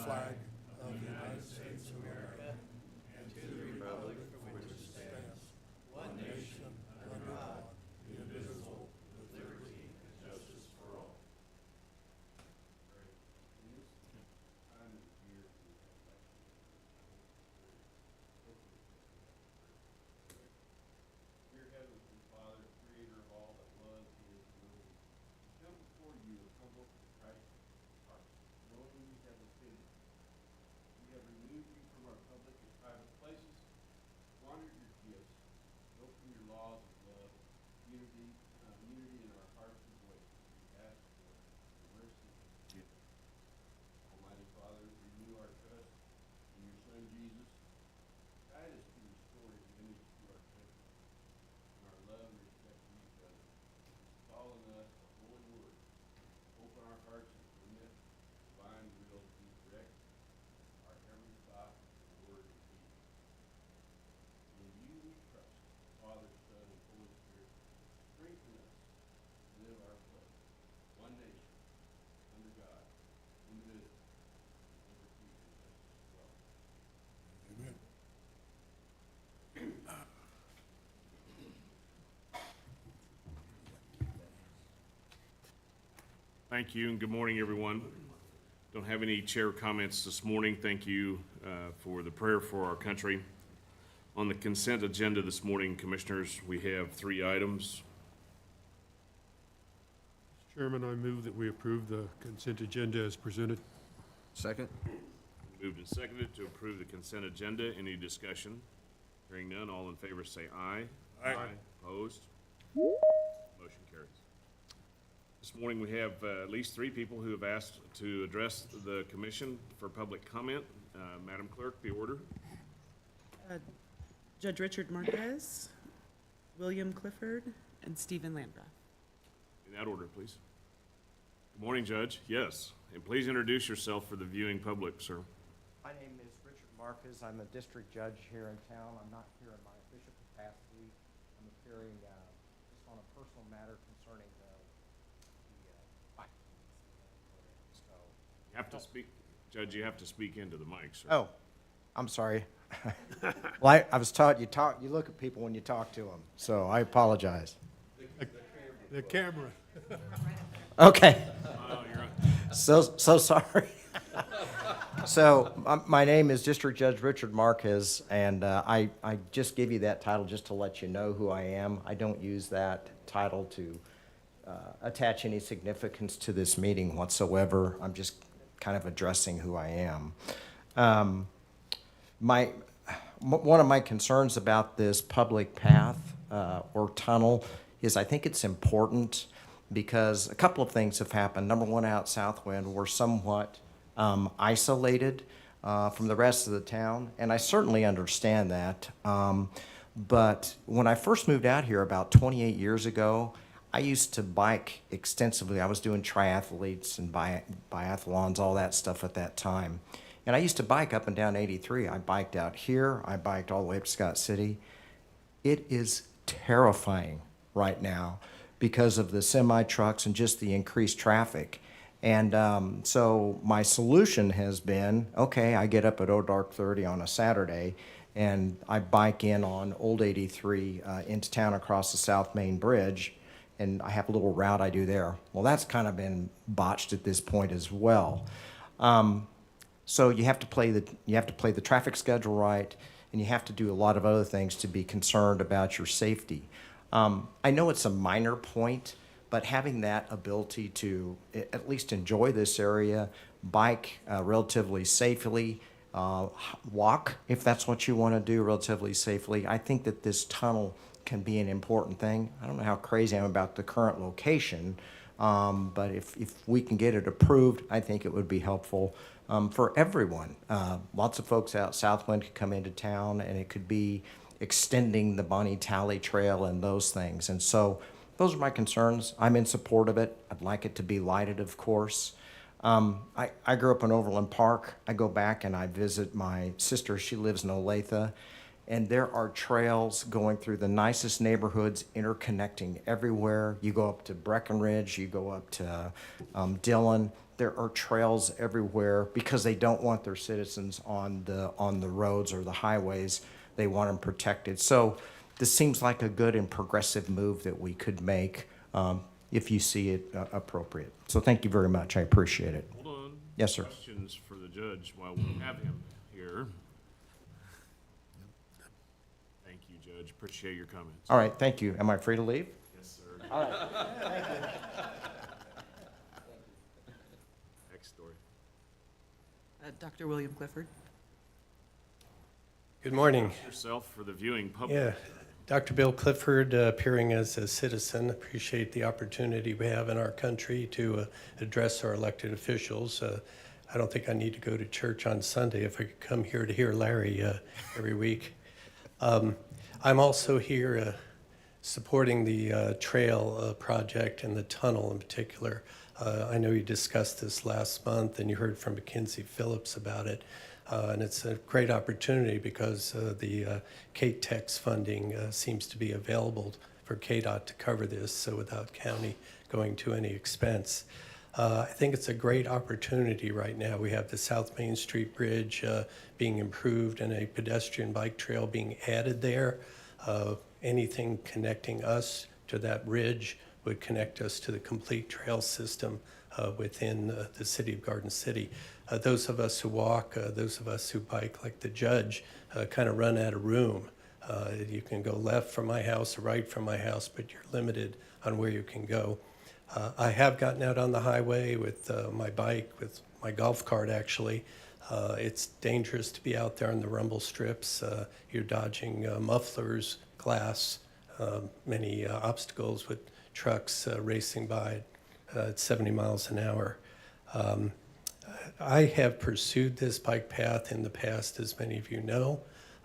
flag of the United States of America and to the republic for which it stands, one nation, under God, indivisible, with liberty and justice for all. Dear Heavenly Father, Creator of all that was, is, and will be, we come before you with humble and Christ hearts, knowing we have offended you. We have removed you from our public and private places, squandered your gifts, broken your laws of love, unity in our hearts and voices. We ask for your mercy and forgiveness. Almighty Father, renew our trust in your Son Jesus. Guide us to restore his image to our country and our love and respect for each other. Install in us the holy word. Open our hearts and permit divine will to direct our every thought, word, and deed. In you we trust, Father, Son, and Holy Spirit. Strengthen us to live our pledge. One nation, under God, indivisible, with liberty and justice for all. Amen. Thank you, and good morning, everyone. Don't have any chair comments this morning. Thank you for the prayer for our country. On the consent agenda this morning, Commissioners, we have 3 items. Mr. Chairman, I move that we approve the consent agenda as presented. Second? Moved and seconded to approve the consent agenda. Any discussion? Hearing none, all in favor say aye. Aye. Opposed? Motion carries. This morning, we have at least 3 people who have asked to address the commission for public comment. Madam Clerk, the order. Judge Richard Marquez, William Clifford, and Stephen Landgraf. In that order, please. Good morning, Judge. Yes. And please introduce yourself for the viewing public, sir. My name is Richard Marquez. I'm a district judge here in town. I'm not here in my official capacity. I'm appearing just on a personal matter concerning the so. You have to speak, Judge, you have to speak into the mic, sir. Oh, I'm sorry. Well, I was taught you look at people when you talk to them, so I apologize. The camera. Okay. Oh, you're right. So sorry. So my name is District Judge Richard Marquez, and I just give you that title just to let you know who I am. I don't use that title to attach any significance to this meeting whatsoever. I'm just kind of addressing who I am. One of my concerns about this public path or tunnel is I think it's important because a couple of things have happened. Number one, out Southwind, we're somewhat isolated from the rest of the town, and I certainly understand that. But when I first moved out here about 28 years ago, I used to bike extensively. I was doing triathletes and biathlons, all that stuff at that time. And I used to bike up and down 83. I biked out here. I biked all the way up to Scott City. It is terrifying right now because of the semi-trucks and just the increased traffic. And so my solution has been, okay, I get up at dark 30 on a Saturday, and I bike in on Old 83 into town across the South Main Bridge, and I have a little route I do there. Well, that's kind of been botched at this point as well. So you have to play the traffic schedule right, and you have to do a lot of other things to be concerned about your safety. I know it's a minor point, but having that ability to at least enjoy this area, bike relatively safely, walk if that's what you want to do relatively safely, I think that this tunnel can be an important thing. I don't know how crazy I am about the current location, but if we can get it approved, I think it would be helpful for everyone. Lots of folks out Southwind could come into town, and it could be extending the Bonnie Tally Trail and those things. And so those are my concerns. I'm in support of it. I'd like it to be lighted, of course. I grew up in Overland Park. I go back and I visit my sister. She lives in Olathe. And there are trails going through the nicest neighborhoods, interconnecting everywhere. You go up to Breckenridge, you go up to Dillon. there are trails everywhere because they don't want their citizens on the roads or the highways. They want them protected. So this seems like a good and progressive move that we could make if you see it appropriate. So thank you very much. I appreciate it. Hold on. Yes, sir. Questions for the judge while we have him here. Thank you, Judge. Appreciate your comments. All right, thank you. Am I free to leave? Yes, sir. All right. Next story. Dr. William Clifford. Good morning. Yourself for the viewing public. Yeah, Dr. Bill Clifford, appearing as a citizen. Appreciate the opportunity we have in our country to address our elected officials. I don't think I need to go to church on Sunday if I could come here to hear Larry every week. I'm also here supporting the trail project and the tunnel in particular. I know you discussed this last month and you heard from Mackenzie Phillips about it. And it's a great opportunity because the KTEX funding seems to be available for KDOT to cover this, so without county going to any expense. I think it's a great opportunity right now. We have the South Main Street Bridge being improved and a pedestrian bike trail being added there. Anything connecting us to that bridge would connect us to the complete trail system within the city of Garden City. Those of us who walk, those of us who bike like the judge, kind of run out of room. You can go left from my house or right from my house, but you're limited on where you can go. I have gotten out on the highway with my bike, with my golf cart actually. It's dangerous to be out there on the rumble strips. You're dodging mufflers, glass, many obstacles with trucks racing by at 70 miles an hour. I have pursued this bike path in the past, as many of you know.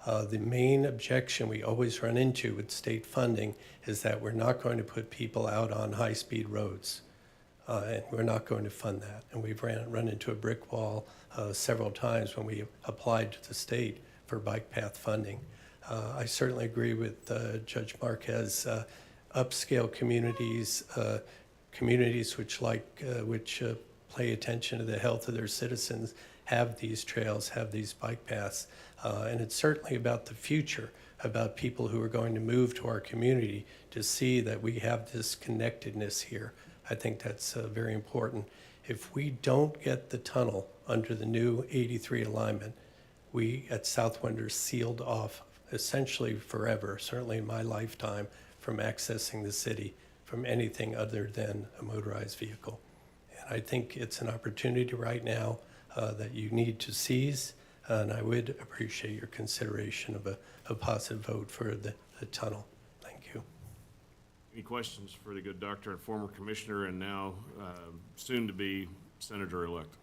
The main objection we always run into with state funding is that we're not going to put people out on high-speed roads. And we're not going to fund that. And we've run into a brick wall several times when we applied to the state for bike path funding. I certainly agree with Judge Marquez. Upscale communities, communities which pay attention to the health of their citizens, have these trails, have these bike paths. And it's certainly about the future, about people who are going to move to our community to see that we have this connectedness here. I think that's very important. If we don't get the tunnel under the new 83 alignment, we at Southwind are sealed off essentially forever, certainly in my lifetime, from accessing the city from anything other than a motorized vehicle. And I think it's an opportunity right now that you need to seize, and I would appreciate your consideration of a positive vote for the tunnel. Thank you. Any questions for the good doctor and former commissioner and now soon-to-be senator-elect?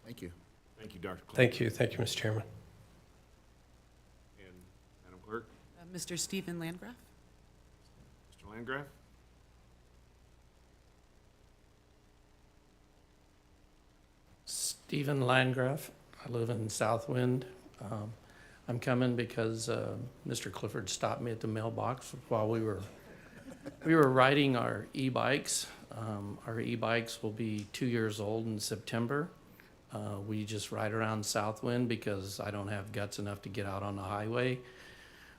Thank you. Thank you, Dr. Clinton. Thank you. Thank you, Mr. Chairman. And Madam Clerk, Mr. Stephen Landgraf. Mr. Landgraf? Stephen Landgraf. I live in Southwind. I'm coming because Mr. Clifford stopped me at the mailbox while we were riding our e-bikes. Our e-bikes will be 2 years old in September. We just ride around Southwind because I don't have guts enough to get out on the highway.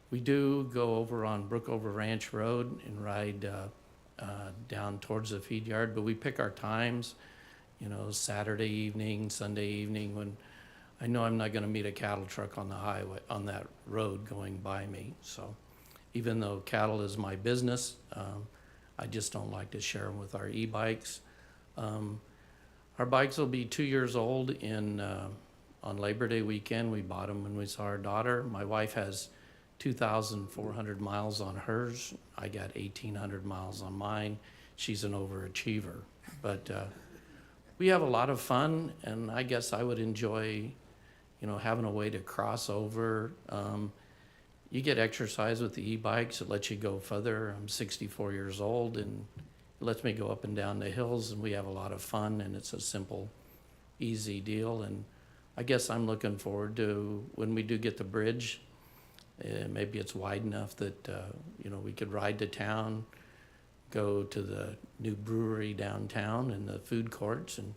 We do go over on Brookover Ranch Road and ride down towards the feed yard, but we pick our times, you know, Saturday evening, Sunday evening, when I know I'm not gonna meet a cattle truck on the highway, on that road going by me. So even though cattle is my business, I just don't like to share them with our e-bikes. Our bikes will be 2 years old on Labor Day weekend. We bought them when we saw our daughter. My wife has 2,400 miles on hers. I got 1,800 miles on mine. She's an overachiever. But we have a lot of fun, and I guess I would enjoy, you know, having a way to cross over. You get exercise with the e-bikes. It lets you go further. I'm 64 years old, and it lets me go up and down the hills, and we have a lot of fun, and it's a simple, easy deal. And I guess I'm looking forward to when we do get the bridge. Maybe it's wide enough that, you know, we could ride to town, go to the new brewery downtown and the food courts and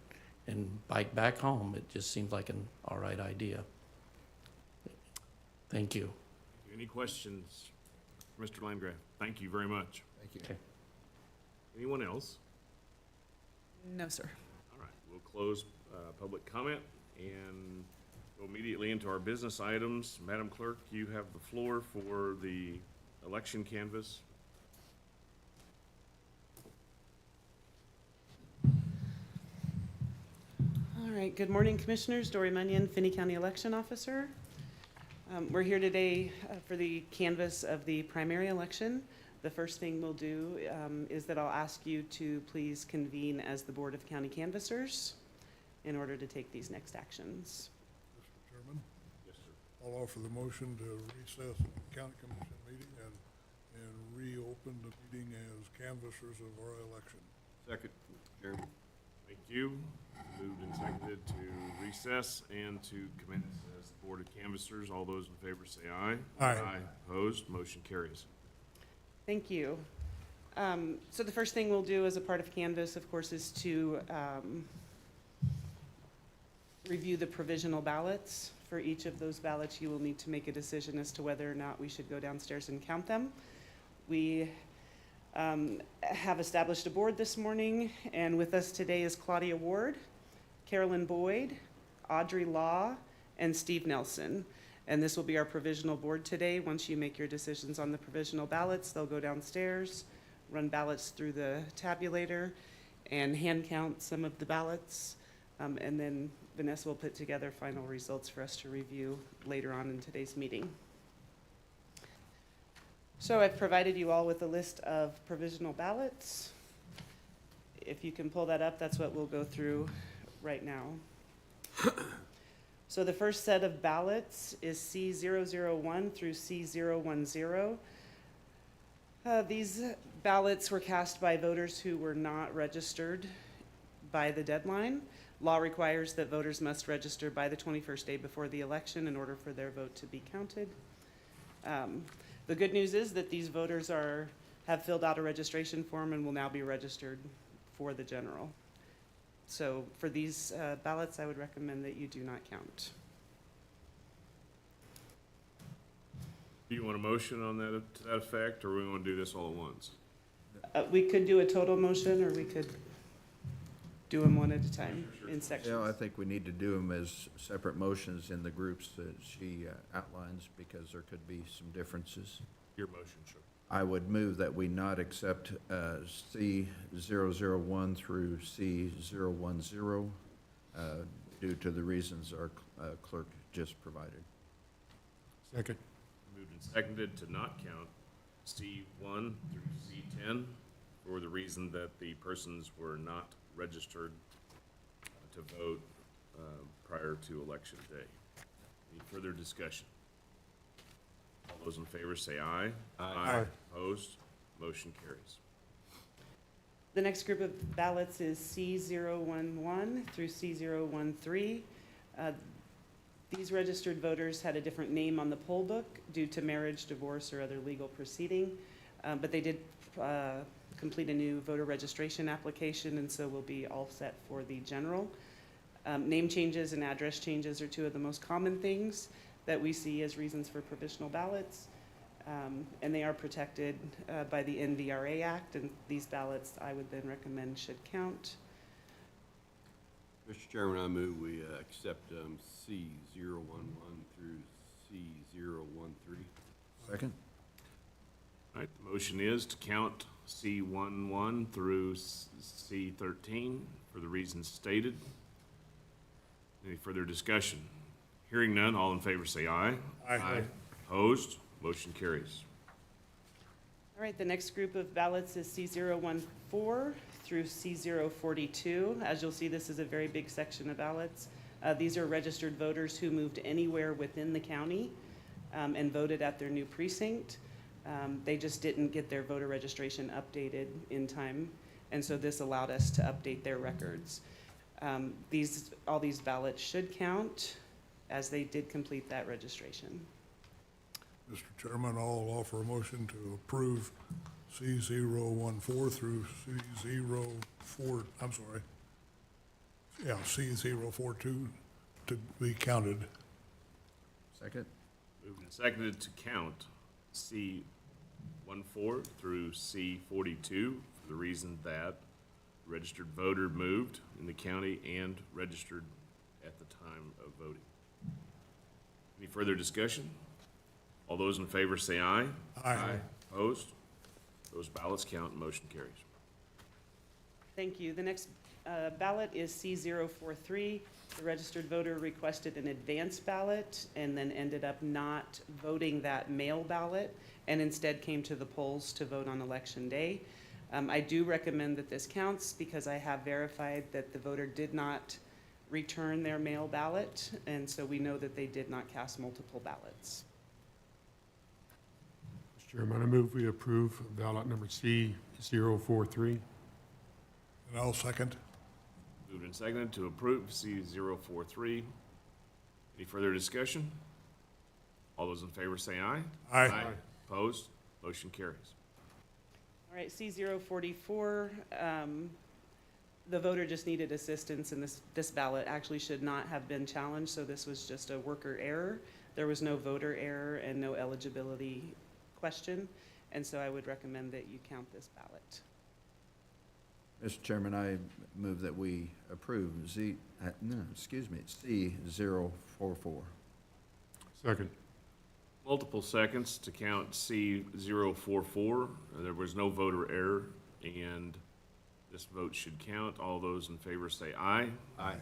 bike back home. It just seems like an all right idea. Thank you. Any questions, for Mr. Landgraf? Thank you very much. Thank you. Okay. Anyone else? No, sir. All right, we'll close public comment and go immediately into our business items. Madam Clerk, you have the floor for the election canvass. All right, good morning, Commissioners. Dory Munyon, Finney County Election Officer. We're here today for the canvass of the primary election. The first thing we'll do is that I'll ask you to please convene as the Board of County Canvassers in order to take these next actions. Mr. Chairman, Yes, sir. I'll offer the motion to recess the county commission meeting and reopen the meeting as canvassers of our election. Second, Chairman. Thank you. Moved and seconded to recess and to commence as the Board of Canvassers. All those in favor say aye. Aye. Opposed? Motion carries. Thank you. So the first thing we'll do as a part of Canvas, of course, is to review the provisional ballots. For each of those ballots, you will need to make a decision as to whether or not we should go downstairs and count them. We have established a board this morning, and with us today is Claudia Ward, Carolyn Boyd, Audrey Law, and Steve Nelson. And this will be our provisional board today. Once you make your decisions on the provisional ballots, they'll go downstairs, run ballots through the tabulator, and hand count some of the ballots. And then Vanessa will put together final results for us to review later on in today's meeting. So I've provided you all with a list of provisional ballots. If you can pull that up, that's what we'll go through right now. So the first set of ballots is C001 through C010. These ballots were cast by voters who were not registered by the deadline. Law requires that voters must register by the 21st day before the election in order for their vote to be counted. The good news is that these voters have filled out a registration form and will now be registered for the general. So for these ballots, I would recommend that you do not count. Do you want a motion on that, to that effect, or we want to do this all at once? We could do a total motion, or we could do them one at a time in sections. Yeah, I think we need to do them as separate motions in the groups that she outlines, because there could be some differences. Your motion, sure. I would move that we not accept C001 through C010 due to the reasons our clerk just provided. Second. Moved and seconded to not count C1 through C10 for the reason that the persons were not registered to vote prior to election day. Any further discussion? All those in favor say aye. Aye. Opposed? Motion carries. The next group of ballots is C011 through C013. These registered voters had a different name on the poll book due to marriage, divorce, or other legal proceeding, but they did complete a new voter registration application, and so will be all set for the general. Name changes and address changes are two of the most common things that we see as reasons for provisional ballots, and they are protected by the NVRA Act, and these ballots I would then recommend should count. Mr. Chairman, I move we accept C011 through C013. Second? All right, the motion is to count C11 through C13 for the reasons stated. Any further discussion? Hearing none, all in favor say aye. Aye. Opposed? Motion carries. All right, the next group of ballots is C014 through C042. As you'll see, this is a very big section of ballots. These are registered voters who moved anywhere within the county and voted at their new precinct. They just didn't get their voter registration updated in time, and so this allowed us to update their records. All these ballots should count as they did complete that registration. Mr. Chairman, I'll offer a motion to approve C014 through C04, I'm sorry. Yeah, C042 to be counted. Second? Moved and seconded to count C14 through C42 for the reason that registered voter moved in the county and registered at the time of voting. Any further discussion? All those in favor say aye. Aye. Opposed? Those ballots count and motion carries. Thank you. The next ballot is C043. The registered voter requested an advance ballot and then ended up not voting that mail ballot and instead came to the polls to vote on election day. I do recommend that this counts because I have verified that the voter did not return their mail ballot, and so we know that they did not cast multiple ballots. Mr. Chairman, I move we approve ballot number C043. And I'll second. Moved and seconded to approve C043. Any further discussion? All those in favor say aye. Aye. Opposed? Motion carries. All right, C044, the voter just needed assistance, and this ballot actually should not have been challenged, so this was just a worker error. There was no voter error and no eligibility question, and so I would recommend that you count this ballot. Mr. Chairman, I move that we approve C044. Second. Multiple seconds to count C044. There was no voter error, and this vote should count. All those in favor say aye. Aye.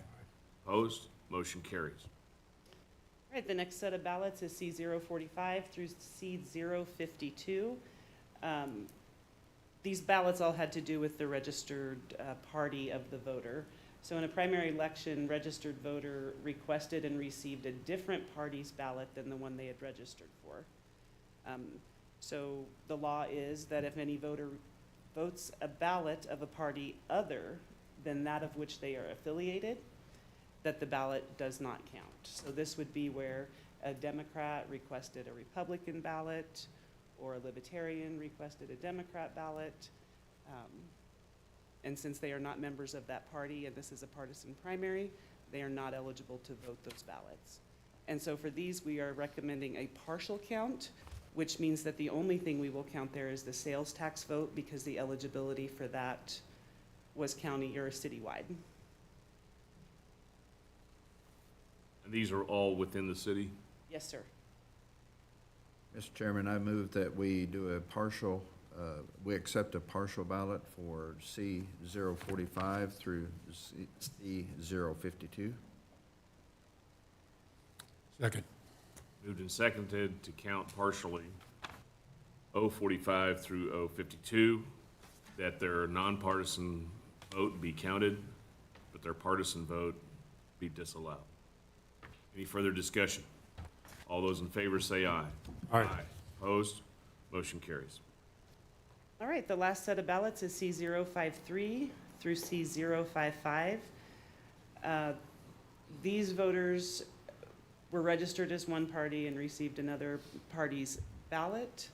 Opposed? Motion carries. All right, the next set of ballots is C045 through C052. These ballots all had to do with the registered party of the voter. So in a primary election, registered voter requested and received a different party's ballot than the one they had registered for. So the law is that if any voter votes a ballot of a party other than that of which they are affiliated, that the ballot does not count. So this would be where a Democrat requested a Republican ballot, or a Libertarian requested a Democrat ballot. And since they are not members of that party, and this is a partisan primary, they are not eligible to vote those ballots. And so for these, we are recommending a partial count, which means that the only thing we will count there is the sales tax vote, because the eligibility for that was county or citywide. And these are all within the city? Yes, sir. Mr. Chairman, I move that we do a partial, we accept a partial ballot for C045 through C052. Second. Moved and seconded to count partially 045 through 052, that their nonpartisan vote be counted, but their partisan vote be disallowed. Any further discussion? All those in favor say aye. Aye. Opposed? Motion carries. All right, the last set of ballots is C053 through C055. These voters were registered as one party and received another party's ballot.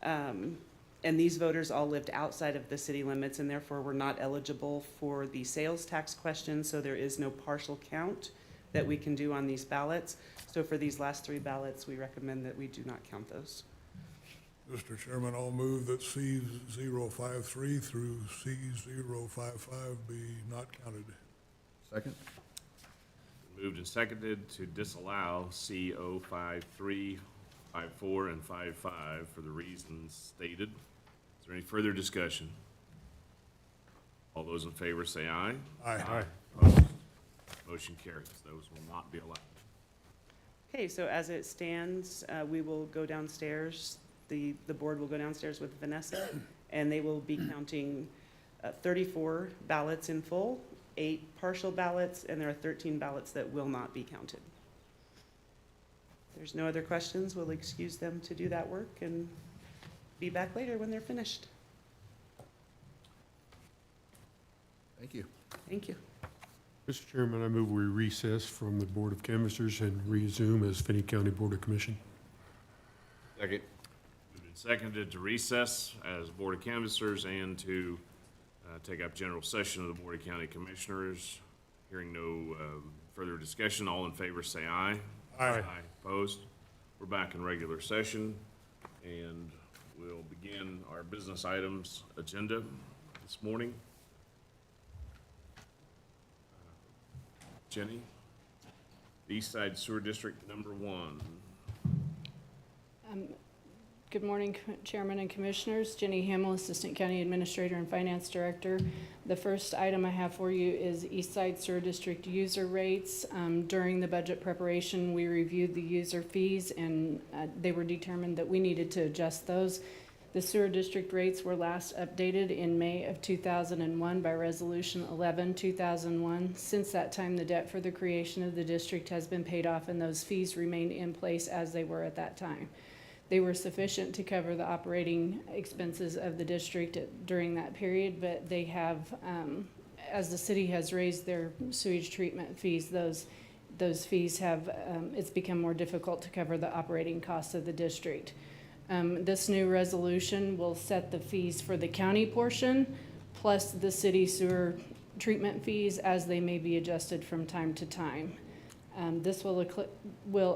And these voters all lived outside of the city limits and therefore were not eligible for the sales tax question, so there is no partial count that we can do on these ballots. So for these last three ballots, we recommend that we do not count those. Mr. Chairman, I'll move that C053 through C055 be not counted. Second? Moved and seconded to disallow C053, 54, and 55 for the reasons stated. Is there any further discussion? All those in favor say aye. Aye. Opposed? Motion carries. Those will not be allowed. Okay, so as it stands, we will go downstairs. The board will go downstairs with Vanessa, and they will be counting 34 ballots in full, 8 partial ballots, and there are 13 ballots that will not be counted. If there's no other questions, we'll excuse them to do that work and be back later when they're finished. Thank you. Thank you. Mr. Chairman, I move we recess from the Board of Canvassers and resume as Finney County Board of Commission. Second. Moved and seconded to recess as Board of Canvassers and to take up general session of the Board of County Commissioners. Hearing no further discussion, all in favor say aye. Aye. Opposed? We're back in regular session, and we'll begin our business items agenda this morning. Jenny, East Side Sewer District number 1. Good morning, Chairman and Commissioners. Jenny Hamill, Assistant County Administrator and Finance Director. The first item I have for you is East Side Sewer District user rates. During the budget preparation, we reviewed the user fees, and they were determined that we needed to adjust those. The sewer district rates were last updated in May of 2001 by Resolution 11, 2001. Since that time, the debt for the creation of the district has been paid off, and those fees remained in place as they were at that time. They were sufficient to cover the operating expenses of the district during that period, but they have, as the city has raised their sewage treatment fees, those fees have, it's become more difficult to cover the operating costs of the district. This new resolution will set the fees for the county portion, plus the city sewer treatment fees as they may be adjusted from time to time. This will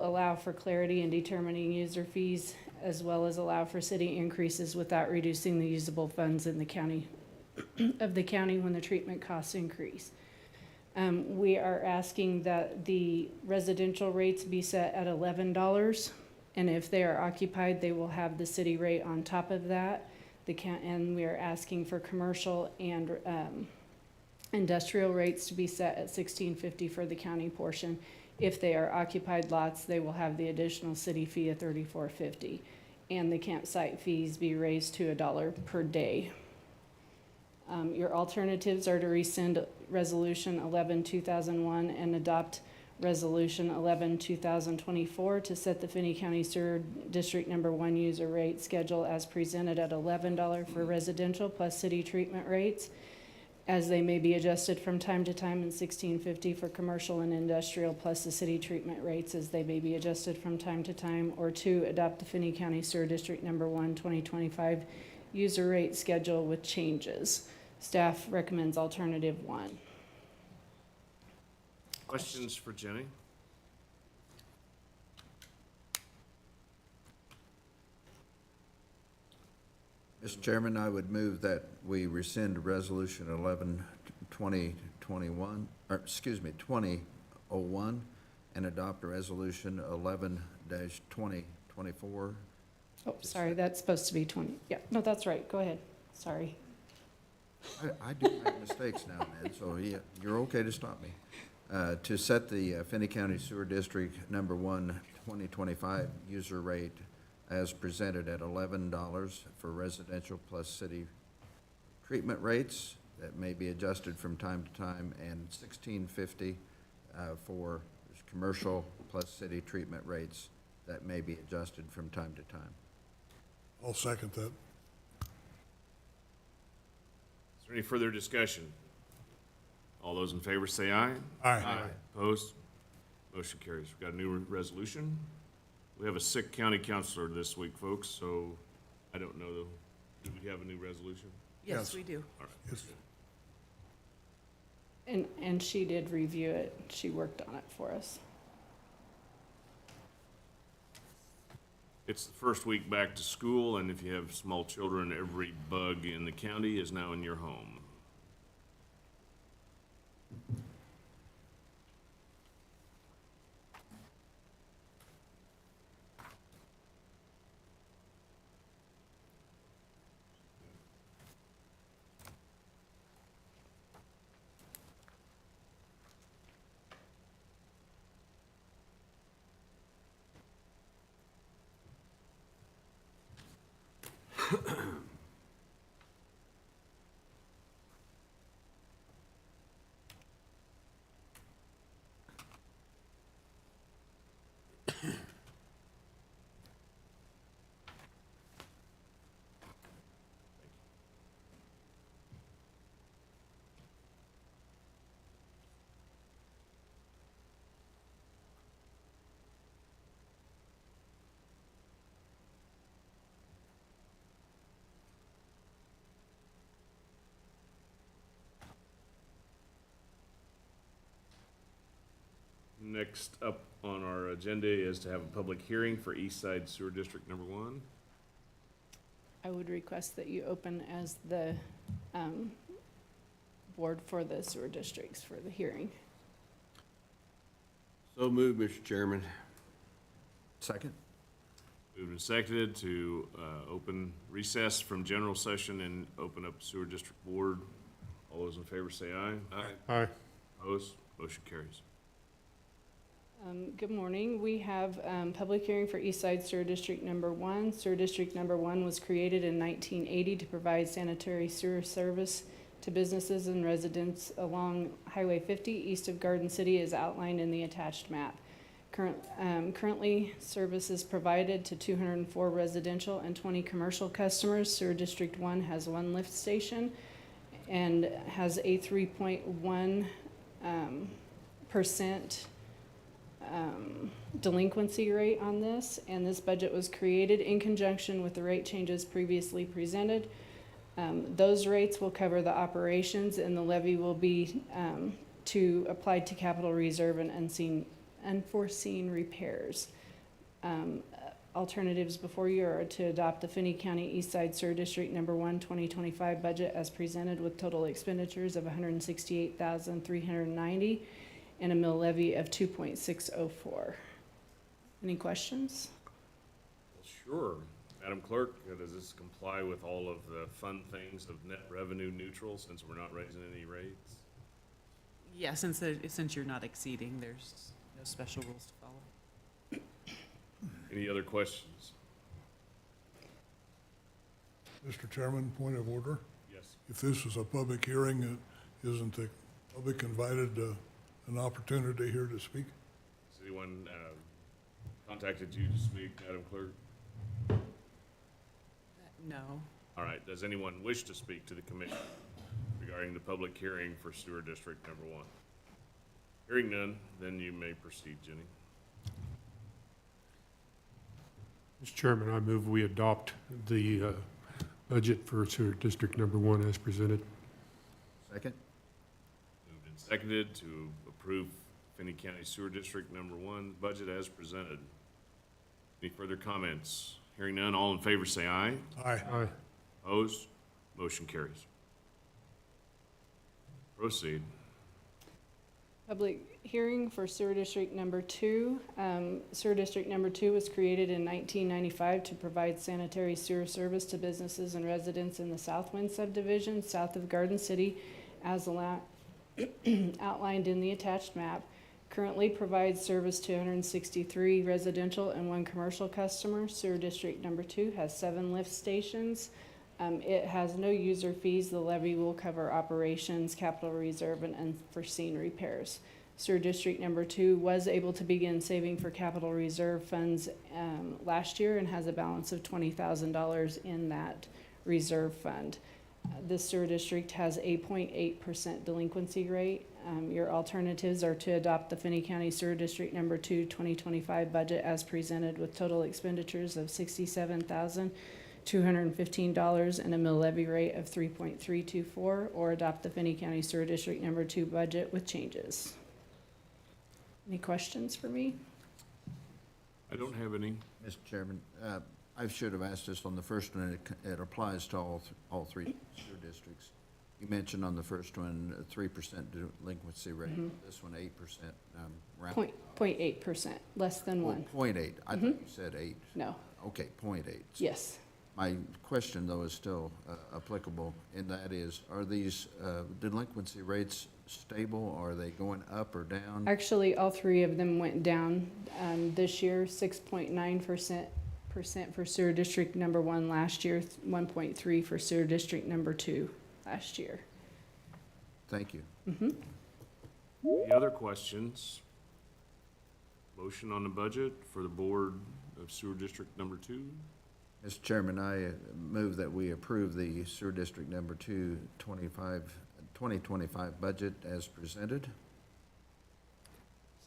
allow for clarity in determining user fees, as well as allow for city increases without reducing the usable funds in the county, of the county when the treatment costs increase. We are asking that the residential rates be set at $11, and if they are occupied, they will have the city rate on top of that. And we are asking for commercial and industrial rates to be set at $16.50 for the county portion. If they are occupied lots, they will have the additional city fee of $34.50, and the campsite fees be raised to $1 per day. Your alternatives are to rescind Resolution 11, 2001 and adopt Resolution 11, 2024 to set the Finney County Sewer District number 1 user rate schedule as presented at $11 for residential plus city treatment rates, as they may be adjusted from time to time, and $16.50 for commercial and industrial plus the city treatment rates as they may be adjusted from time to time, or 2, adopt the Finney County Sewer District number 1 2025 user rate schedule with changes. Staff recommends alternative 1. Questions for Jenny? Mr. Chairman, I would move that we rescind Resolution 11, 2021, or excuse me, 2001, and adopt Resolution 11-2024. Oh, sorry, that's supposed to be 20. Yeah, no, that's right. Go ahead. Sorry. I do make mistakes now and then, so you're okay to stop me. To set the Finney County Sewer District number 1 2025 user rate as presented at $11 for residential plus city treatment rates that may be adjusted from time to time, and $16.50 for commercial plus city treatment rates that may be adjusted from time to time. I'll second that. Is there any further discussion? All those in favor say aye. Aye. Opposed? Motion carries. We've got a new resolution. We have a sick county councilor this week, folks, so I don't know, do we have a new resolution? Yes. We do. All right. Yes. And she did review it. She worked on it for us. It's the first week back to school, and if you have small children, every bug in the county is now in your home. next up on our agenda is to have a public hearing for East Side Sewer District Number 1. I would request that you open as the board for the sewer districts for the hearing. So moved, Mr. Chairman. Second? Moved and seconded to open recess from general session and open up Sewer District Board. All those in favor say aye. Aye. Opposed? Motion carries. Good morning. We have public hearing for East Side Sewer District Number 1. Sewer District Number 1 was created in 1980 to provide sanitary sewer service to businesses and residents along Highway 50 east of Garden City as outlined in the attached map. Currently, service is provided to 204 residential and 20 commercial customers. Sewer District 1 has 1 lift station and has a 3.1% delinquency rate on this, and this budget was created in conjunction with the rate changes previously presented. Those rates will cover the operations, and the levy will be applied to capital reserve and unforeseen repairs. Alternatives before you are to adopt the Finney County East Side Sewer District Number 1 2025 budget as presented with total expenditures of $168,390 and a mill levy of 2.604. Any questions? Sure. Madam Clerk, does this comply with all of the fun things of net revenue neutral since we're not raising any rates? Yeah, since you're not exceeding, there's no special rules to follow. Any other questions? Mr. Chairman, point of order. Yes. If this is a public hearing, isn't the public invited an opportunity here to speak? Has anyone contacted you to speak, Madam Clerk? No. All right. Does anyone wish to speak to the commission regarding the public hearing for Sewer District Number 1? Hearing none, then you may proceed, Jenny. Mr. Chairman, I move we adopt the budget for Sewer District Number 1 as presented. Second? Moved and seconded to approve Finney County Sewer District Number 1 budget as presented. Any further comments? Hearing none, all in favor say aye. Aye. Aye. Opposed? Motion carries. Proceed. Public hearing for Sewer District Number 2. Sewer District Number 2 was created in 1995 to provide sanitary sewer service to businesses and residents in the Southwind subdivision south of Garden City as outlined in the attached map. Currently provides service to 163 residential and 1 commercial customer. Sewer District Number 2 has 7 lift stations. It has no user fees. The levy will cover operations, capital reserve, and unforeseen repairs. Sewer District Number 2 was able to begin saving for capital reserve funds last year and has a balance of $20,000 in that reserve fund. This sewer district has a 0.8% delinquency rate. Your alternatives are to adopt the Finney County Sewer District Number 2 2025 budget as presented with total expenditures of $67,215 and a mill levy rate of 3.324, or adopt the Finney County Sewer District Number 2 budget with changes. Any questions for me? I don't have any. Mr. Chairman, I should have asked this on the first one. It applies to all 3 sewer districts. You mentioned on the first one, 3% delinquency rate. This one, 8%. Round. 0.8%, less than 1. 0.8. I thought you said 8. No. Okay, 0.8. Yes. My question, though, is still applicable, and that is, are these delinquency rates stable? Are they going up or down? Actually, all 3 of them went down this year, 6.9% for Sewer District Number 1 last year, 1.3 for Sewer District Number 2 last year. Thank you. Any other questions? Motion on the budget for the Board of Sewer District Number 2? Mr. Chairman, I move that we approve the Sewer District Number 2 2025 budget as presented.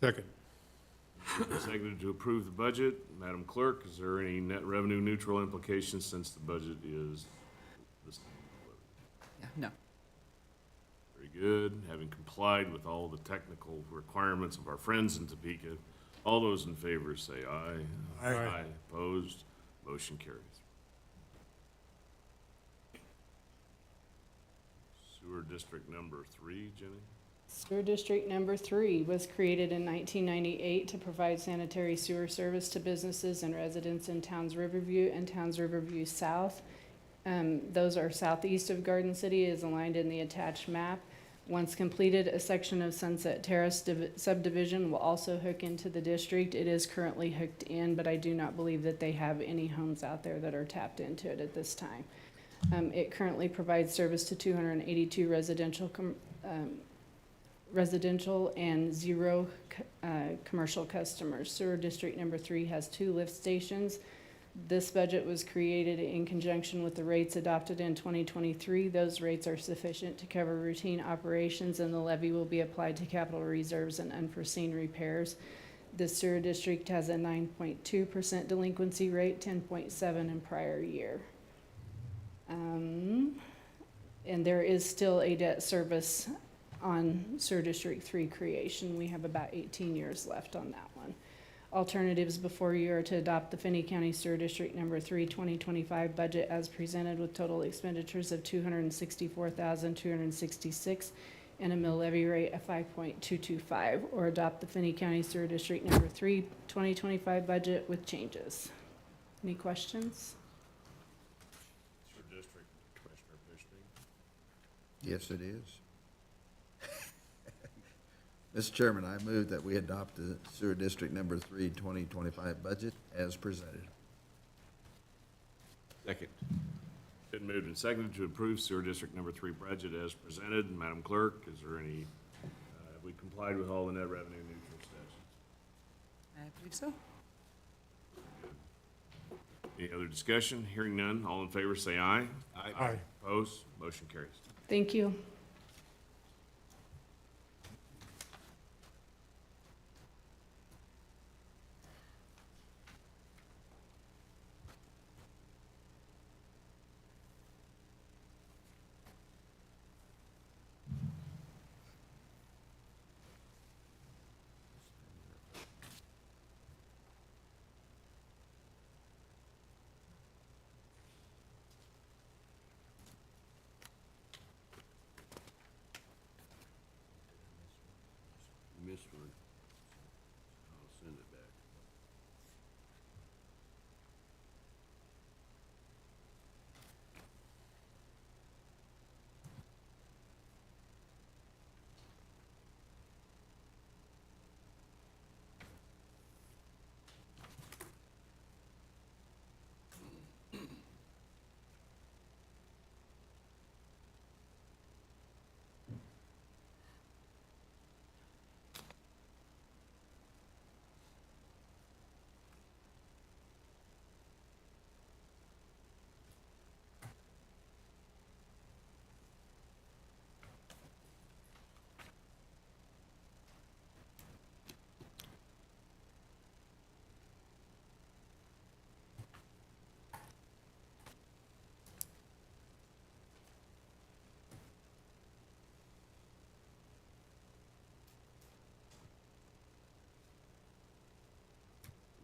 Second. Seconded to approve the budget. Madam Clerk, is there any net revenue neutral implications since the budget is this? Yeah, no. Very good. Having complied with all the technical requirements of our friends in Topeka, all those in favor say aye. Aye. Opposed? Motion carries. Sewer District number 3, Jenny? Sewer District Number 3 was created in 1998 to provide sanitary sewer service to businesses and residents in Towns Riverview and Towns Riverview South. Those are southeast of Garden City, is aligned in the attached map. Once completed, a section of Sunset Terrace subdivision will also hook into the district. It is currently hooked in, but I do not believe that they have any homes out there that are tapped into it at this time. It currently provides service to 282 residential and 0 commercial customers. Sewer District Number 3 has 2 lift stations. This budget was created in conjunction with the rates adopted in 2023. Those rates are sufficient to cover routine operations, and the levy will be applied to capital reserves and unforeseen repairs. The sewer district has a 9.2% delinquency rate, 10.7 in prior year. And there is still a debt service on Sewer District 3 creation. We have about 18 years left on that one. Alternatives before you are to adopt the Finney County Sewer District Number 3 2025 budget as presented with total expenditures of $264,266 and a mill levy rate of 5.225, or adopt the Finney County Sewer District Number 3 2025 budget with changes. Any questions? Sewer District, Commissioner Fischbein. Yes, it is. Mr. Chairman, I move that we adopt the Sewer District Number 3 2025 budget as presented. Second. Been moved and seconded to approve Sewer District number 3 budget as presented. Madam Clerk, is there any, have we complied with all the net revenue neutral statutes? I believe so. Any other discussion? Hearing none, all in favor say aye. Aye. Opposed? Motion carries. Thank you. You missed one. I'll send it back.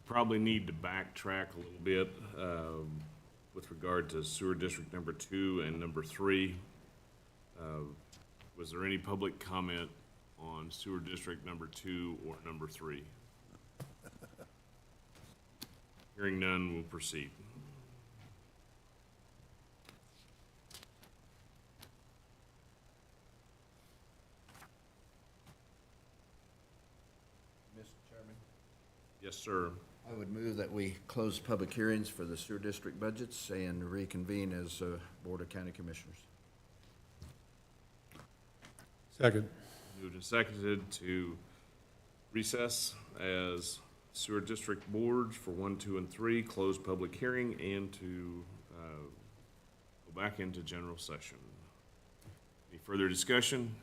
Probably need to backtrack a little bit with regard to Sewer District number 2 and number 3. Was there any public comment on Sewer District number 2 or number 3? Hearing none, we'll proceed. Mr. Chairman? Yes, sir. I would move that we close public hearings for the sewer district budgets and reconvene as Board of County Commissioners. Second. Moved and seconded to recess as Sewer District Boards for 1, 2, and 3, close public hearing, and to go back into general session. Any further discussion?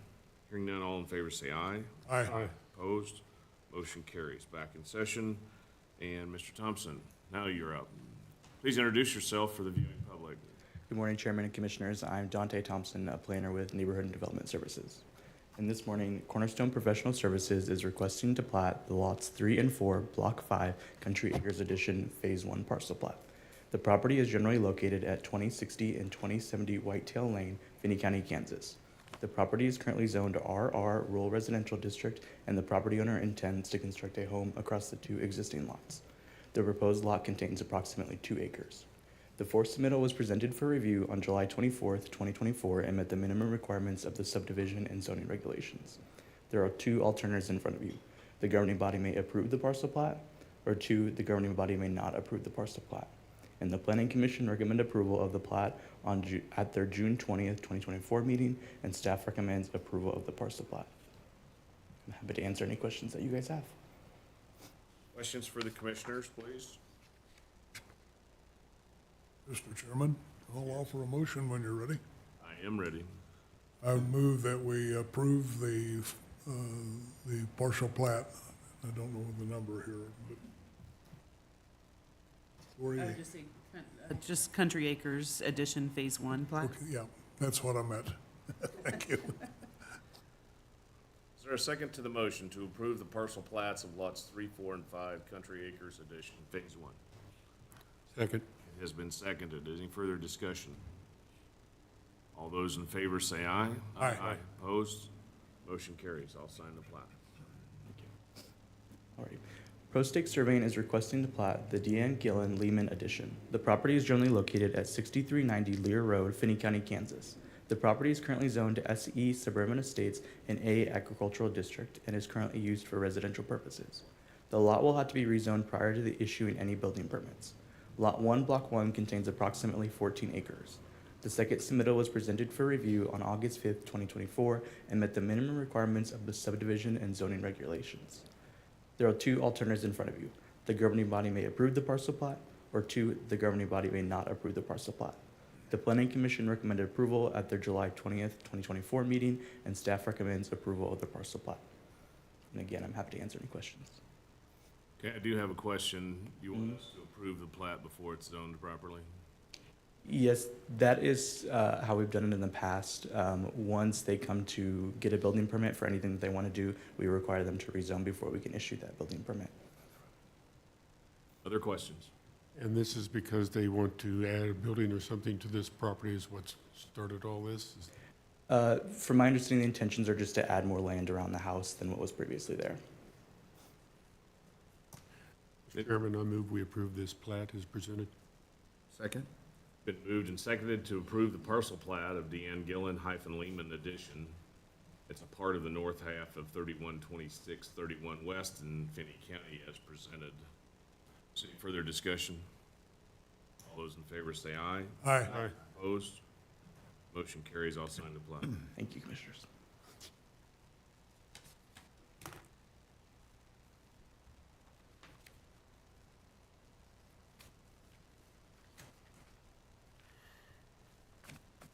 Hearing none, all in favor say aye. Aye. Opposed? Motion carries. Back in session. And Mr. Thompson, now you're up. Please introduce yourself for the viewing public. Good morning, Chairman and Commissioners. I'm Dante Thompson, a planner with Neighborhood and Development Services. And this morning, Cornerstone Professional Services is requesting to plat the lots 3 and 4, Block 5, Country Acres Edition, Phase 1 parcel plat. The property is generally located at 2060 and 2070 Whitetail Lane, Finney County, Kansas. The property is currently zoned RR Rural Residential District, and the property owner intends to construct a home across the 2 existing lots. The proposed lot contains approximately 2 acres. The fourth submittal was presented for review on July 24th, 2024, and met the minimum requirements of the subdivision and zoning regulations. There are 2 alternatives in front of you. The governing body may approve the parcel plat, or 2, the governing body may not approve the parcel plat. And the Planning Commission recommend approval of the plat at their June 20th, 2024 meeting, and staff recommends approval of the parcel plat. I'm happy to answer any questions that you guys have. Questions for the commissioners, please? Mr. Chairman, I'll offer a motion when you're ready. I am ready. I move that we approve the partial plat. I don't know the number here, but. I would just say, just Country Acres Edition Phase 1 plat. Okay, yeah, that's what I meant. Thank you. Is there a second to the motion to approve the parcel plats of lots 3, 4, and 5, Country Acres Edition, Phase 1? Second. It has been seconded. Any further discussion? All those in favor say aye. Aye. Opposed? Motion carries. I'll sign the plat. Alrighty. ProStake Surveying is requesting to plat the Deanne Gillen Lehman Edition. The property is generally located at 6390 Lear Road, Finney County, Kansas. The property is currently zoned to SE Suburban Estates and A Agricultural District and is currently used for residential purposes. The lot will have to be rezoned prior to the issuing any building permits. Lot 1, Block 1 contains approximately 14 acres. The second submittal was presented for review on August 5th, 2024, and met the minimum requirements of the subdivision and zoning regulations. There are 2 alternatives in front of you. The governing body may approve the parcel plat, or 2, the governing body may not approve the parcel plat. The Planning Commission recommended approval at their July 20th, 2024 meeting, and staff recommends approval of the parcel plat. And again, I'm happy to answer any questions. Okay, I do have a question. You want us to approve the plat before it's zoned properly? Yes, that is how we've done it in the past. Once they come to get a building permit for anything that they want to do, we require them to rezone before we can issue that building permit. Other questions? And this is because they want to add a building or something to this property is what's started all this? From my understanding, the intentions are just to add more land around the house than what was previously there. Mr. Chairman, I move we approve this plat as presented. Second? Been moved and seconded to approve the parcel plat of Deanne Gillen Lehman Edition. It's a part of the north half of 3126 31 West in Finney County as presented. Is there any further discussion? All those in favor say aye. Aye. Opposed? Motion carries. I'll sign the plat. Thank you, Commissioners.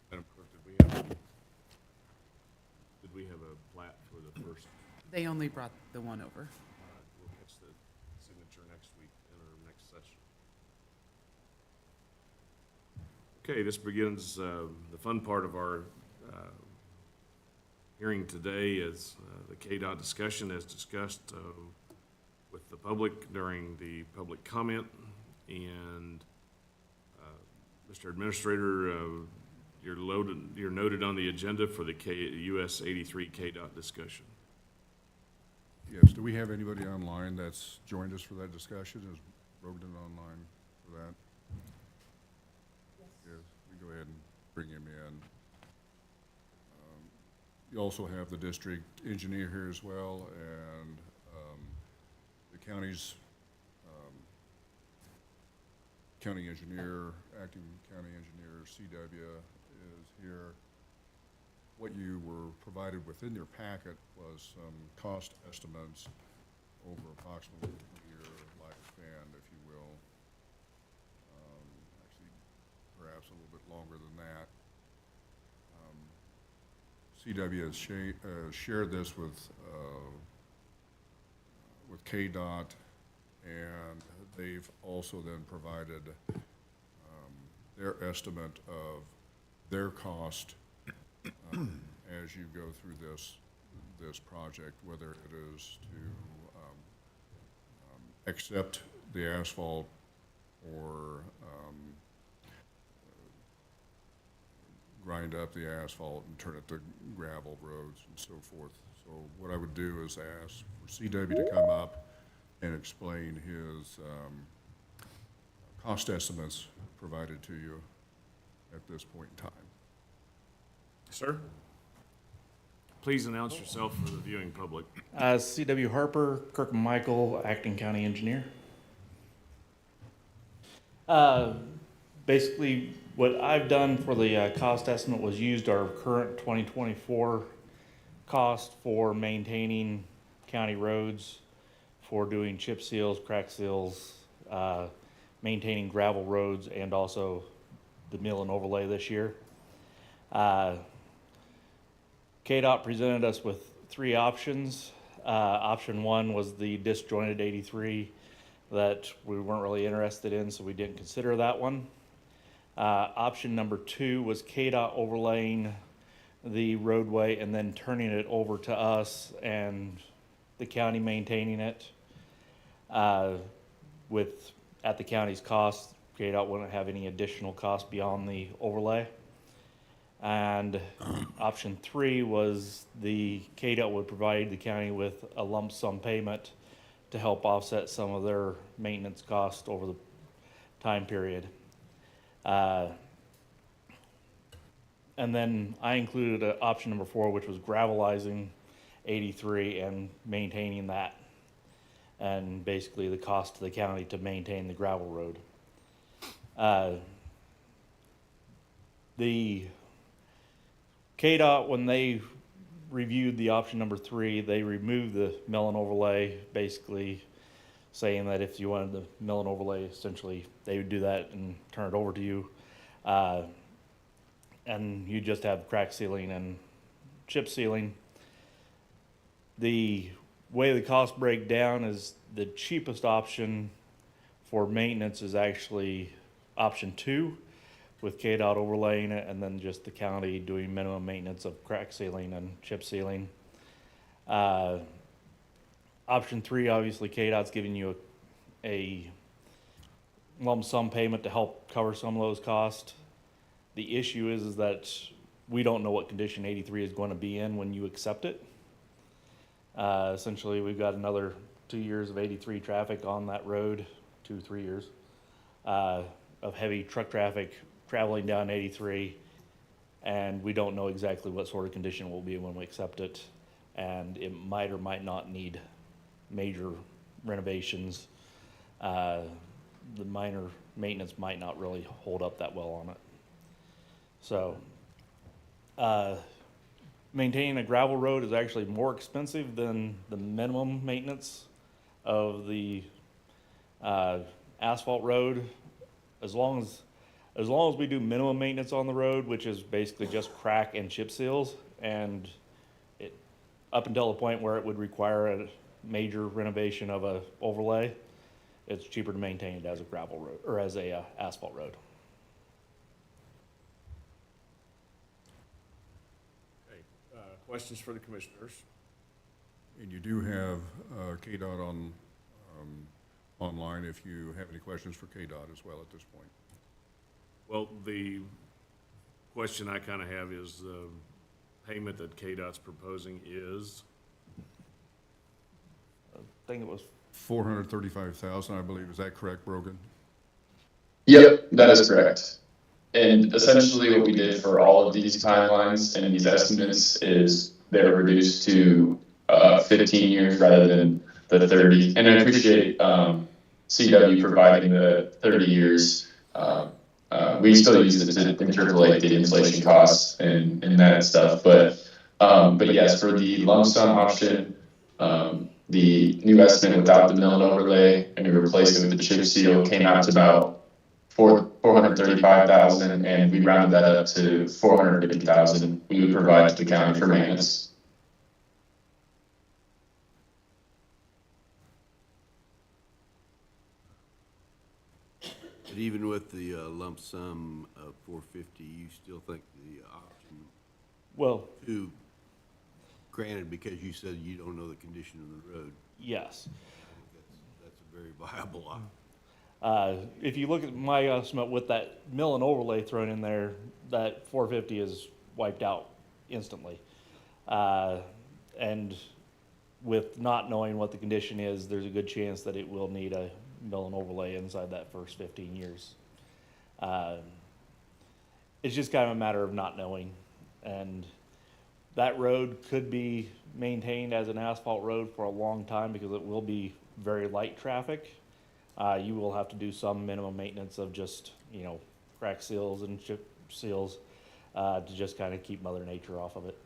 Madam Clerk, did we have a plat for the first? They only brought the one over. We'll catch the signature next week in our next session. Okay, this begins the fun part of our hearing today is the KDOT discussion as discussed with the public during the public comment. And Mr. Administrator, you're noted on the agenda for the US 83 KDOT discussion. Yes, do we have anybody online that's joined us for that discussion? Is Rogan online for that? Yes. We go ahead and bring him in. You also have the district engineer here as well, and the county's county engineer, acting county engineer, CW is here. What you were provided within your packet was some cost estimates over approximately a year lifespan, if you will. Actually, perhaps a little bit longer than that. CW has shared this with KDOT, and they've also then provided their estimate of their cost as you go through this this project, whether it is to accept the asphalt or grind up the asphalt and turn it to gravel roads and so forth. So what I would do is ask for CW to come up and explain his cost estimates provided to you at this point in time. Sir? Please announce yourself for the viewing public. C.W. Harper, Kirk Michael, Acting County Engineer. Basically, what I've done for the cost estimate was used our current 2024 cost for maintaining county roads, for doing chip seals, crack seals, maintaining gravel roads, and also the mill and overlay this year. KDOT presented us with 3 options. Option 1 was the disjointed 83 that we weren't really interested in, so we didn't consider that one. Option number 2 was KDOT overlaying the roadway and then turning it over to us and the county maintaining it. At the county's cost, KDOT wouldn't have any additional cost beyond the overlay. And option 3 was the KDOT would provide the county with a lump sum payment to help offset some of their maintenance costs over the time period. And then I included option number 4, which was gravelizing 83 and maintaining that, and basically the cost to the county to maintain the gravel road. The KDOT, when they reviewed the option number 3, they removed the mill and overlay, basically saying that if you wanted the mill and overlay, essentially they would do that and turn it over to you. And you just have crack sealing and chip sealing. The way the costs break down is the cheapest option for maintenance is actually option 2, with KDOT overlaying it, and then just the county doing minimum maintenance of crack sealing and chip sealing. Option 3, obviously KDOT's giving you a lump sum payment to help cover some of those costs. The issue is that we don't know what condition 83 is going to be in when you accept it. Essentially, we've got another 2 years of 83 traffic on that road, 2-3 years, of heavy truck traffic traveling down 83, and we don't know exactly what sort of condition it will be when we accept it, and it might or might not need major renovations. The minor maintenance might not really hold up that well on it. So, maintaining a gravel road is actually more expensive than the minimum maintenance of the asphalt road. As long as we do minimum maintenance on the road, which is basically just crack and chip seals, and it up until the point where it would require a major renovation of a overlay, it's cheaper to maintain it as a gravel road or as a asphalt road. Okay, questions for the commissioners? And you do have KDOT on online if you have any questions for KDOT as well at this point. Well, the question I kind of have is the payment that KDOT's proposing is? I think it was $435,000, I believe. Is that correct, Brogan? Yep, that is correct. And essentially what we did for all of these timelines and these estimates is they're reduced to 15 years rather than the 30. And I appreciate CW providing the 30 years. We still use it to interpolate the inflation costs and that stuff. But yes, for the lump sum option, the new estimate without the mill and overlay, and we replaced it with the chip seal, came out to about $435,000, and we rounded that up to $450,000 we would provide to the county for maintenance. But even with the lump sum of $450,000, you still think the option well. 2 granted, because you said you don't know the condition of the road. Yes. I think that's a very viable option. If you look at my estimate with that mill and overlay thrown in there, that 450 is wiped out instantly. And with not knowing what the condition is, there's a good chance that it will need a mill and overlay inside that first 15 years. It's just kind of a matter of not knowing. And that road could be maintained as an asphalt road for a long time because it will be very light traffic. You will have to do some minimum maintenance of just, you know, crack seals and chip seals to just kind of keep Mother Nature off of it.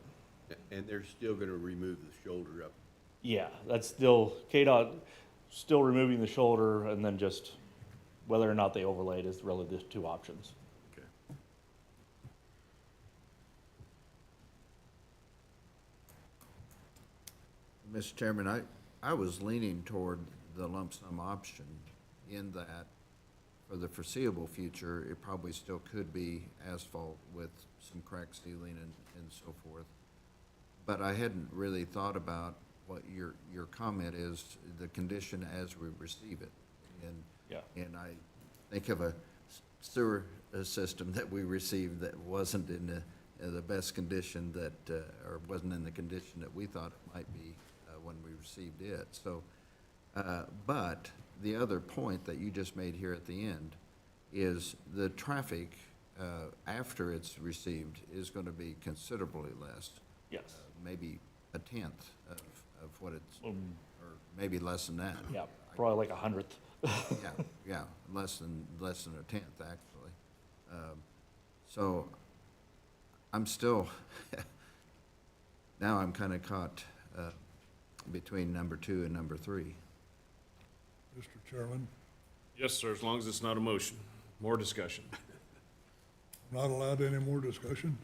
And they're still gonna remove the shoulder up. Yeah, that's still, KDOT still removing the shoulder, and then just whether or not they overlay it is really the two options. Okay. Mr. Chairman, I was leaning toward the lump sum option in that for the foreseeable future, it probably still could be asphalt with some crack sealing and so forth. But I hadn't really thought about what your comment is, the condition as we receive it. And I think of a sewer system that we received that wasn't in the best condition that, or wasn't in the condition that we thought it might be when we received it. So, but the other point that you just made here at the end is the traffic after it's received is going to be considerably less. Yes. Maybe a tenth of what it's, or maybe less than that. Yeah, probably like 100th. Yeah, less than a tenth, actually. So I'm still, now I'm kind of caught between number 2 and number 3. Mr. Chairman, Yes, sir, as long as it's not a motion. More discussion. not allowed any more discussion?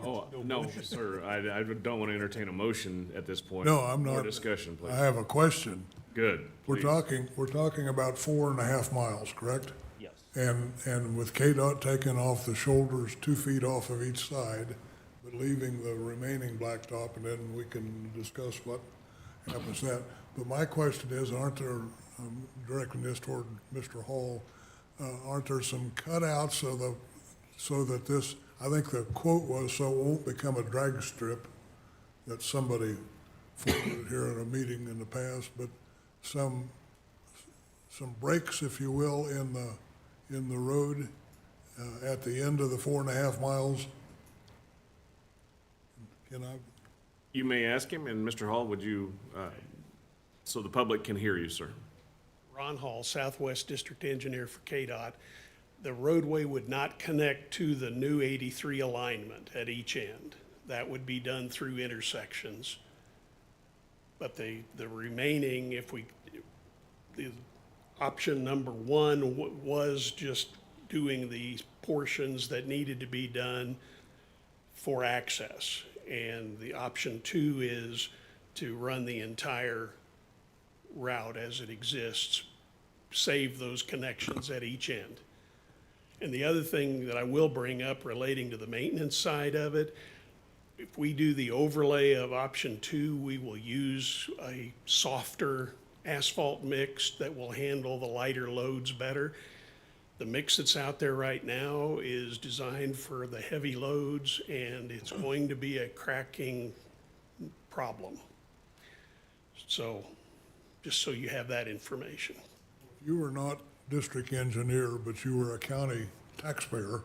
Oh, no, sir, I don't want to entertain a motion at this point. No, I'm More not. discussion, please. I have a question. Good, We're please. talking about 4.5 miles, correct? Yes. And with KDOT taking off the shoulders 2 feet off of each side, but leaving the remaining blacktop, and then we can discuss what happens to that. But my question is, aren't there, directing this toward Mr. Hall, aren't there some cutouts so that this, I think the quote was, so it won't become a drag strip that somebody forwarded here in a meeting in the past, but some breaks, if you will, in the road at the end of the 4.5 miles? Can I? You may ask him, and Mr. Hall, would you, so the public can hear you, sir. Ron Hall, Southwest District Engineer for KDOT. The roadway would not connect to the new 83 alignment at each end. That would be done through intersections. But the remaining, the option number 1 was just doing the portions that needed to be done for access. And the option 2 is to run the entire route as it exists, save those connections at each end. And the other thing that I will bring up relating to the maintenance side of it, if we do the overlay of option 2, we will use a softer asphalt mix that will handle the lighter loads better. The mix that's out there right now is designed for the heavy loads, and it's going to be a cracking problem. So, just so you have that information. You were not district engineer, but you were a county taxpayer.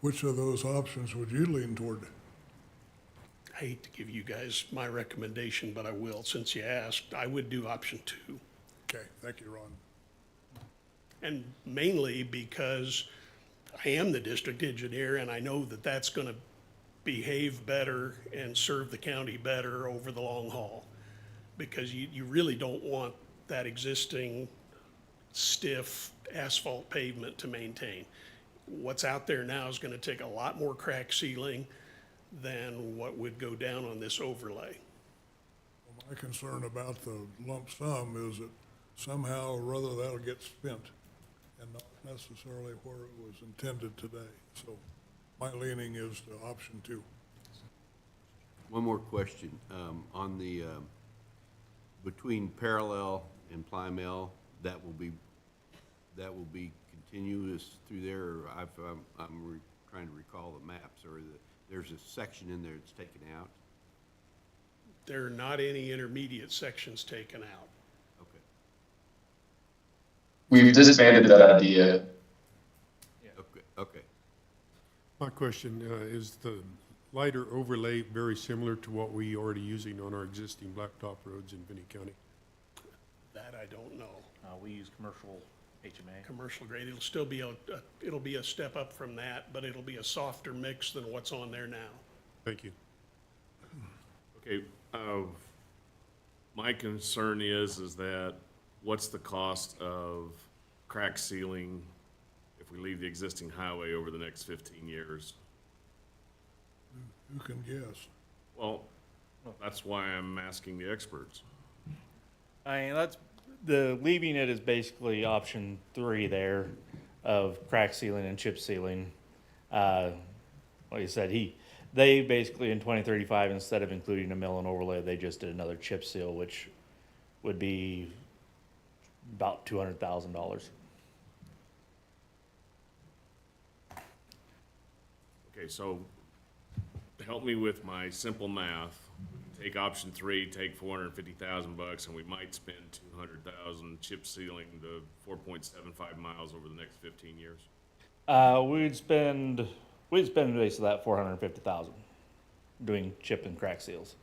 Which of those options would you lean toward? I hate to give you guys my recommendation, but I will, since you asked. I would do option 2. Okay, thank you, Ron. And mainly because I am the district engineer, and I know that that's gonna behave better and serve the county better over the long haul. Because you really don't want that existing stiff asphalt pavement to maintain. What's out there now is gonna take a lot more crack sealing than what would go down on this overlay. Well, my concern about the lump sum is that somehow or other that'll get spent and not necessarily where it was intended today. So my leaning is to option 2. One more question. On the, between Parallel and Plymell, that will be continuous through there? Or trying to recall the maps, or there's a section in there that's taken out? There are not any intermediate sections taken out. Okay. We've disbanded that idea. Okay, okay. My question, is the lighter overlay very similar to what we already using on our existing blacktop roads in Finney County? That I don't know. We use commercial HMA. Commercial grade, it'll still be it'll be a step up from that, but it'll be a softer mix than what's on there now. Thank you. Okay, my concern is that what's the cost of crack sealing if we leave the existing highway over the next 15 years? Who can guess? Well, that's why I'm asking the experts. I mean, leaving it is basically option 3 there of crack sealing and chip sealing. Like I said, they basically in 2035, instead of including a mill and overlay, they just did another chip seal, which would be about $200,000. Okay, so help me with my simple math. Take option 3, take $450,000, and we might spend $200,000 chip sealing the 4.75 miles over the next 15 years. We'd spend basically that $450,000 doing chip and crack seals.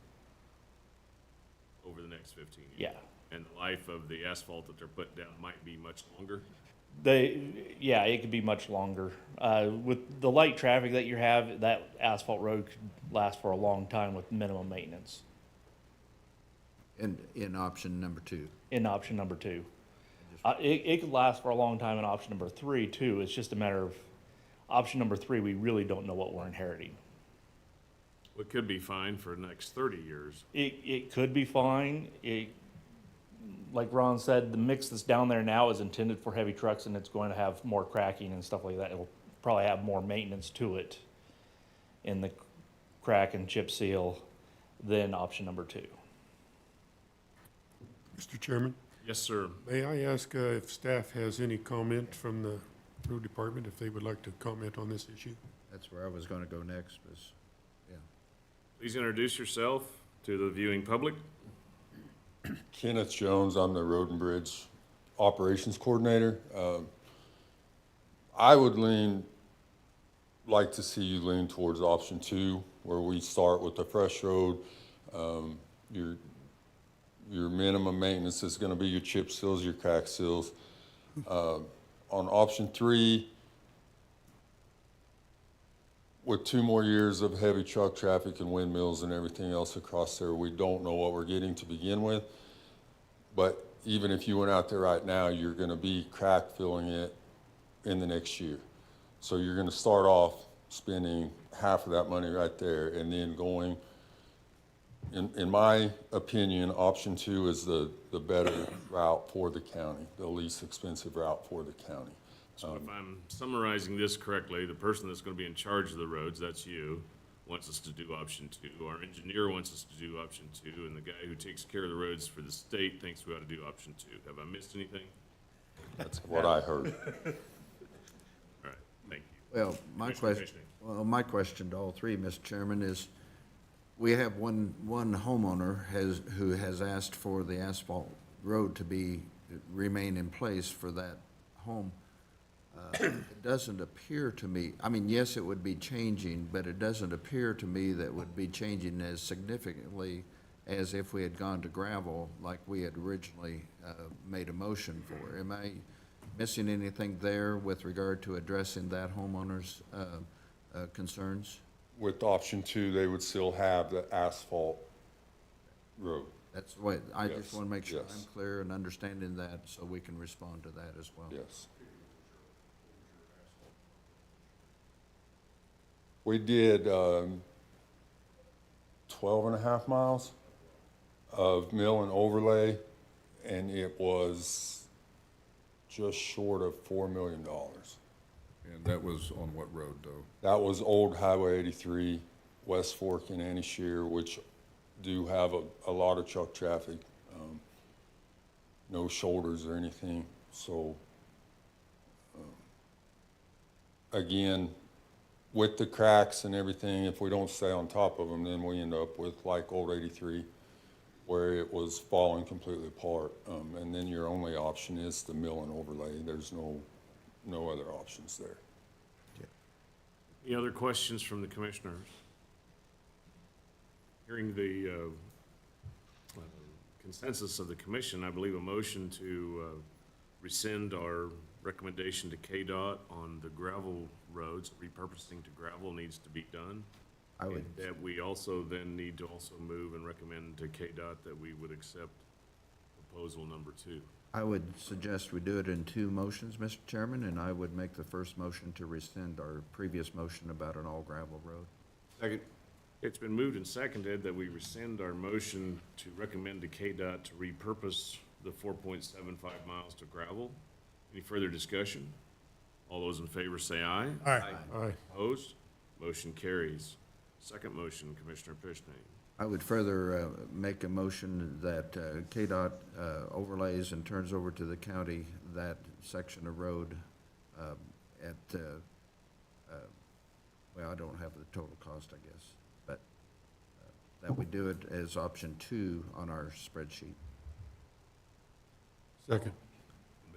Over the next 15 years. Yeah. And the life of the asphalt that they're putting down might be much longer. It could be much longer. With the light traffic that you have, that asphalt road could last for a long time with minimum maintenance. In option number 2. In option number 2. It could last for a long time in option number 3 too. It's just a matter of option number 3, we really don't know what we're inheriting. It could be fine for the next 30 years. It could be fine. Like Ron said, the mix that's down there now is intended for heavy trucks, and it's going to have more cracking and stuff like that. It'll probably have more maintenance to it in the crack and chip seal than option number 2. Mr. Chairman? Yes, sir. May I ask if staff has any comment from the road department, if they would like to comment on this issue? That's where I was gonna go next, yeah. Please introduce yourself to the viewing public. Kenneth Jones, I'm the Road and Bridge Operations Coordinator. I would like to see you lean towards option 2, where we start with the fresh road. Your minimum maintenance is gonna be your chip seals, your crack seals. On option 3, with 2 more years of heavy truck traffic and windmills and everything else across there, we don't know what we're getting to begin with. But even if you went out there right now, you're gonna be crack filling it in the next year. So you're gonna start off spending half of that money right there, and then going, in my opinion, option 2 is the better route for the county, the least expensive route for the county. So if I'm summarizing this correctly, the person that's going to be in charge of the roads, that's you, wants us to do option 2. Our engineer wants us to do option 2, and the guy who takes care of the roads for the state thinks we ought to do option 2. Have I missed anything? That's what I heard. All right, thank you. Well, my question to all 3, Mr. Chairman, is we have one homeowner who has asked for the asphalt road to remain in place for that home. It doesn't appear to me, I mean, yes, it would be changing, but it doesn't appear to me that would be changing as significantly as if we had gone to gravel like we had originally made a motion for. Am I missing anything there with regard to addressing that homeowner's concerns? With option 2, they would still have the asphalt road. That's the way, I Yes, just want to make sure yes. I'm clear and understanding that so we can respond to that as well. Yes. We did 12.5 miles of mill and overlay, and it was just short of $4 million. And that was on what road, though? That was old Highway 83 West Fork and Annishear, which do have a lot of truck traffic, no shoulders or anything. So, again, with the cracks and everything, if we don't stay on top of them, then we end up with like old 83, where it was falling completely apart. And then your only option is the mill and overlay. There's no other options there. Any other questions from the commissioners? Hearing the consensus of the commission, I believe a motion to rescind our recommendation to KDOT on the gravel roads, repurposing to gravel needs to be done. I would, And that we also then need to also move and recommend to KDOT that we would accept proposal number 2. I would suggest we do it in 2 motions, Mr. Chairman, and I would make the first motion to rescind our previous motion about an all gravel road. Second. It's been moved and seconded that we rescind our motion to recommend to KDOT to repurpose the 4.75 miles to gravel. Any further discussion? All those in favor say aye. Aye. Aye. Opposed? Motion carries. Second motion, Commissioner Pishney. I would further make a motion that KDOT overlays and turns over to the county that section of road at, well, I don't have the total cost, I guess, but that we do it as option 2 on our spreadsheet. Second.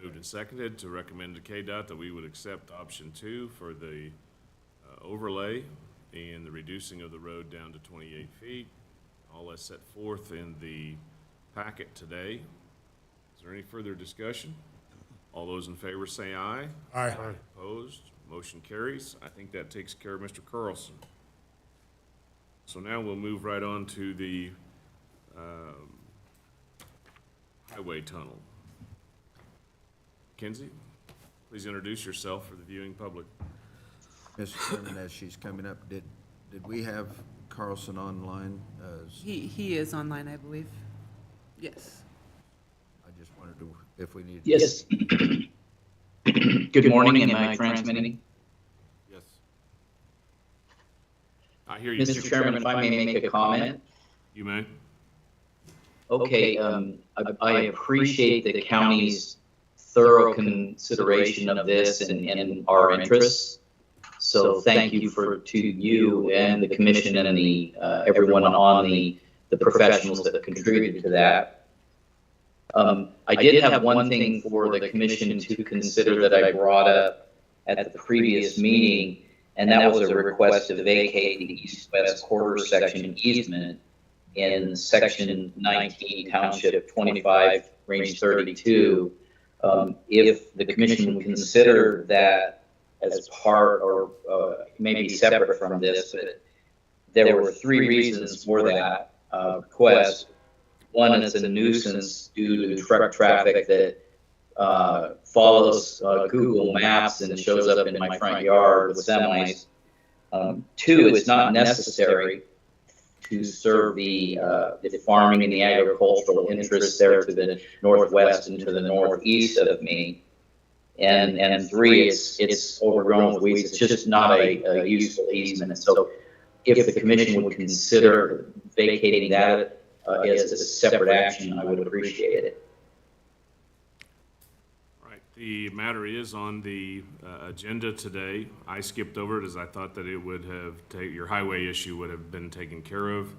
Moved and seconded to recommend to KDOT that we would accept option 2 for the overlay and the reducing of the road down to 28 feet. All as set forth in the packet today. Is there any further discussion? All those in favor say aye. Aye. Opposed? Motion carries. I think that takes care of Mr. Carlson. So now we'll move right on to the highway tunnel. Kenzie, please introduce yourself for the viewing public. Mr. Chairman, as she's coming up, did we have Carlson online? He is online, I believe. Yes. I just wondered if we needed. Yes. Good morning, am I transmitting? Yes. I hear you. Mr. Chairman, if I may make a comment. You may. Okay, I appreciate the county's thorough consideration of this and our interests. So thank you to you and the commission and the everyone on the professionals that contributed to that. I did have one thing for the commission to consider that I brought up at the previous meeting, and that was a request to vacate the east-west quarter section easement in section 19, township 25, range 32. If the commission would consider that as part or maybe separate from this, but there were 3 reasons for that request. One is a nuisance due to truck traffic that follows Google Maps and shows up in my front yard with semis. 2, it's not necessary to serve the farming and the agricultural interests there to the northwest and to the northeast of me. And 3, it's overgrown with weeds. It's just not a useful easement. So if the commission would consider vacating that as a separate action, I would appreciate it. Right. The matter is on the agenda today. I skipped over it as I thought that it would have, your highway issue would have been taken care of.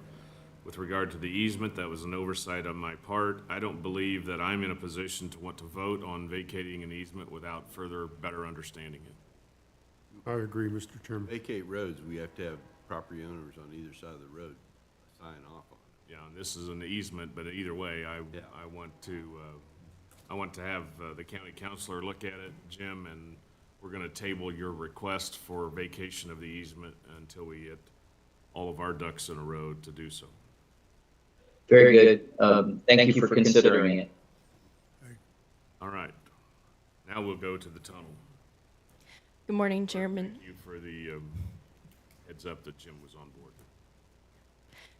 With regard to the easement, that was an oversight on my part. I don't believe that I'm in a position to want to vote on vacating an easement without further, better understanding it. I agree, Mr. Chairman. Vacate roads, we have to have property owners on either side of the road sign off on it. Yeah, and this is an easement, but either way, I want to have the county councilor look at it, Jim, and we're gonna table your request for vacation of the easement until we get all of our ducks in a row to do so. Very good. Thank you for considering it. All right. Now we'll go to the tunnel. Good morning, Chairman. Thank you for the heads up that Jim was on board.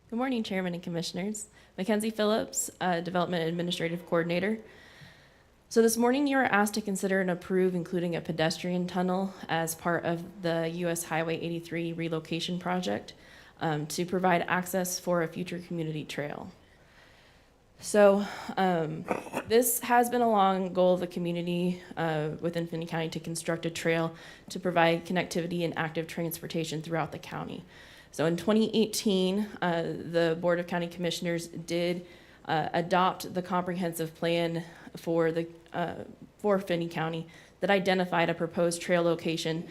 Good morning, Chairman and Commissioners. Mackenzie Phillips, Development Administrative Coordinator. So this morning you are asked to consider and approve including a pedestrian tunnel as part of the US Highway 83 relocation project. to provide access for a future community trail. So this has been a long goal of the community within Finney County to construct a trail to provide connectivity and active transportation throughout the county. So in 2018, the Board of County Commissioners did adopt the comprehensive plan for Finney County that identified a proposed trail location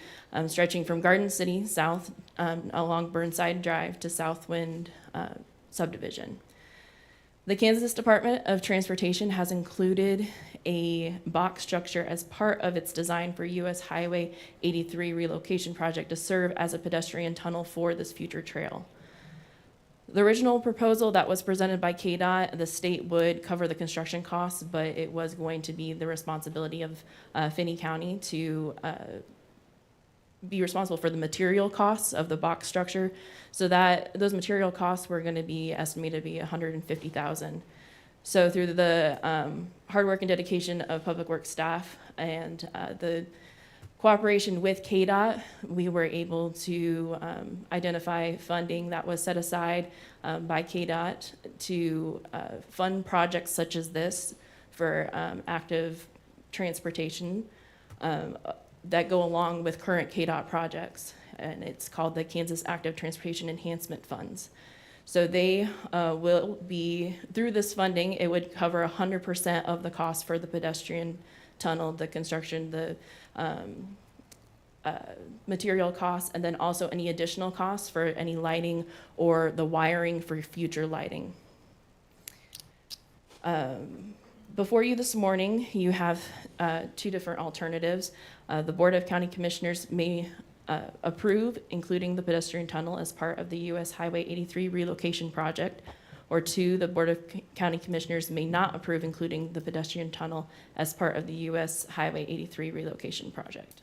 stretching from Garden City south along Burnside Drive to Southwind subdivision. The Kansas Department of Transportation has included a box structure as part of its design for US Highway 83 relocation project to serve as a pedestrian tunnel for this future trail. The original proposal that was presented by KDOT, the state would cover the construction costs, but it was going to be the responsibility of Finney County to be responsible for the material costs of the box structure. So that those material costs were going to be estimated to be $150,000. So through the hard work and dedication of Public Works staff and the cooperation with KDOT, we were able to identify funding that was set aside by KDOT to fund projects such as this for active transportation that go along with current KDOT projects. And it's called the Kansas Active Transportation Enhancement Funds. So they will be, through this funding, it would cover 100% of the cost for the pedestrian tunnel, the construction, the material costs, and then also any additional costs for any lighting or the wiring for future lighting. Before you this morning, you have two different alternatives. The Board of County Commissioners may approve including the pedestrian tunnel as part of the US Highway 83 relocation project, or two, the Board of County Commissioners may not approve including the pedestrian tunnel as part of the US Highway 83 relocation project.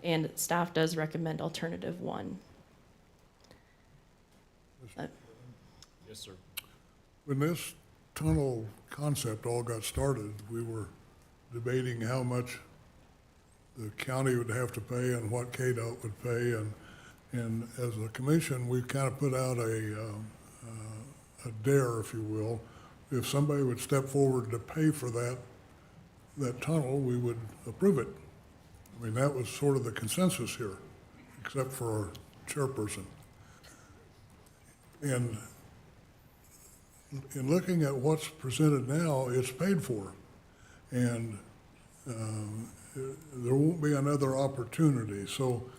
And staff does recommend alternative one. Yes, sir. When this tunnel concept all got started, we were debating how much the county would have to pay and what KDOT would pay, and as a commission, we kind of put out a dare, if you will. If somebody would step forward to pay for that tunnel, we would approve it. I mean, that was sort of the consensus here, except for our chairperson. And in looking at what's presented now, it's paid for. And there won't be another opportunity. So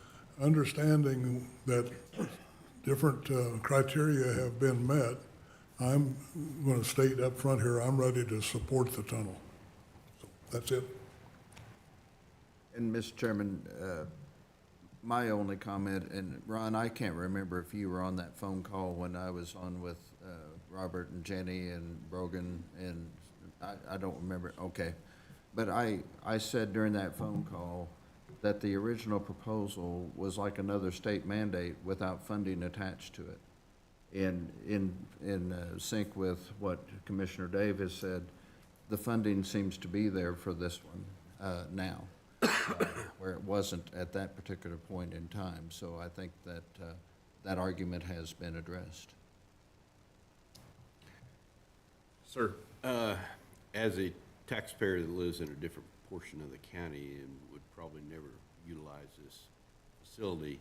understanding that different criteria have been met, I'm going to state up front here, I'm ready to support the tunnel. So that's it. And Mr. Chairman, my only comment, and Ron, I can't remember if you were on that phone call when I was on with Robert and Jenny and Brogan, and I don't remember, okay. But I said during that phone call that the original proposal was like another state mandate without funding attached to it. And in sync with what Commissioner Dave has said, the funding seems to be there for this one now, where it wasn't at that particular point in time. So I think that that argument has been addressed. Sir. As a taxpayer that lives in a different portion of the county and would probably never utilize this facility,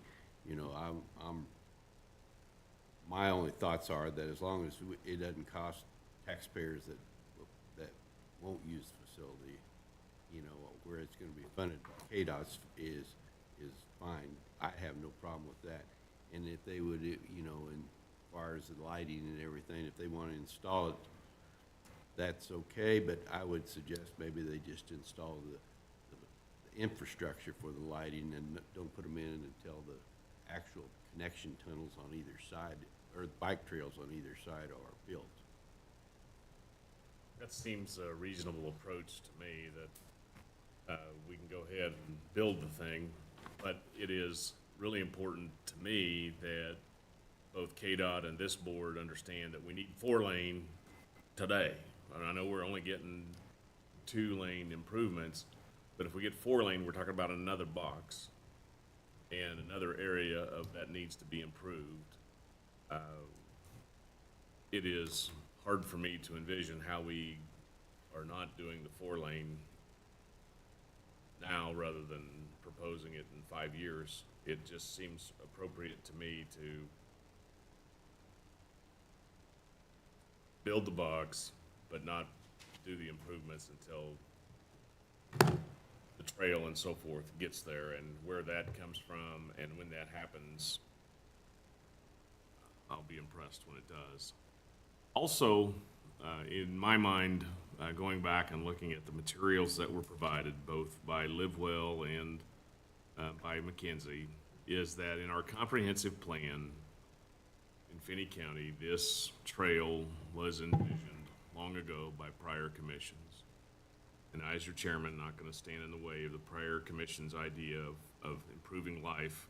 you know, my only thoughts are that as long as it doesn't cost taxpayers that won't use the facility, you know, where it's going to be funded by KDOT is fine. I have no problem with that. And if they would, you know, as far as the lighting and everything, if they want to install it, that's okay, but I would suggest maybe they just install the infrastructure for the lighting and don't put them in until the actual connection tunnels on either side, or bike trails on either side are built. That seems a reasonable approach to me, that we can go ahead and build the thing, but it is really important to me that both KDOT and this board understand that we need 4-lane today. I know we're only getting 2-lane improvements, but if we get 4-lane, we're talking about another box. and another area of that needs to be improved. It is hard for me to envision how we are not doing the 4-lane now rather than proposing it in 5 years. It just seems appropriate to me to build the box, but not do the improvements until the trail and so forth gets there, and where that comes from and when that happens, I'll be impressed when it does. Also, in my mind, going back and looking at the materials that were provided both by Livewell and by McKenzie, is that in our comprehensive plan in Finney County, this trail was envisioned long ago by prior commissions. And I, as your chairman, not going to stand in the way of the prior commission's idea of improving life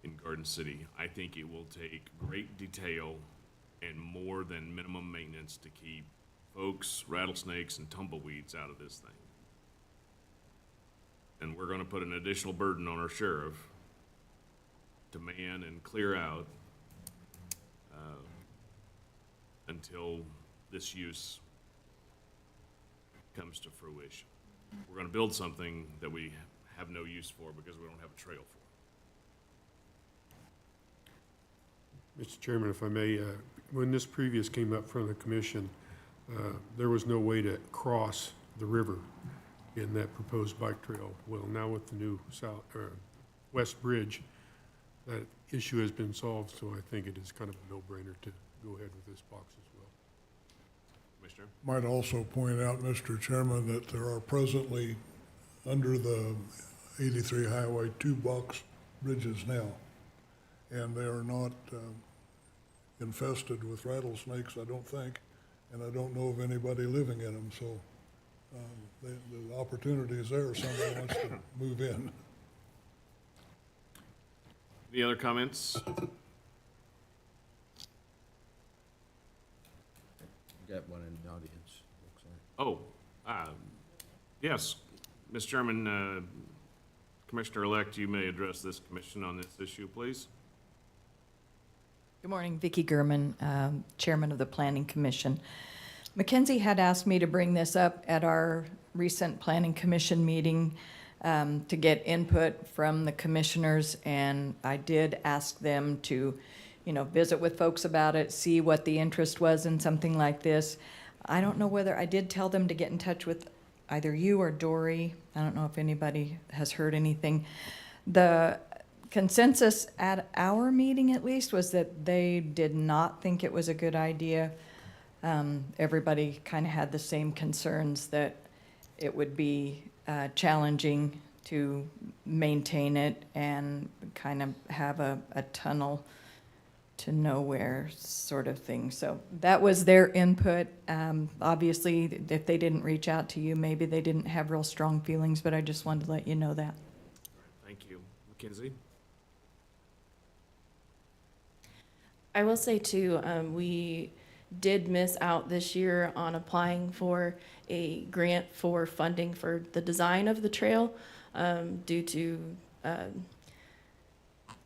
in Garden City. I think it will take great detail and more than minimum maintenance to keep folks, rattlesnakes, and tumbleweeds out of this thing. And we're going to put an additional burden on our sheriff to man and clear out until this use comes to fruition. We're going to build something that we have no use for because we don't have a trail for. Mr. Chairman, if I may, when this previous came up from the commission, there was no way to cross the river in that proposed bike trail. Well, now with the new west bridge, that issue has been solved, so I think it is kind of a no-brainer to go ahead with this box as well. Commissioner? Might also point out, Mr. Chairman, that there are presently, under the 83 highway, 2 box bridges now. And they are not infested with rattlesnakes, I don't think, and I don't know of anybody living in them, so the opportunity is there if somebody wants to move in. Any other comments? Got one in the audience, looks like. Oh, yes. Mr. Chairman, Commissioner-elect, you may address this commission on this issue, please. Good morning, Vicki Gurman, Chairman of the Planning Commission. Mackenzie had asked me to bring this up at our recent Planning Commission meeting to get input from the commissioners, and I did ask them to, visit with folks about it, see what the interest was in something like this. I don't know whether, I did tell them to get in touch with either you or Dory. I don't know if anybody has heard anything. The consensus at our meeting, at least, was that they did not think it was a good idea. Everybody kind of had the same concerns that it would be challenging to maintain it and kind of have a tunnel to nowhere sort of thing. So that was their input. Obviously, if they didn't reach out to you, maybe they didn't have real strong feelings, but I just wanted to let you know that. Thank you. Mackenzie? I will say too, we did miss out this year on applying for a grant for funding for the design of the trail due to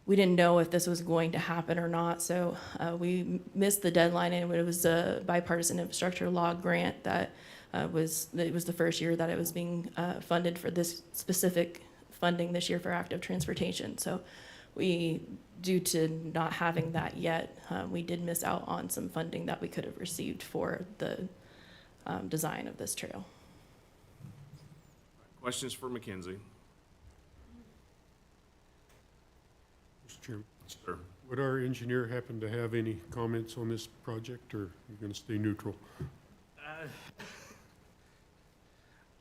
we didn't know if this was going to happen or not, so we missed the deadline, and it was a bipartisan infrastructure law grant that it was the first year that it was being funded for this specific funding this year for active transportation. So we, due to not having that yet, we did miss out on some funding that we could have received for the design of this trail. Questions for Mackenzie? Mr. Chairman, Sir. would our engineer happen to have any comments on this project, or are you going to stay neutral?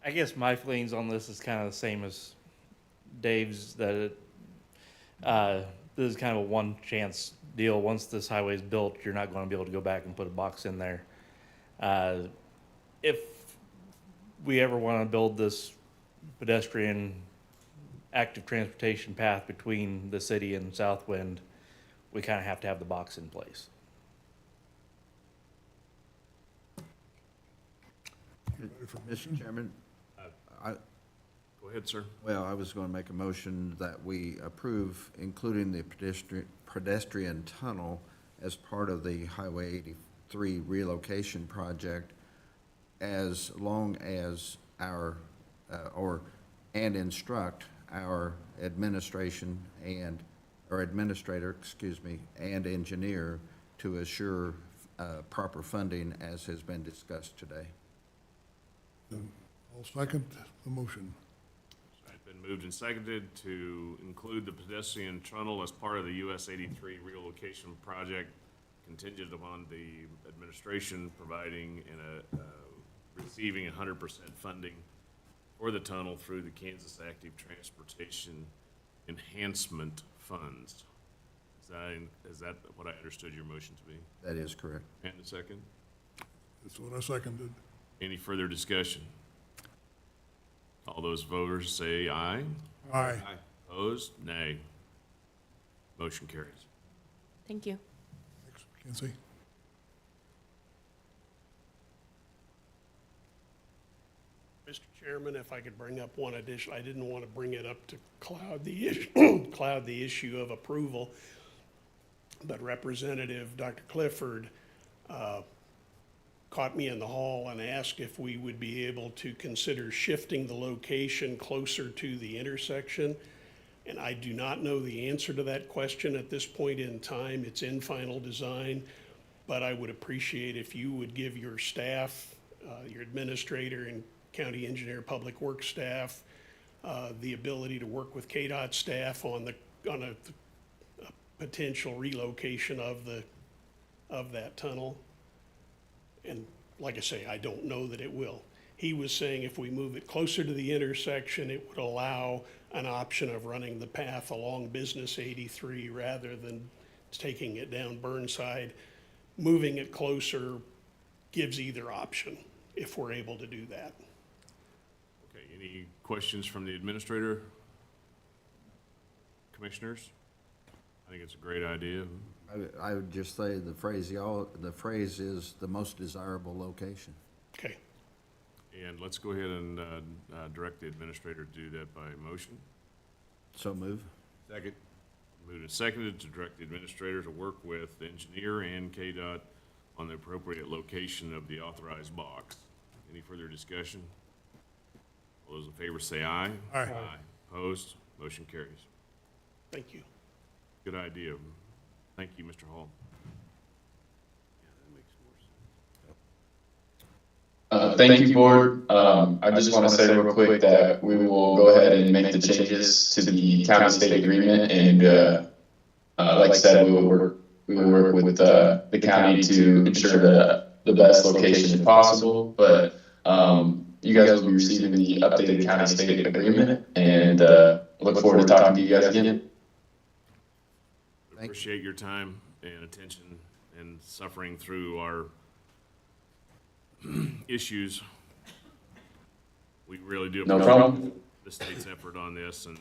I guess my feelings on this is kind of the same as Dave's, that this is kind of a one chance deal. Once this highway is built, you're not going to be able to go back and put a box in there. If we ever want to build this pedestrian active transportation path between the city and Southwind, we kind of have to have the box in place. Mr. Chairman, Go ahead, sir. Well, I was going to make a motion that we approve including the pedestrian tunnel as part of the Highway 83 relocation project, as long as our, and instruct our administration or administrator, excuse me, and engineer to assure proper funding as has been discussed today. I'll second the motion. It's been moved and seconded to include the pedestrian tunnel as part of the US 83 relocation project, contingent upon the administration providing and receiving 100% funding for the tunnel through the Kansas Active Transportation Enhancement Funds. Is that what I understood your motion to be? That is correct. And a second? That's what I seconded. Any further discussion? All those voters say aye. Aye. Opposed? Nay. Motion carries. Thank you. Thanks, Mackenzie. Mr. Chairman, if I could bring up one addition, I didn't want to bring it up to cloud the issue, cloud the issue of approval, but Representative Dr. Clifford caught me in the hall and asked if we would be able to consider shifting the location closer to the intersection. And I do not know the answer to that question at this point in time. It's in final design, but I would appreciate if you would give your staff, your administrator and county engineer, public works staff, the ability to work with KDOT staff on a potential relocation of that tunnel. And like I say, I don't know that it will. He was saying if we move it closer to the intersection, it would allow an option of running the path along Business 83 rather than taking it down Burnside. Moving it closer gives either option if we're able to do that. Okay, any questions from the administrator? Commissioners? I think it's a great idea. I would just say the phrase is the most desirable location. Okay. And let's go ahead and direct the administrator to do that by motion. So move. Second. Moved and seconded to direct the administrator to work with the engineer and KDOT on the appropriate location of the authorized box. Any further discussion? All those in favor say aye. Aye. Aye. Opposed? Motion carries. Thank you. Good idea. Thank you, Mr. Hall. Thank you, board. I just want to say real quick that we will go ahead and make the changes to the county-state agreement, and like I said, we will work with the county to ensure the best location possible. But you guys will be receiving the updated county-state agreement, and look forward to talking to you guys again. Appreciate your time and attention and suffering through our issues. We really do No appreciate problem. the state's effort on this, and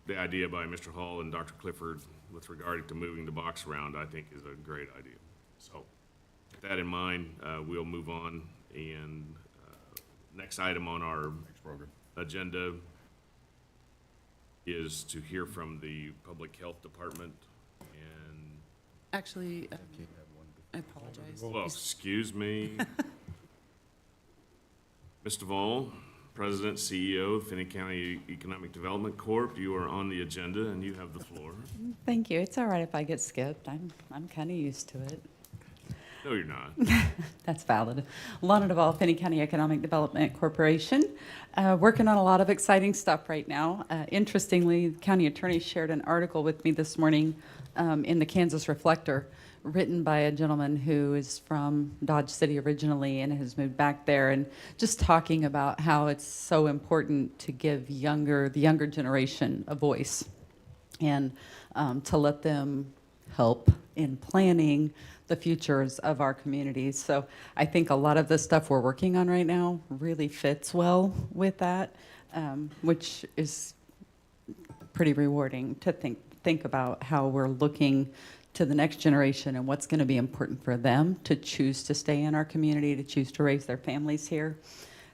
the idea by Mr. Hall and Dr. Clifford with regard to moving the box around, I think is a great idea. So with that in mind, we'll move on, and next item on our agenda is to hear from the Public Health Department. And Actually, I apologize. well, excuse me. Mr. Vaughn, President, CEO of Finney County Economic Development Corp., you are on the agenda and you have the floor. Thank you. It's all right if I get skipped. I'm kind of used to it. No, you're not. That's valid. Lana Duvall, Finney County Economic Development Corporation, working on a lot of exciting stuff right now. Interestingly, the county attorney shared an article with me this morning in the Kansas Reflector, written by a gentleman who is from Dodge City originally and has moved back there, and just talking about how it's so important to give the younger generation a voice, and to let them help in planning the futures of our communities. So I think a lot of the stuff we're working on right now really fits well with that, which is pretty rewarding to think about how we're looking to the next generation and what's going to be important for them to choose to stay in our community, to choose to raise their families here.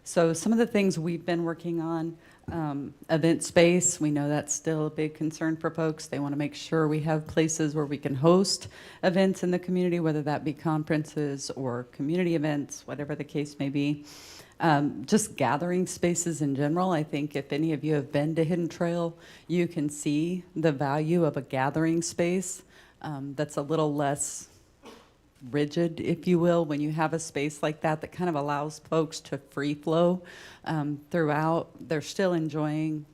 So some of the things we've been working on, event space, we know that's still a big concern for folks. They want to make sure we have places where we can host events in the community, whether that be conferences or community events, whatever the case may be. Just gathering spaces in general. I think if any of you have been to Hidden Trail, you can see the value of a gathering space that's a little less rigid, if you will, when you have a space like that that kind of allows folks to free flow throughout. They're still enjoying,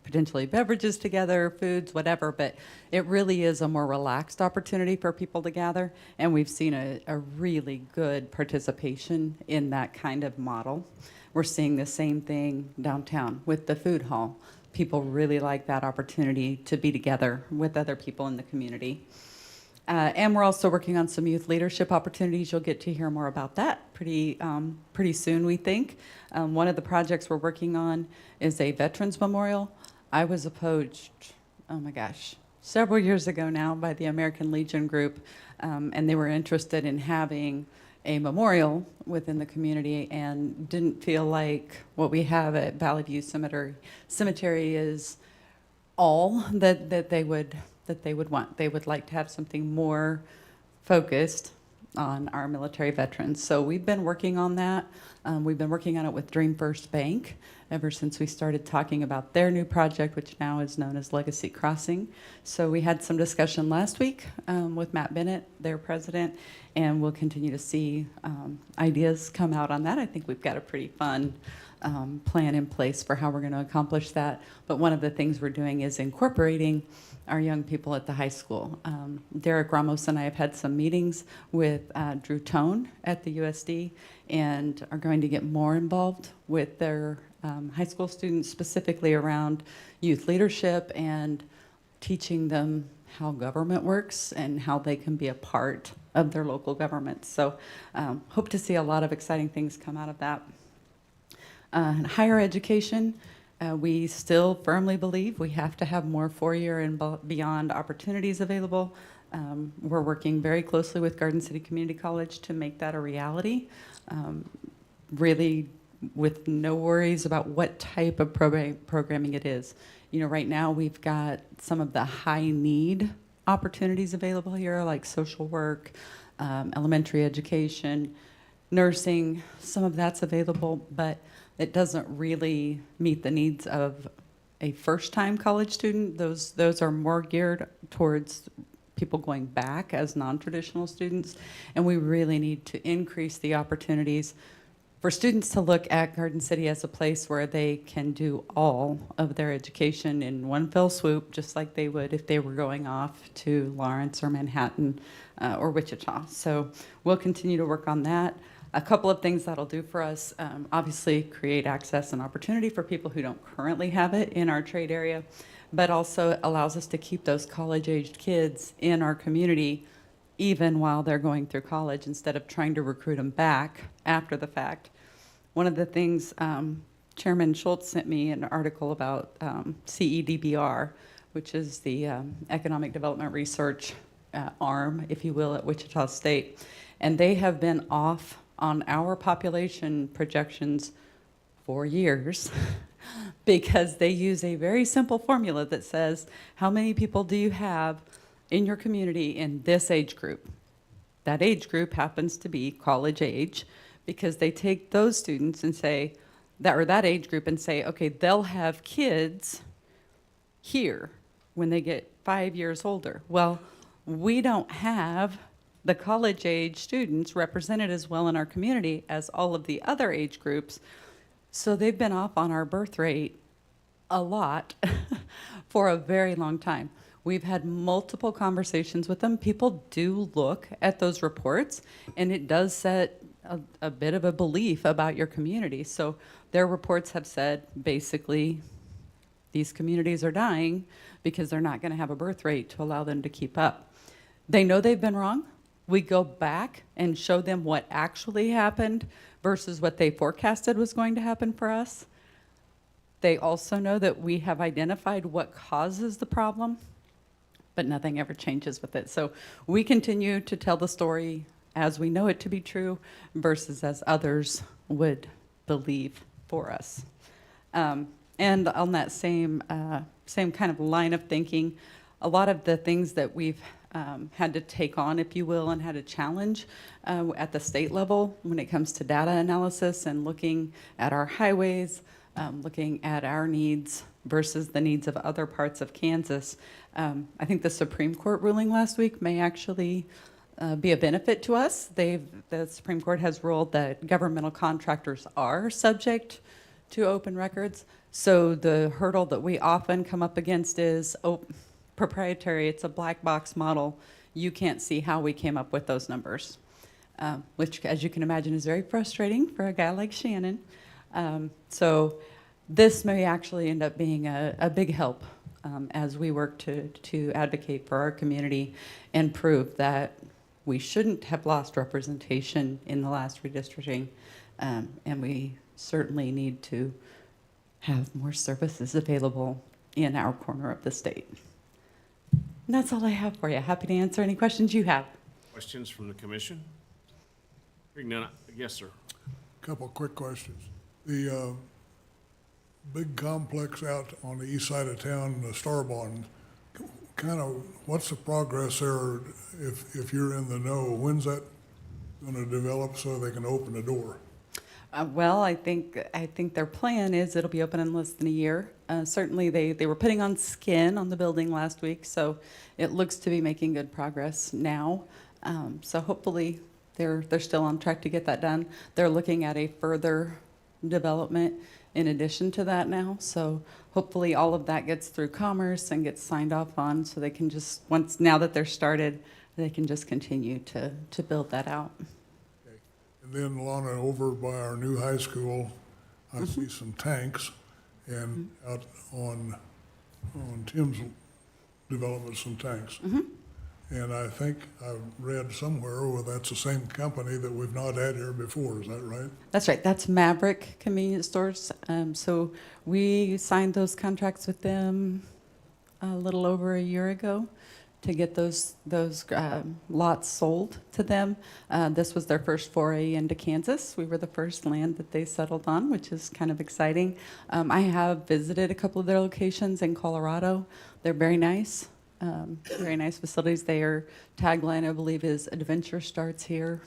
potentially beverages together, foods, whatever, but it really is a more relaxed opportunity for people to gather. And we've seen a really good participation in that kind of model. We're seeing the same thing downtown with the food hall. People really like that opportunity to be together with other people in the community. And we're also working on some youth leadership opportunities. You'll get to hear more about that pretty soon, we think. One of the projects we're working on is a Veterans Memorial. I was approached, several years ago now by the American Legion Group, and they were interested in having a memorial within the community and didn't feel like what we have at Valley View Cemetery is all that they would want. They would like to have something more focused on our military veterans. So we've been working on that. We've been working on it with Dream First Bank ever since we started talking about their new project, which now is known as Legacy Crossing. So we had some discussion last week with Matt Bennett, their president, and we'll continue to see ideas come out on that. I think we've got a pretty fun plan in place for how we're going to accomplish that. But one of the things we're doing is incorporating our young people at the high school. Derek Ramos and I have had some meetings with Drew Tone at the USD and are going to get more involved with their high school students, specifically around youth leadership and teaching them how government works and how they can be a part of their local government. So hope to see a lot of exciting things come out of that. Higher education, we still firmly believe we have to have more four-year and beyond opportunities available. We're working very closely with Garden City Community College to make that a reality, really with no worries about what type of programming it is. Right now we've got some of the high-need opportunities available here, like social work, elementary education, nursing. Some of that's available, but it doesn't really meet the needs of a first-time college student. Those are more geared towards people going back as non-traditional students, and we really need to increase the opportunities for students to look at Garden City as a place where they can do all of their education in one fell swoop, just like they would if they were going off to Lawrence or Manhattan or Wichita. So we'll continue to work on that. A couple of things that'll do for us, obviously create access and opportunity for people who don't currently have it in our trade area, but also allows us to keep those college-aged kids in our community even while they're going through college instead of trying to recruit them back after the fact. One of the things, Chairman Schultz sent me an article about CEDBR, which is the Economic Development Research arm, if you will, at Wichita State. And they have been off on our population projections for years because they use a very simple formula that says, how many people do you have in your community in this age group? That age group happens to be college age because they take those students and say, that age group and say, okay, they'll have kids here when they get 5 years older. Well, we don't have the college age students represented as well in our community as all of the other age groups. So they've been off on our birth rate a lot for a very long time. We've had multiple conversations with them. People do look at those reports, and it does set a bit of a belief about your community. So their reports have said, basically, these communities are dying because they're not going to have a birth rate to allow them to keep up. They know they've been wrong. We go back and show them what actually happened versus what they forecasted was going to happen for us. They also know that we have identified what causes the problem, but nothing ever changes with it. So we continue to tell the story as we know it to be true versus as others would believe for us. And on that same kind of line of thinking, a lot of the things that we've had to take on, if you will, and had to challenge at the state level when it comes to data analysis and looking at our highways, looking at our needs versus the needs of other parts of Kansas. I think the Supreme Court ruling last week may actually be a benefit to us. The Supreme Court has ruled that governmental contractors are subject to open records. So the hurdle that we often come up against is proprietary. It's a black box model. You can't see how we came up with those numbers, which, as you can imagine, is very frustrating for a guy like Shannon. So this may actually end up being a big help as we work to advocate for our community and prove that we shouldn't have lost representation in the last redistricting, and we certainly need to have more services available in our corner of the state. And that's all I have for you. Happy to answer any questions you have. Questions from the commission? Hearing none, yes, sir. Couple of quick questions. The big complex out on the east side of town, the Star Bond, kind of, what's the progress there if you're in the know? When's that going to develop so they can open the door? Well, I think their plan is it'll be open in less than a year. Certainly, they were putting on skin on the building last week, so it looks to be making good progress now. So hopefully, they're still on track to get that done. They're looking at a further development in addition to that now. So hopefully, all of that gets through Commerce and gets signed off on, so they can just now that they're started, they can just continue to build that out. And then, Lana, over by our new high school, I see some tanks, and out on Tim's development, some tanks. And I think I read somewhere where that's the same company that we've not had here before. Is that right? That's right. That's Maverick Convenience Stores. So we signed those contracts with them a little over a year ago to get those lots sold to them. This was their first foray into Kansas. We were the first land that they settled on, which is kind of exciting. I have visited a couple of their locations in Colorado. They're very nice facilities. Their tagline, I believe, is "Adventure starts here,"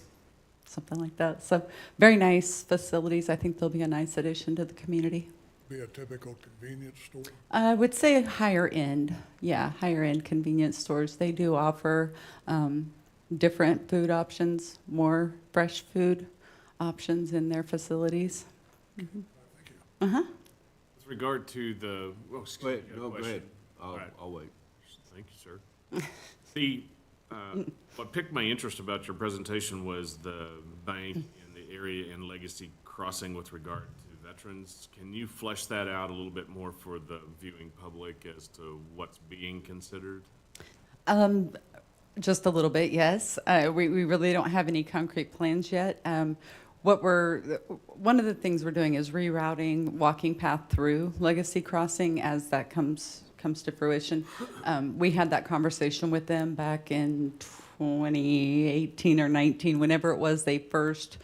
something like that. So very nice facilities. I think they'll be a nice addition to the community. Be a typical convenience store? I would say higher end. Yeah, higher end convenience stores. They do offer different food options, more fresh food options in their facilities. Thank you. With regard to the, well, excuse me, you had a Go ahead. question. I'll wait. Thank you, sir. What piqued my interest about your presentation was the bank and the area and legacy crossing with regard to veterans. Can you flesh that out a little bit more for the viewing public as to what's being considered? Just a little bit, yes. We really don't have any concrete plans yet. One of the things we're doing is rerouting walking path through Legacy Crossing as that comes to fruition. We had that conversation with them back in 2018 or 19, whenever it was they first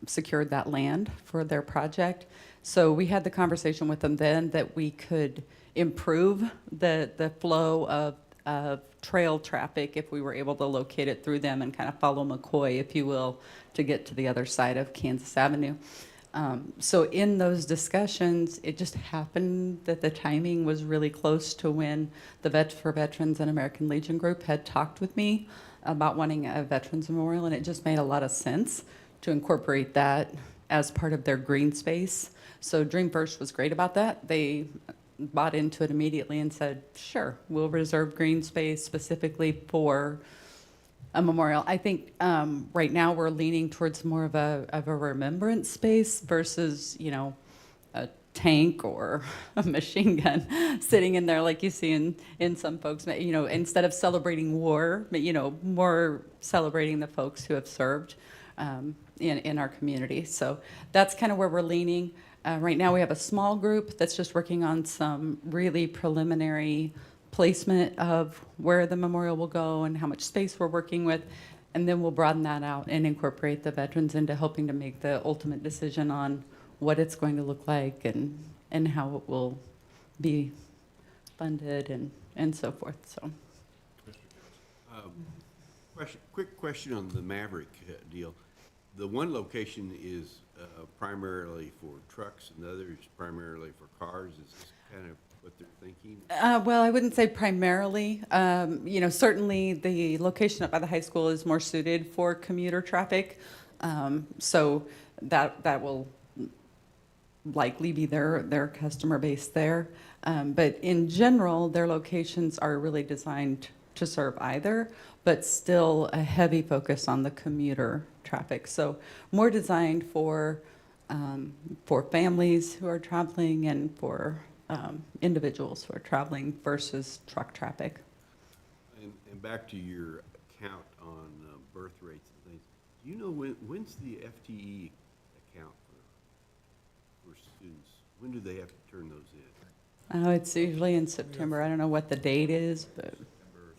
secured that land for their project. So we had the conversation with them then that we could improve the flow of trail traffic if we were able to locate it through them and kind of follow McCoy, if you will, to get to the other side of Kansas Avenue. So in those discussions, it just happened that the timing was really close to when the Vets for Veterans and American Legion group had talked with me about wanting a Veterans Memorial, and it just made a lot of sense to incorporate that as part of their green space. So Dream First was great about that. They bought into it immediately and said, sure, we'll reserve green space specifically for a memorial. I think right now we're leaning towards more of a remembrance space versus, a tank or a machine gun sitting in there like you see in some folks. Instead of celebrating war, more celebrating the folks who have served in our community. So that's kind of where we're leaning. Right now we have a small group that's just working on some really preliminary placement of where the memorial will go and how much space we're working with, and then we'll broaden that out and incorporate the veterans into helping to make the ultimate decision on what it's going to look like and how it will be funded and so forth, so. Quick question on the Maverick deal. The one location is primarily for trucks and the other is primarily for cars. Is this kind of what they're thinking? Well, I wouldn't say primarily. You know, certainly the location up by the high school is more suited for commuter traffic. So that will likely be their customer base there. But in general, their locations are really designed to serve either, but still a heavy focus on the commuter traffic. So more designed for families who are traveling and for individuals who are traveling versus truck traffic. And back to your account on birth rates and things, do you know when's the FTE account for students? When do they have to turn those in? Oh, it's usually in September. I don't know what the date is, but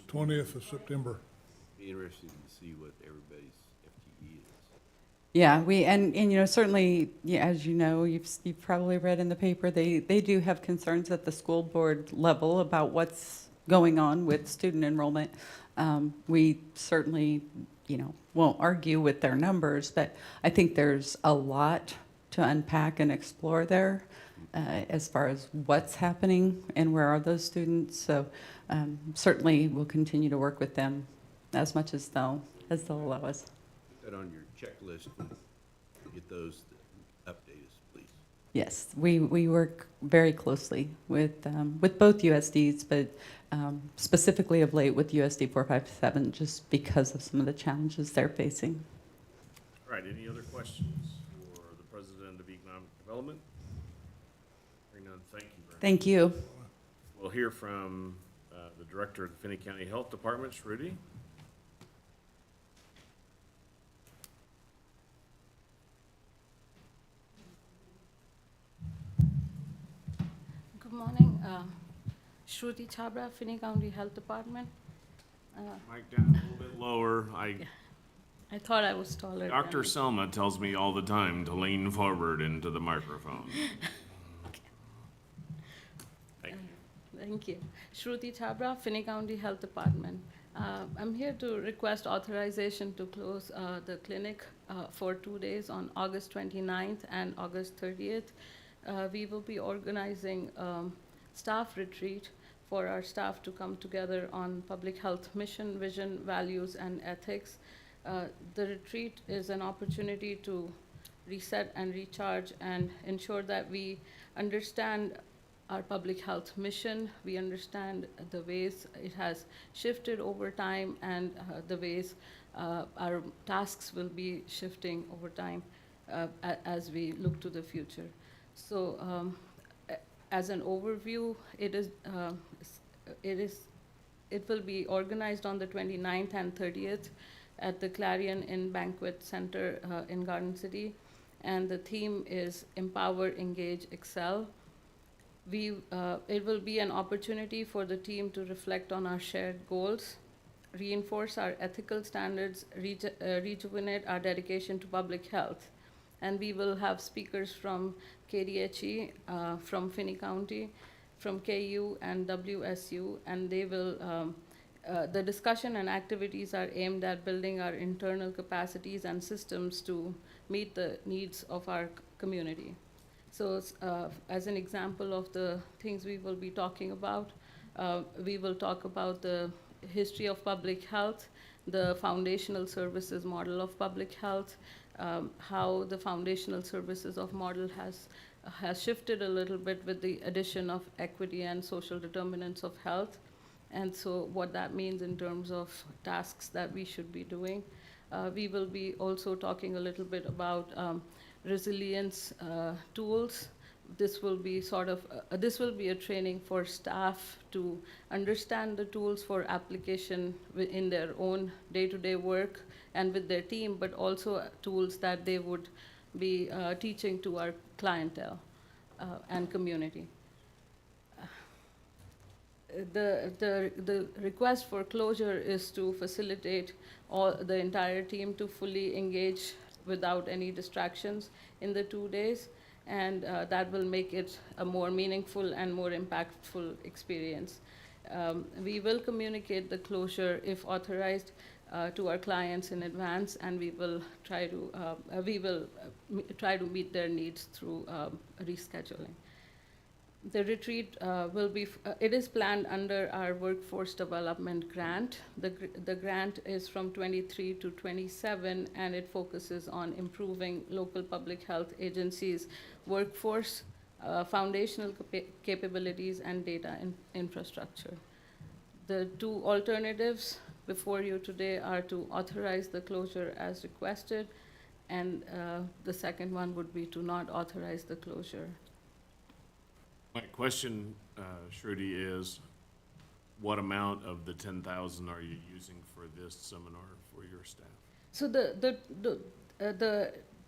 20th of September. Be interesting to see what everybody's FTE is. yeah, and you know, certainly, yeah, as you know, you've probably read in the paper, they do have concerns at the school board level about what's going on with student enrollment. We certainly, you know, won't argue with their numbers, but I think there's a lot to unpack and explore there as far as what's happening and where are those students. So certainly we'll continue to work with them as much as they'll allow us. Put that on your checklist and get those updated, please. Yes, we work very closely with both USDs, but specifically of late with USD 457, just because of some of the challenges they're facing. All right, any other questions for the President of Economic Development? Hearing none, thank you very much. Thank you. We'll hear from the Director of the Finney County Health Department, Rudy. Good morning. Shruti Chabra, Finney County Health Department. Mic down a little bit lower. I thought I was taller. Dr. Selma tells me all the time to lean forward into the microphone. Thank you. Thank you. Shruti Chabra, Finney County Health Department. I'm here to request authorization to close the clinic for 2 days on August 29th and August 30th. We will be organizing staff retreat for our staff to come together on public health mission, vision, values, and ethics. The retreat is an opportunity to reset and recharge and ensure that we understand our public health mission, we understand the ways it has shifted over time and the ways our tasks will be shifting over time as we look to the future. So as an overview, it will be organized on the 29th and 30th at the Clarion Inn Banquet Center in Garden City. And the theme is Empower, Engage, Excel. It will be an opportunity for the team to reflect on our shared goals, reinforce our ethical standards, rejuvenate our dedication to public health. And we will have speakers from KDHE, from Finney County, from KU and WSU, and they will, the discussion and activities are aimed at building our internal capacities and systems to meet the needs of our community. So as an example of the things we will be talking about, we will talk about the history of public health, the foundational services model of public health, how the foundational services of model has shifted a little bit with the addition of equity and social determinants of health, and so what that means in terms of tasks that we should be doing. We will be also talking a little bit about resilience tools. This will be this will be a training for staff to understand the tools for application in their own day-to-day work and with their team, but also tools that they would be teaching to our clientele and community. The request for closure is to facilitate the entire team to fully engage without any distractions in the 2 days. and that will make it a more meaningful and more impactful experience. We will communicate the closure, if authorized, to our clients in advance, and we will try to meet their needs through rescheduling. The retreat it is planned under our workforce development grant. The grant is from 23 to 27, and it focuses on improving local public health agencies' workforce, foundational capabilities, and data infrastructure. The two alternatives before you today are to authorize the closure as requested, and the second one would be to not authorize the closure. My question, Shruti, is what amount of the 10,000 are you using for this seminar for your staff? So the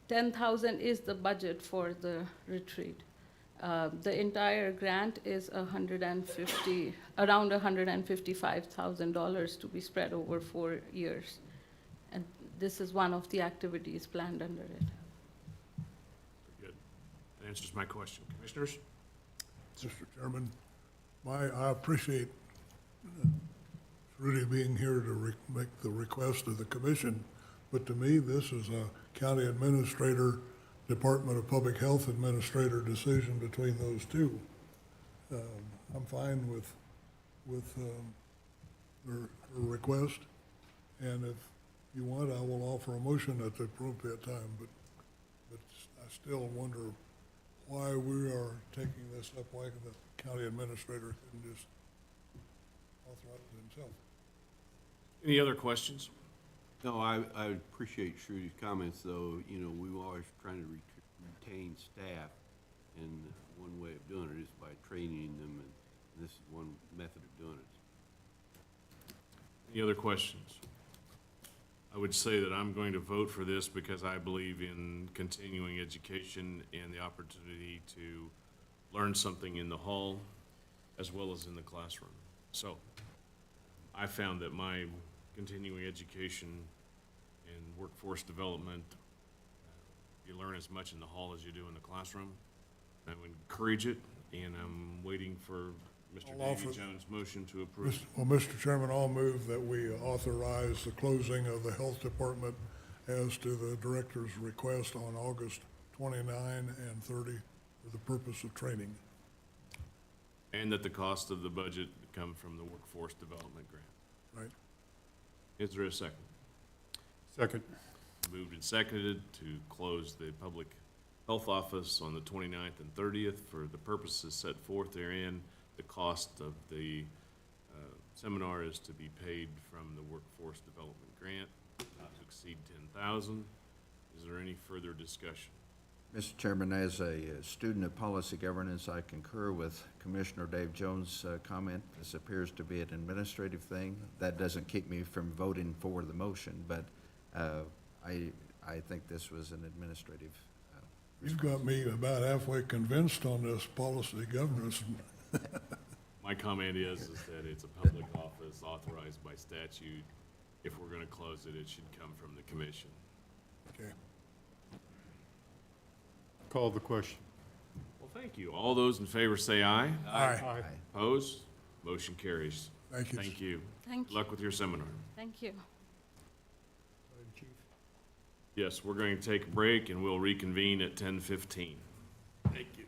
10,000 is the budget for the retreat. The entire grant is around $155,000 to be spread over 4 years. And this is one of the activities planned under it. Very good. That answers my question. Commissioners? Mr. Chairman, I appreciate Rudy being here to make the request of the commission, but to me, this is a county administrator, Department of Public Health administrator decision between those two. I'm fine with her request, and if you want, I will offer a motion at the appropriate time, but I still wonder why we are taking this up, why the county administrator couldn't just authorize it himself. Any other questions? No, I appreciate Shrudi's comments, though. You know, we were always trying to retain staff, and one way of doing it is by training them, and this is one method of doing it. Any other questions? I would say that I'm going to vote for this because I believe in continuing education and the opportunity to learn something in the hall as well as in the classroom. So I found that my continuing education and workforce development, you learn as much in the hall as you do in the classroom. I would encourage it, and I'm waiting for Mr. Davy Jones' motion to approve. Well, Mr. Chairman, I'll move that we authorize the closing of the health department as to the director's request on August 29 and 30 for the purpose of training. And that the cost of the budget come from the workforce development grant. Right. Is there a second? Second. Moved and seconded to close the public health office on the 29th and 30th for the purposes set forth therein. The cost of the seminar is to be paid from the workforce development grant, not to exceed 10,000. Is there any further discussion? Mr. Chairman, as a student of policy governance, I concur with Commissioner Dave Jones' comment. This appears to be an administrative thing. That doesn't keep me from voting for the motion, but I think this was an administrative. You've got me about halfway convinced on this policy governance. My comment is that it's a public office authorized by statute. If we're going to close it, it should come from the commission. Okay. Call the question. Well, thank you. All those in favor say aye. Aye. Opposed? Motion carries. Thank you. Thank you. Thank Good luck with your seminar. Thank you. Yes, we're going to take a break and we'll reconvene at 10:15. Thank you.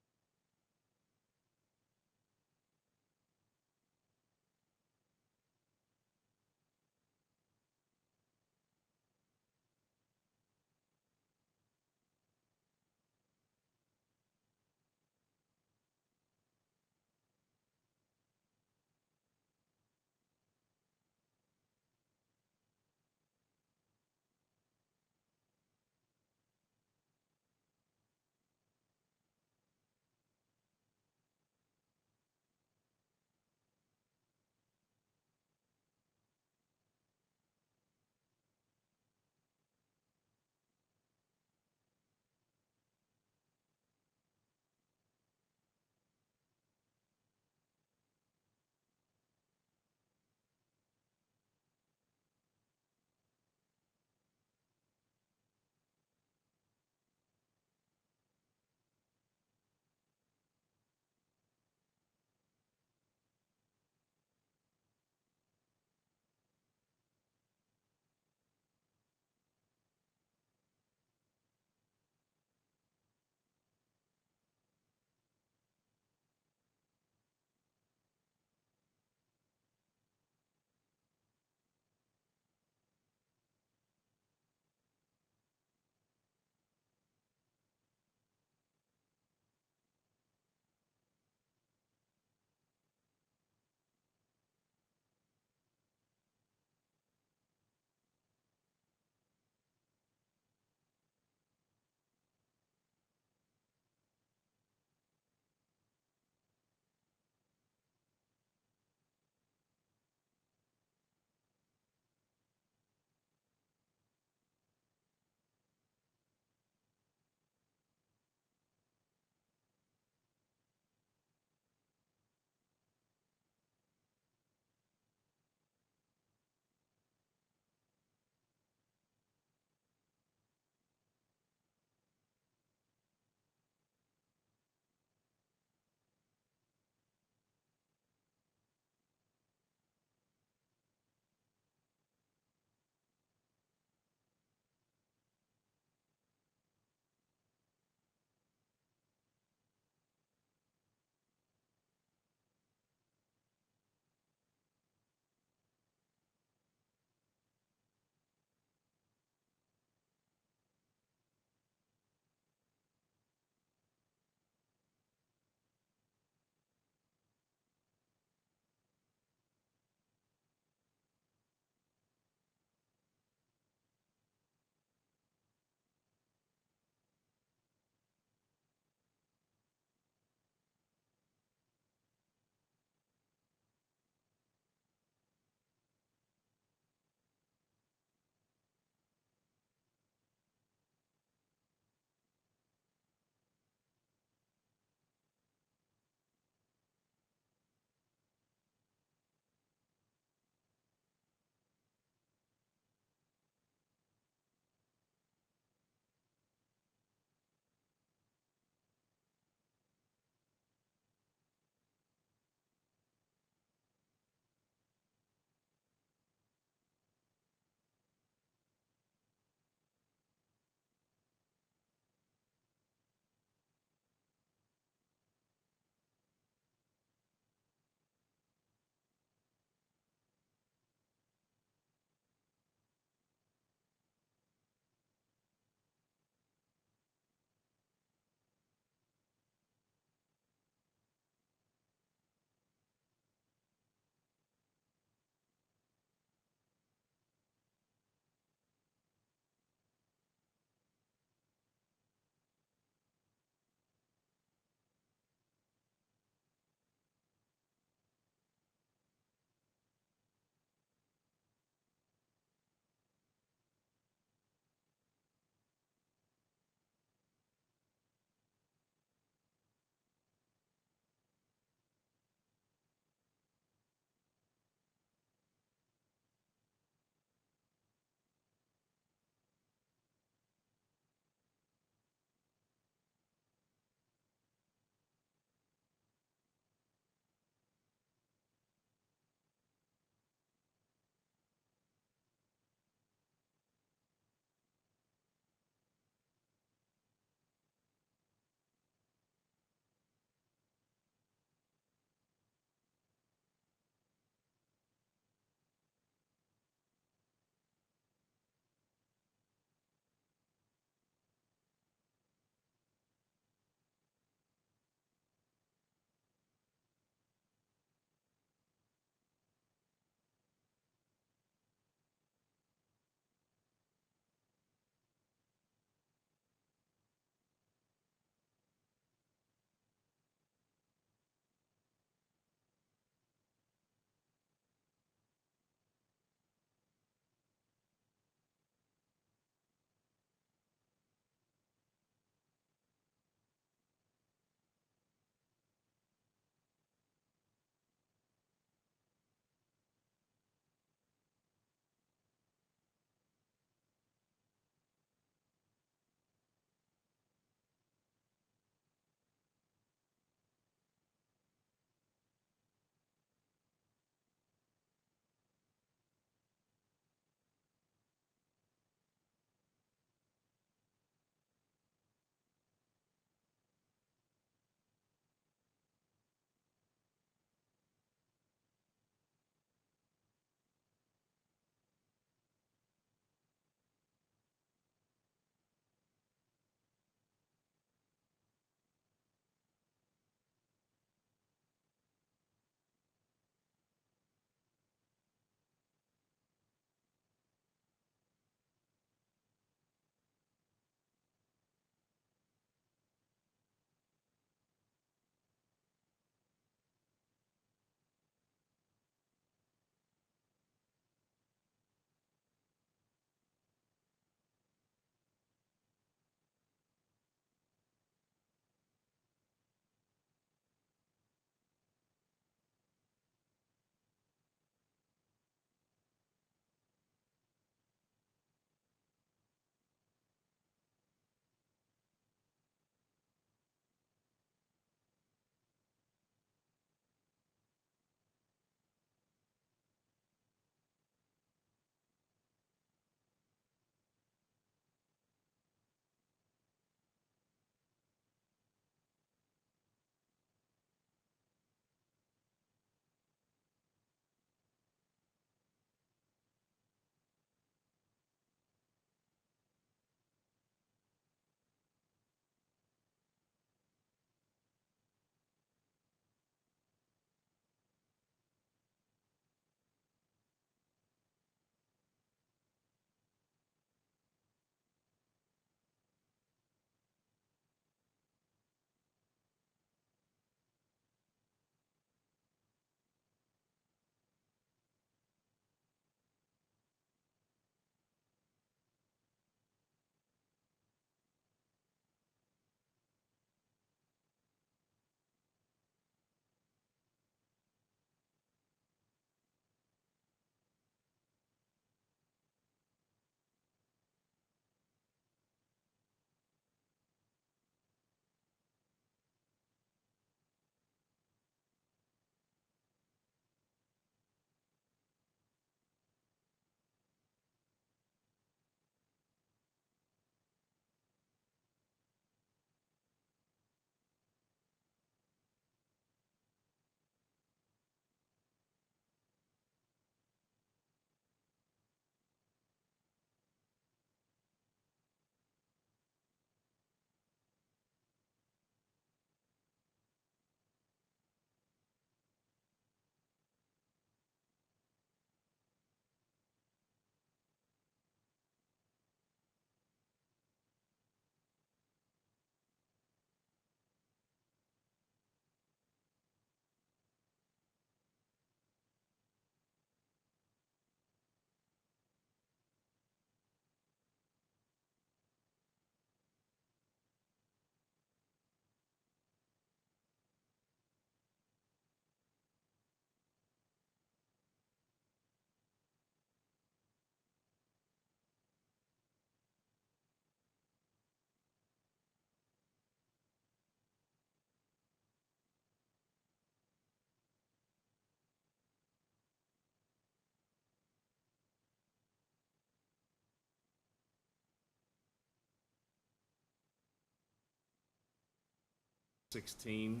16.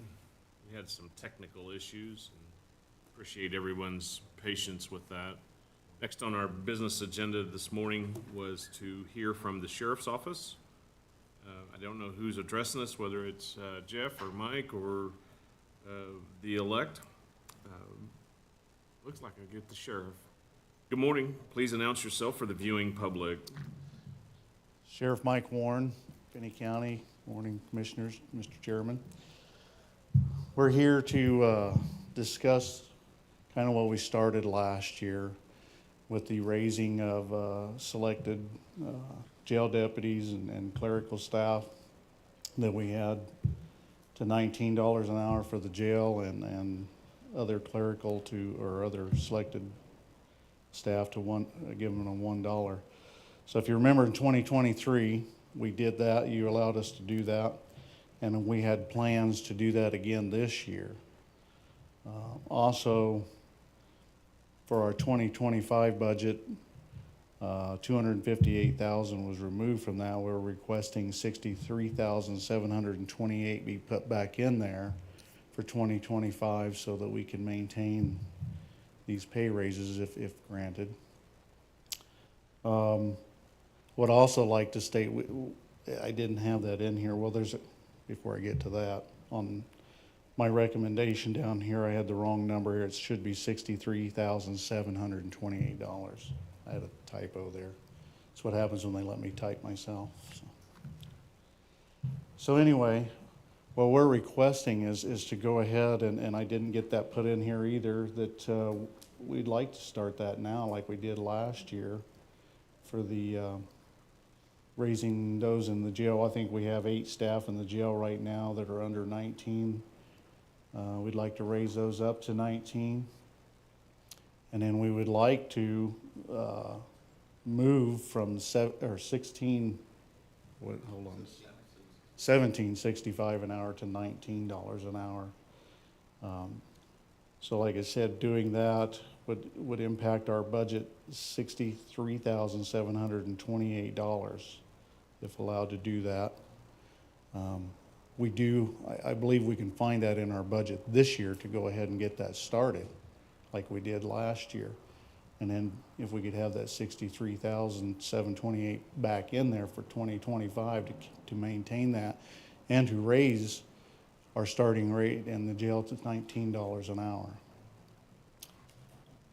We had some technical issues, and appreciate everyone's patience with that. Next on our business agenda this morning was to hear from the sheriff's office. I don't know who's addressing this, whether it's Jeff or Mike or the elect. Looks like I get the sheriff. Good morning. Please announce yourself for the viewing public. Sheriff Mike Warren, Finney County. Morning, Commissioners, Mr. Chairman. We're here to discuss kind of what we started last year with the raising of selected jail deputies and clerical staff that we had to $19 an hour for the jail and other clerical or other selected staff to give them a $1. So if you remember in 2023, we did that. You allowed us to do that. And we had plans to do that again this year. Also, for our 2025 budget, $258,000 was removed from that. We're requesting $63,728 be put back in there for 2025 so that we can maintain these pay raises if granted. Would also like to state, I didn't have that in here. Well, before I get to that, on my recommendation down here, I had the wrong number here. It should be $63,728. I had a typo there. That's what happens when they let me type myself. So anyway, what we're requesting is to go ahead, and I didn't get that put in here either, that we'd like to start that now like we did last year for the raising those in the jail. I think we have 8 staff in the jail right now that are under 19. We'd like to raise those up to 19. And then we would like to move from 17.65 an hour to $19 an hour. So like I said, doing that would impact our budget $63,728 if allowed to do that. I believe we can find that in our budget this year to go ahead and get that started like we did last year. And then if we could have that $63,728 back in there for 2025 to maintain that and to raise our starting rate in the jail to $19 an hour.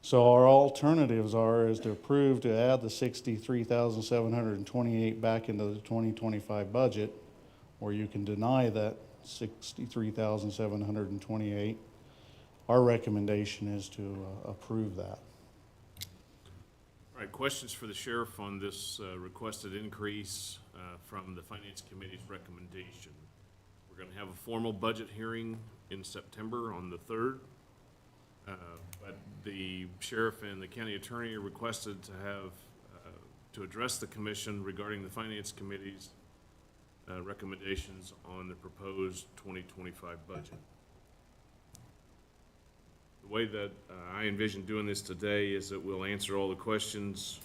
So our alternatives is to approve to add the $63,728 back into the 2025 budget, or you can deny that $63,728. Our recommendation is to approve that. All right, questions for the sheriff on this requested increase from the Finance Committee's recommendation. We're going to have a formal budget hearing in September on the 3rd. But the sheriff and the county attorney are requested to have, to address the commission regarding the Finance Committee's recommendations on the proposed 2025 budget. The way that I envision doing this today is that we'll answer all the questions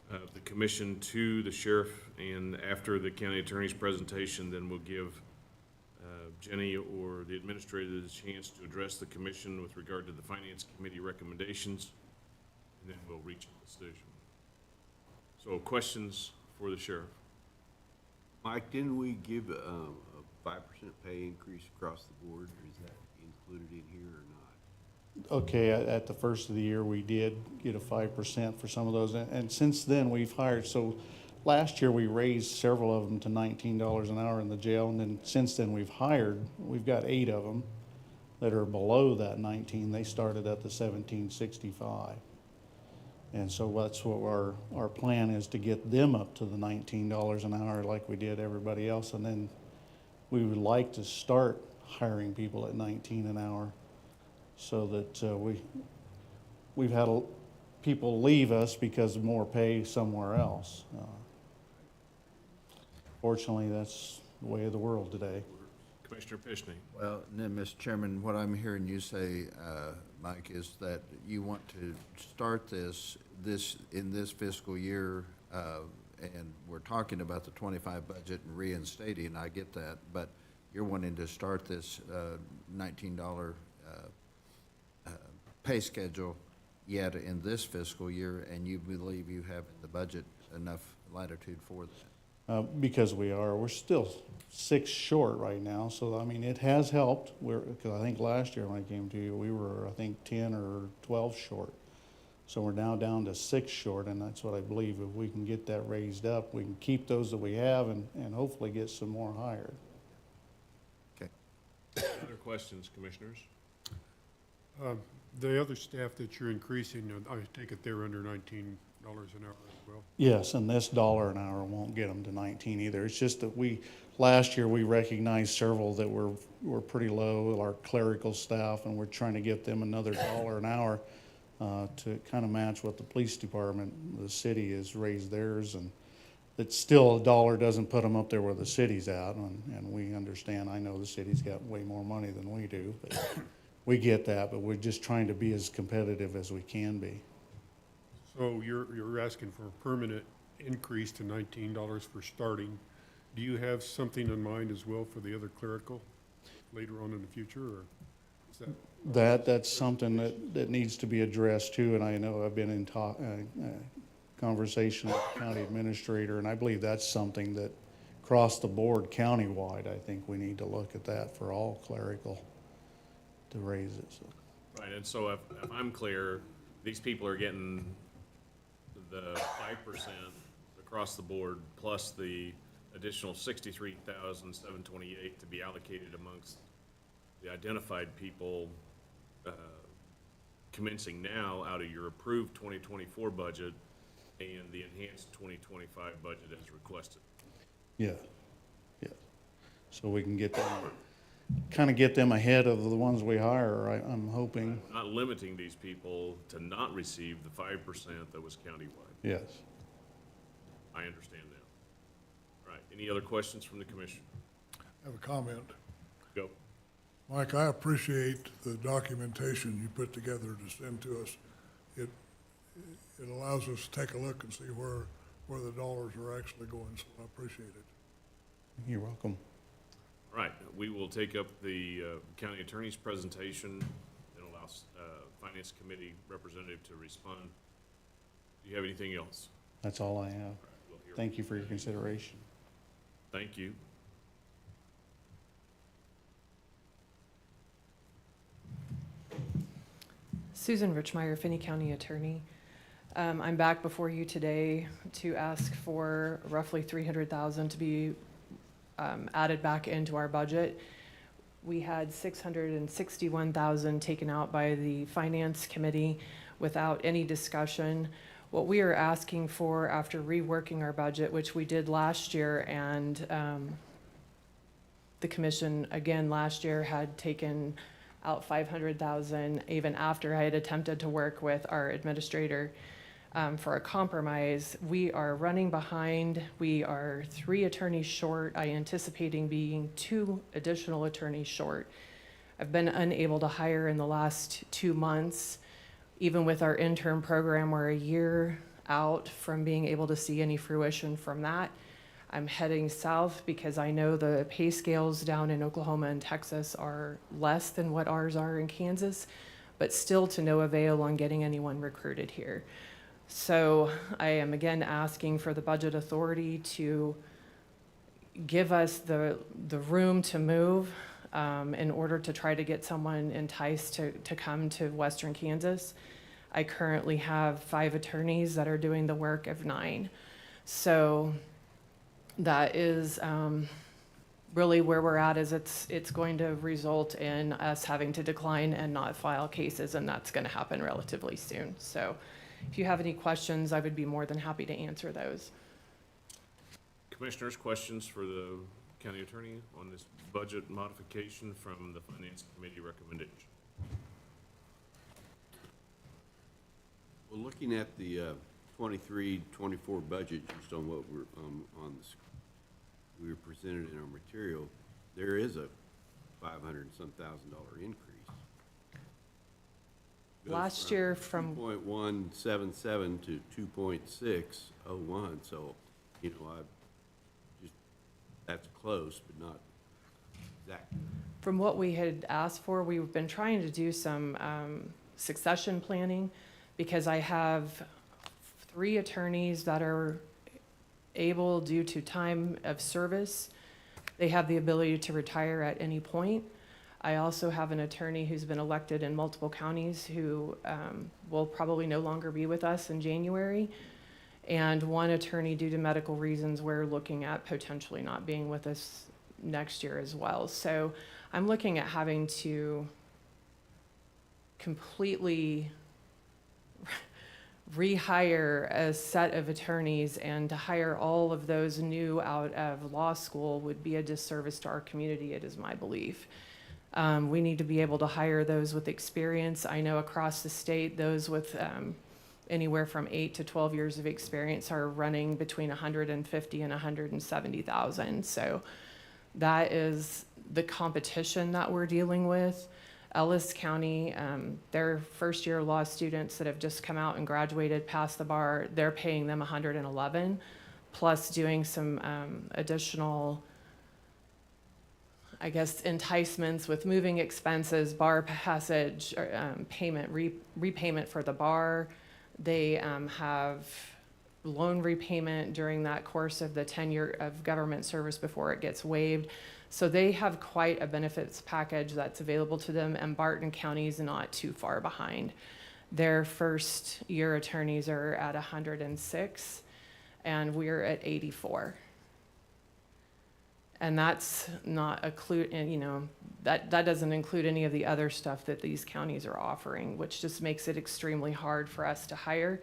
of the commission to the sheriff, and after the county attorney's presentation, then we'll give Jenny or the administrator the chance to address the commission with regard to the Finance Committee recommendations, and then we'll reach a decision. So questions for the sheriff? Mike, didn't we give a 5% pay increase across the board, or is that included in here or not? Okay, at the first of the year, we did get a 5% for some of those, and since then, we've hired, so last year, we raised several of them to $19 an hour in the jail, and then since then, we've got 8 of them that are below that 19. They started at the $17.65. And so that's what our plan is, to get them up to the $19 an hour like we did everybody else. And then we would like to start hiring people at $19 an hour so that we've had people leave us because of more pay somewhere else. Fortunately, that's the way of the world today. Commissioner Finney. Well, then, Mr. Chairman, what I'm hearing you say, Mike, is that you want to start this in this fiscal year, and we're talking about the 25 budget and reinstating, I get that, but you're wanting to start this $19 pay schedule yet in this fiscal year, and you believe you have in the budget enough latitude for that? Because we're still 6 short right now, so I mean, it has helped. Because I think last year when I came to you, we were, I think, 10 or 12 short. So we're now down to 6 short, and that's what I believe. If we can get that raised up, we can keep those that we have and hopefully get some more hired. Okay. Other questions, commissioners? The other staff that you're increasing, I take it they're under $19 an hour as well? Yes, and this $1 an hour won't get them to 19 either. It's just that last year we recognized several that were pretty low, our clerical staff, and we're trying to get them another $1 an hour to kind of match what the police department, the city has raised theirs, and it's still $1 doesn't put them up there where the city's at, and we understand. I know the city's got way more money than we do, but we get that, but we're just trying to be as competitive as we can be. So you're asking for a permanent increase to $19 for starting. Do you have something in mind as well for the other clerical later on in the future, or is that? That's something that needs to be addressed too, and I know I've been in conversation with the county administrator, and I believe that's something that across the board countywide, I think we need to look at that for all clerical to raise it. So. Right, and so if I'm clear, these people are getting the 5% across the board plus the additional $63,728 to be allocated amongst the identified people commencing now out of your approved 2024 budget and the enhanced 2025 budget as requested. Yeah. So we can get them ahead of the ones we hire, I'm hoping. Not limiting these people to not receive the 5% that was countywide. Yes. I understand now. Right, any other questions from the commission? I have a comment. Go. Mike, I appreciate the documentation you put together to send to us. It allows us to take a look and see where the dollars are actually going, so I appreciate it. You're welcome. All right, we will take up the county attorney's presentation and allow finance committee representative to respond. Do you have anything else? That's all I have. Thank you for your consideration. Thank you. Susan Richmeyer, Finney County Attorney. I'm back before you today to ask for roughly $300,000 to be added back into our budget. We had $661,000 taken out by the Finance Committee without any discussion. What we are asking for after reworking our budget, which we did last year, and the commission again last year had taken out $500,000 even after I had attempted to work with our administrator for a compromise. We are running behind. We are 3 attorneys short. I anticipating being 2 additional attorneys short. I've been unable to hire in the last 2 months. Even with our intern program, we're a year out from being able to see any fruition from that. I'm heading south because I know the pay scales down in Oklahoma and Texas are less than what ours are in Kansas, but still to no avail on getting anyone recruited here. So I am again asking for the budget authority to give us the room to move in order to try to get someone enticed to come to Western Kansas. I currently have 5 attorneys that are doing the work of 9. So that is really where we're at. Is it's going to result in us having to decline and not file cases, and that's going to happen relatively soon. So if you have any questions, I would be more than happy to answer those. Commissioners, questions for the county attorney on this budget modification from the Finance Committee recommendation? Well, looking at the 23-24 budget, just on what we're on this, we were presented in our material, there is a $500-some thousand increase. Last year from 2.177 to 2.601, so, you know, that's close, but Zach? From what we had asked for, we've been trying to do some succession planning because I have 3 attorneys that are able, due to time of service, they have the ability to retire at any point. I also have an attorney who's been elected in multiple counties who will probably no longer be with us in January. And 1 attorney, due to medical reasons, we're looking at potentially not being with us next year as well. So I'm looking at having to completely rehire a set of attorneys, and to hire all of those new out of law school would be a disservice to our community, it is my belief. We need to be able to hire those with experience. I know across the state, those with anywhere from 8 to 12 years of experience are running between 150 and 170,000. So that is the competition that we're dealing with. Ellis County, their first year law students that have just come out and graduated, passed the bar, they're paying them 111, plus doing some additional, I guess, enticements with moving expenses, bar passage, payment, repayment for the bar. They have loan repayment during that course of the tenure of government service before it gets waived. So they have quite a benefits package that's available to them, and Barton County is not too far behind. Their first year attorneys are at 106, and we're at 84. And that's not include, and you know, that doesn't include any of the other stuff that these counties are offering, which just makes it extremely hard for us to hire.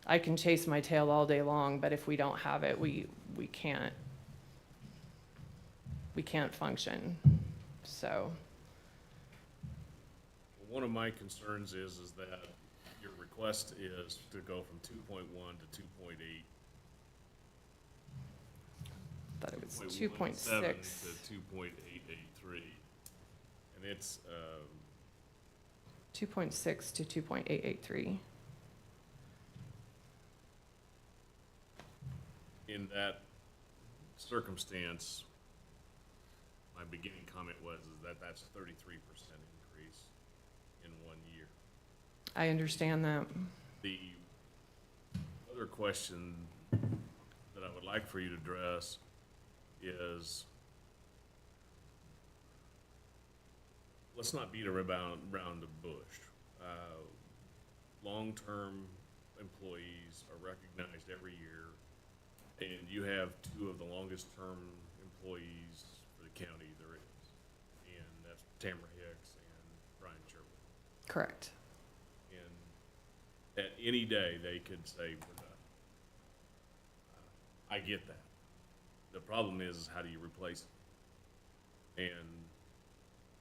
I can chase my tail all day long, but if we don't have it, we can't function. So One of my concerns is that your request is to go from 2.1 to 2.8. thought it was 2.7 2.6. to 2.883. And it's 2.6 to 2.883. in that circumstance, my beginning comment was that that's a 33% increase in 1 year. I understand that. The other question that I would like for you to address is, let's not beat around the bush. Long-term employees are recognized every year, and you have 2 of the longest-term employees for the county there is, and that's Tamara Hicks and Brian Sherwood. Correct. And at any day, they could say, we're done. I get that. The problem is how do you replace it? And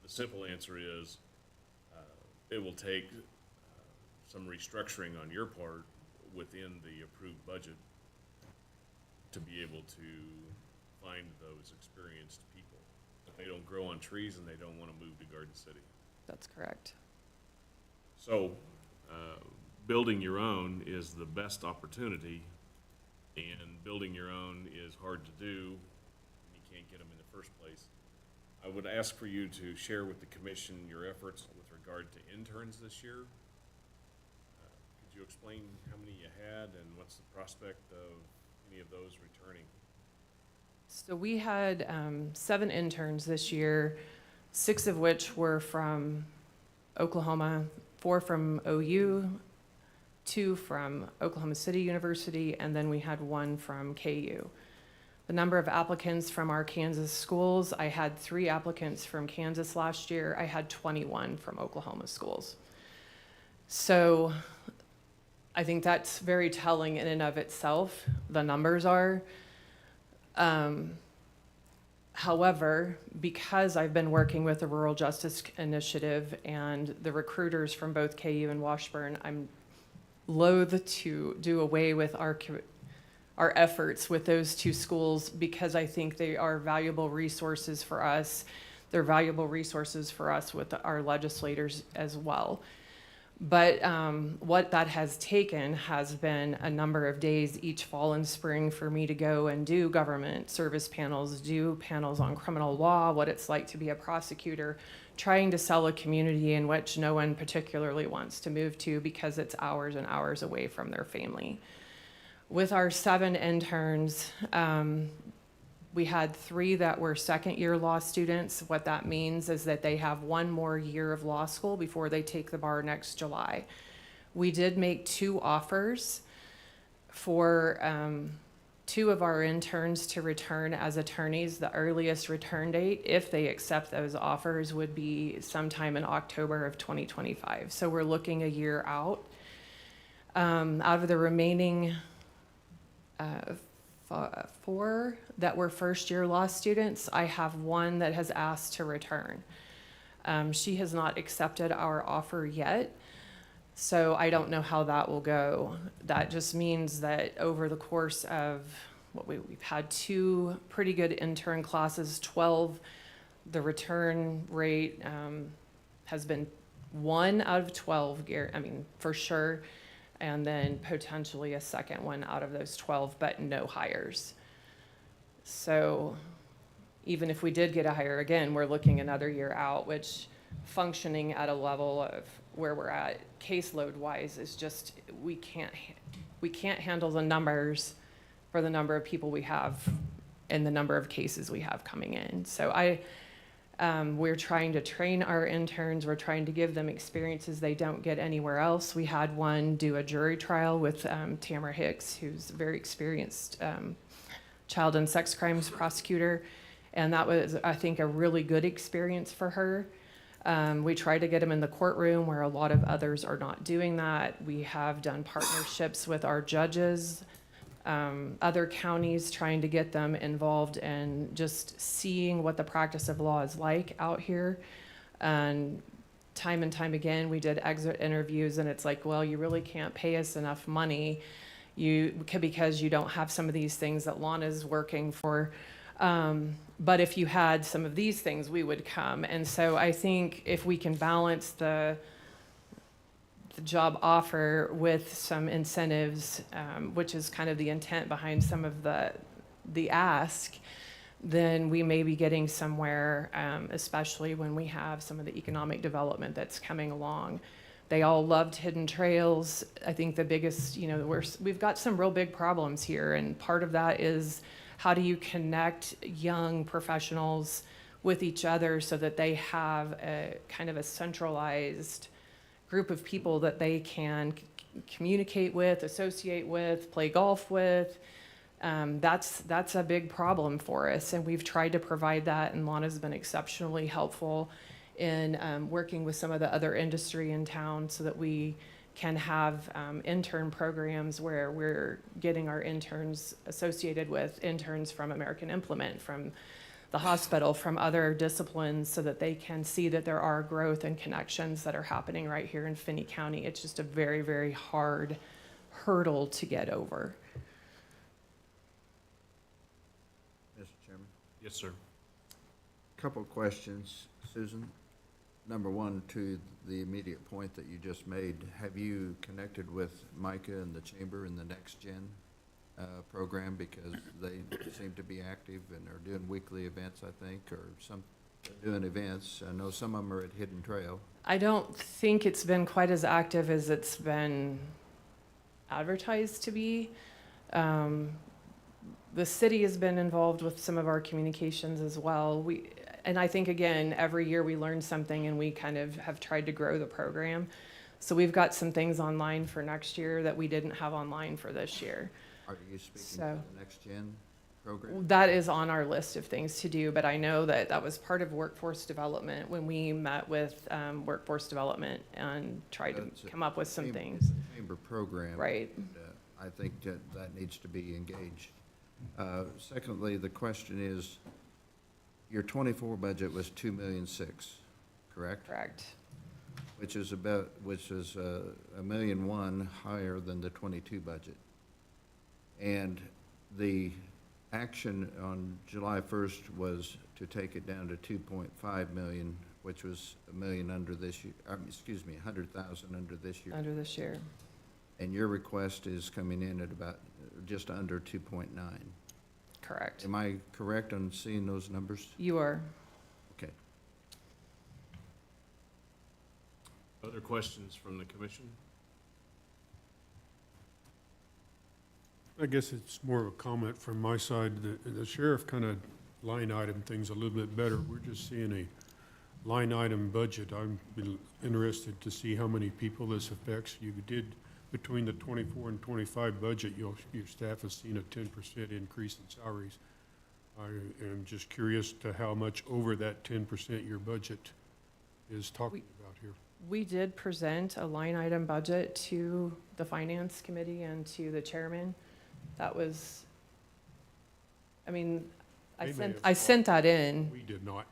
the simple answer is, it will take some restructuring on your part within the approved budget to be able to find those experienced people. If they don't grow on trees and they don't want to move to Garden City. That's correct. So, building your own is the best opportunity, and building your own is hard to do, and you can't get them in the first place. I would ask for you to share with the commission your efforts with regard to interns this year. Could you explain how many you had and what's the prospect of any of those returning? So we had 7 interns this year, 6 of which were from Oklahoma, 4 from OU, 2 from Oklahoma City University, and then we had 1 from KU. The number of applicants from our Kansas schools, I had 3 applicants from Kansas last year. I had 21 from Oklahoma schools. So I think that's very telling in and of itself, the numbers are. However, because I've been working with the Rural Justice Initiative and the recruiters from both KU and Washburn, I'm loath to do away with our efforts with those 2 schools because I think they are valuable resources for us. They're valuable resources for us with our legislators as well. But what that has taken has been a number of days each fall and spring for me to go and do government service panels, do panels on criminal law, what it's like to be a prosecutor, trying to sell a community in which no one particularly wants to move to because it's hours and hours away from their family. With our 7 interns, we had 3 that were second-year law students. What that means is that they have 1 more year of law school before they take the bar next July. We did make 2 offers for 2 of our interns to return as attorneys. The earliest return date, if they accept those offers, would be sometime in October of 2025. So we're looking a year out. Out of the remaining 4 that were first-year law students, I have 1 that has asked to return. She has not accepted our offer yet, so I don't know how that will go. That just means that over the course of we've had 2 pretty good intern classes, 12. The return rate has been 1 out of 12, I mean, for sure. And then potentially a second one out of those 12, but no hires. So even if we did get a hire again, we're looking another year out, which functioning at a level of where we're at caseload wise is just, we can't handle the numbers for the number of people we have and the number of cases we have coming in. So we're trying to train our interns. We're trying to give them experiences they don't get anywhere else. We had one do a jury trial with Tamara Hicks, who's a very experienced child and sex crimes prosecutor. And that was, I think, a really good experience for her. We try to get them in the courtroom where a lot of others are not doing that. We have done partnerships with our judges, other counties, trying to get them involved in just seeing what the practice of law is like out here. And time again, we did exit interviews, and it's like, well, you really can't pay us enough money because you don't have some of these things that Lana's working for. But if you had some of these things, we would come. And so I think if we can balance the job offer with some incentives, which is kind of the intent behind some of the ask, then we may be getting somewhere, especially when we have some of the economic development that's coming along. They all loved Hidden Trails. I think the biggest, we've got some real big problems here, and part of that is how do you connect young professionals with each other so that they have a kind of a centralized group of people that they can communicate with, associate with, play golf with. That's a big problem for us, and we've tried to provide that, and Lana's been exceptionally helpful in working with some of the other industry in town so that we can have intern programs where we're getting our interns associated with interns from American Implement, from the hospital, from other disciplines, so that they can see that there are growth and connections that are happening right here in Finney County. It's just a very, very hard hurdle to get over. Mr. Chairman? Yes, sir. Couple of questions, Susan. Number one, to the immediate point that you just made, have you connected with Micah and the Chamber in the Next Gen program? Because they seem to be active and are doing weekly events, I think, or some doing events. I know some of them are at Hidden Trail. I don't think it's been quite as active as it's been advertised to be. The city has been involved with some of our communications as well. And I think, again, every year we learn something, and we kind of have tried to grow the program. So we've got some things online for next year that we didn't have online for this year. Are you speaking to the Next Gen program? That is on our list of things to do, but I know that that was part of workforce development when we met with workforce development and tried to come up with some things. It's a chamber program. Right. And, I think that needs to be engaged. Secondly, the question is, your 24 budget was $2,600,000, correct? Correct. Which is $1,000,001 million higher than the 22 budget. And the action on July 1st was to take it down to 2.5 million which was $1 million under this year, excuse me, 100,000 under this year. Under this year. And your request is coming in at about, just under 2.9. Correct. Am I correct on seeing those numbers? You are. Okay. Other questions from the commission? I guess it's more of a comment from my side. The sheriff kind of line item things a little bit better. We're just seeing a line item budget. I'm interested to see how many people this affects. You did, between the 24 and 25 budget, your staff has seen a 10% increase in salaries. I am just curious to how much over that 10% your budget is talking about here. We did present a line item budget to the finance committee and to the chairman. That was, I mean, I sent that in. We did not.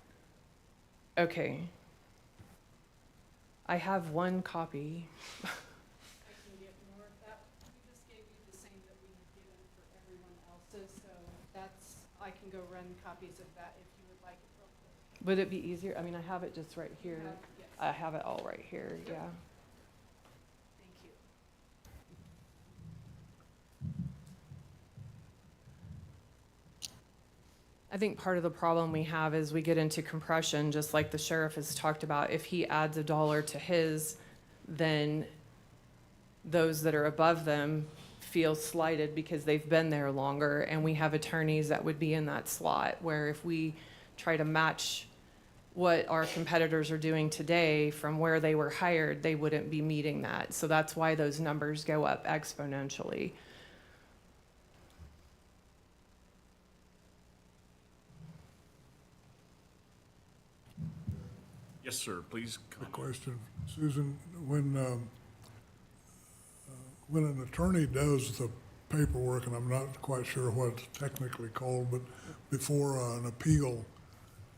Okay. I have one copy. I can get more of that. We just gave you the same that we have given for everyone else's, so that's, I can go run copies of that if you would like it real quick. Would it be easier? I mean, I have it just right here. Yes. I have it all right here, yeah. Thank you. I think part of the problem we have is we get into compression, just like the sheriff has talked about. If he adds $1 to his, then those that are above them feel slighted because they've been there longer, and we have attorneys that would be in that slot, where if we try to match what our competitors are doing today from where they were hired, they wouldn't be meeting that. So that's why those numbers go up exponentially. Yes, sir, please A comment. question, Susan, when an attorney does the paperwork, and I'm not quite sure what it's technically called, but before an appeal,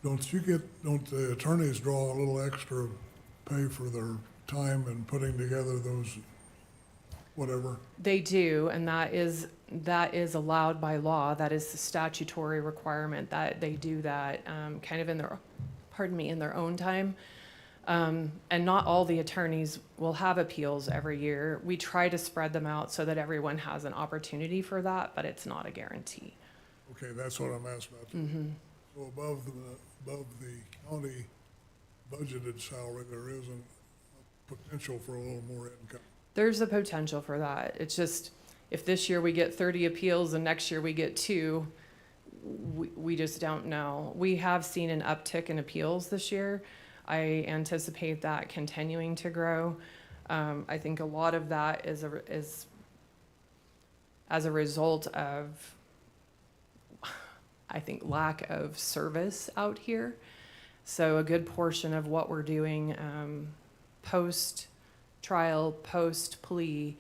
don't the attorneys draw a little extra pay for their time in putting together those, whatever? They do, and that is allowed by law. That is the statutory requirement that they do that kind of in their own time. And not all the attorneys will have appeals every year. We try to spread them out so that everyone has an opportunity for that, but it's not a guarantee. Okay, that's what I'm asking about. Mm-hmm. So above the county budgeted salary, there is a potential for a little more income. There's a potential for that. It's just, if this year we get 30 appeals and next year we get 2, we just don't know. We have seen an uptick in appeals this year. I anticipate that continuing to grow. I think a lot of that is as a result of, I think, lack of service out here. So a good portion of what we're doing post-trial, post-plea,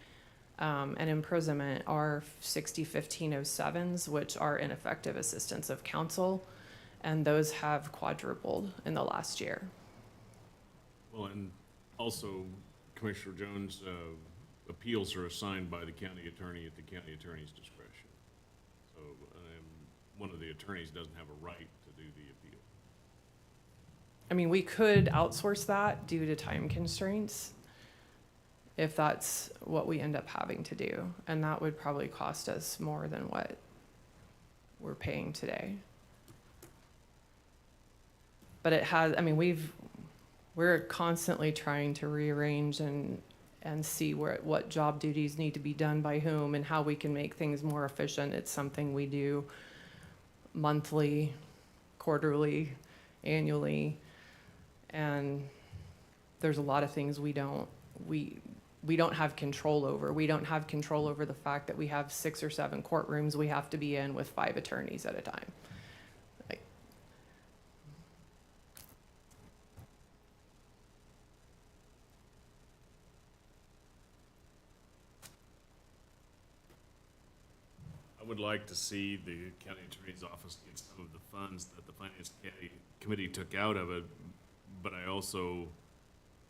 and imprisonment are 60-1507s, which are ineffective assistance of counsel, and those have quadrupled in the last year. Well, and also, Commissioner Jones, appeals are assigned by the county attorney at the county attorney's discretion. So one of the attorneys doesn't have a right to do the appeal. I mean, we could outsource that due to time constraints, if that's what we end up having to do. And that would probably cost us more than what we're paying today. But it has, I mean, we're constantly trying to rearrange and see what job duties need to be done by whom and how we can make things more efficient. It's something we do monthly, quarterly, annually, and there's a lot of things we don't have control over. We don't have control over the fact that we have 6 or 7 courtrooms we have to be in with 5 attorneys at a time. I would like to see the county attorney's office get some of the funds that the finance committee took out of it, but I also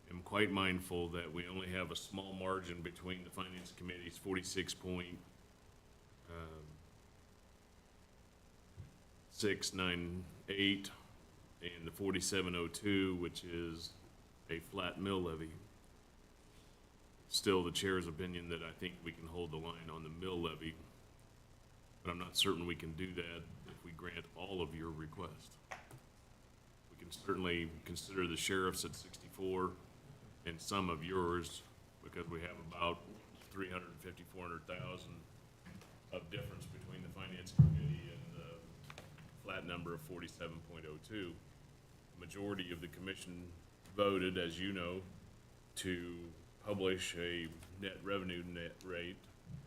am quite mindful that we only have a small margin between the finance committee's 46.698 and the 4702, which is a flat mill levy. Still the chair's opinion that I think we can hold the line on the mill levy, but I'm not certain we can do that if we grant all of your requests. We can certainly consider the sheriff's at 64 and some of yours, because we have about 350, 400,000 of difference between the finance committee and the flat number of 47.02. The majority of the commission voted, as you know, to publish a net revenue net rate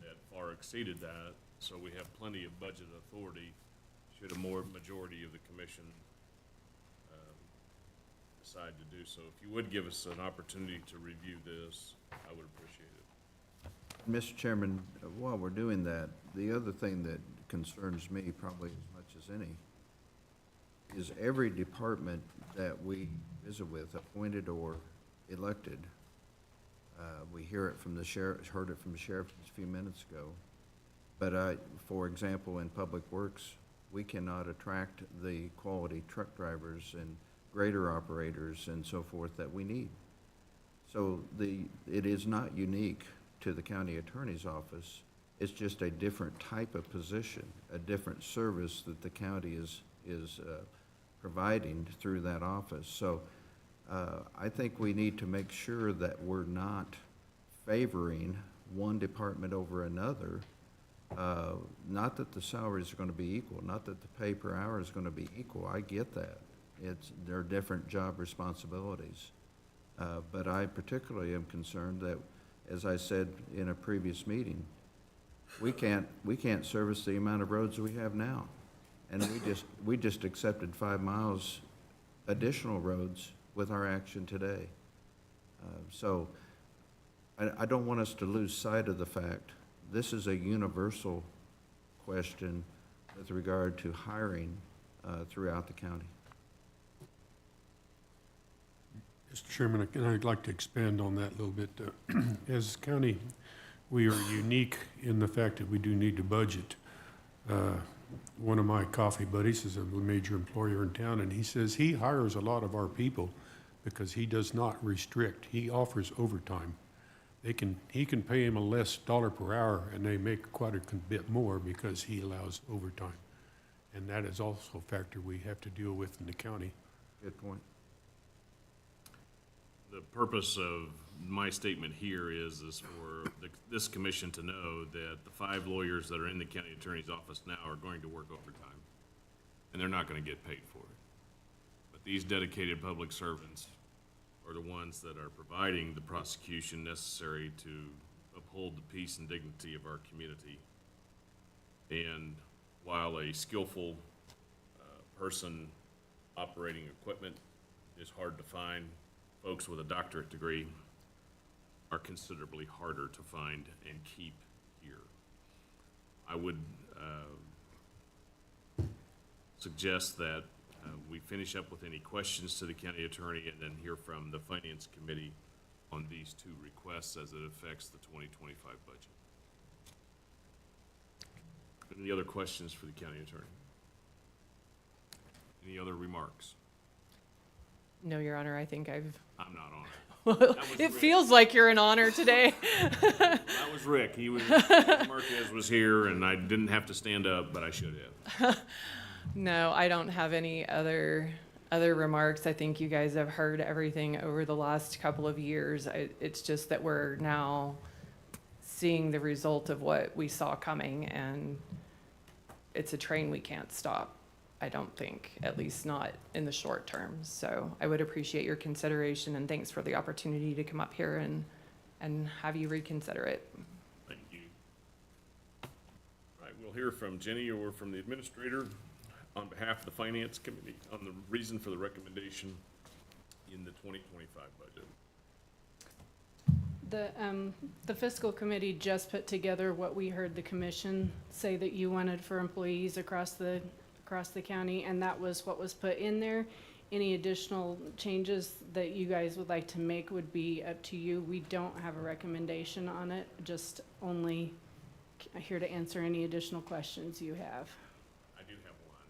that far exceeded that, so we have plenty of budget authority should a majority of the commission decide to do so. If you would give us an opportunity to review this, I would appreciate it. Mr. Chairman, while we're doing that, the other thing that concerns me probably as much as any is every department that we visit with, appointed or elected, we hear it from the sheriff, heard it from the sheriff just a few minutes ago. But for example, in Public Works, we cannot attract the quality truck drivers and grader operators and so forth that we need. So it is not unique to the county attorney's office. It's just a different type of position, a different service that the county is providing through that office. So I think we need to make sure that we're not favoring one department over another. Not that the salaries are going to be equal, not that the pay per hour is going to be equal. I get that. They're different job responsibilities. But I particularly am concerned that, as I said in a previous meeting, we can't service the amount of roads we have now. And we just accepted 5 miles additional roads with our action today. So I don't want us to lose sight of the fact this is a universal question with regard to hiring throughout the county. Mr. Chairman, I'd like to expand on that a little bit. As a county, we are unique in the fact that we do need to budget. One of my coffee buddies is a major employer in town, and he says he hires a lot of our people because he does not restrict. He offers overtime. He can pay him a less dollar per hour, and they make quite a bit more because he allows overtime. And that is also a factor we have to deal with in the county. Good point. The purpose of my statement here is for this commission to know that the 5 lawyers that are in the county attorney's office now are going to work overtime, and they're not going to get paid for it. But these dedicated public servants are the ones that are providing the prosecution necessary to uphold the peace and dignity of our community. And while a skillful person operating equipment is hard to find, folks with a doctorate degree are considerably harder to find and keep here. I would suggest that we finish up with any questions to the county attorney and then hear from the finance committee on these 2 requests as it affects the 2025 budget. Any other questions for the county attorney? Any other remarks? No, Your Honor, I think I'm not on it. It feels like you're in honor today. That was Rick. Marquez was here, and I didn't have to stand up, but I should have. No, I don't have any other remarks. I think you guys have heard everything over the last couple of years. It's just that we're now seeing the result of what we saw coming, and it's a train we can't stop. I don't think, at least not in the short term. So I would appreciate your consideration, and thanks for the opportunity to come up here and have you reconsider it. Thank you. All right, we'll hear from Jenny or from the administrator on behalf of the finance committee on the reason for the recommendation in the 2025 budget. The fiscal committee just put together what we heard the commission say that you wanted for employees across the county, and that was what was put in there. Any additional changes that you guys would like to make would be up to you. We don't have a recommendation on it, just only here to answer any additional questions you have. I do have one.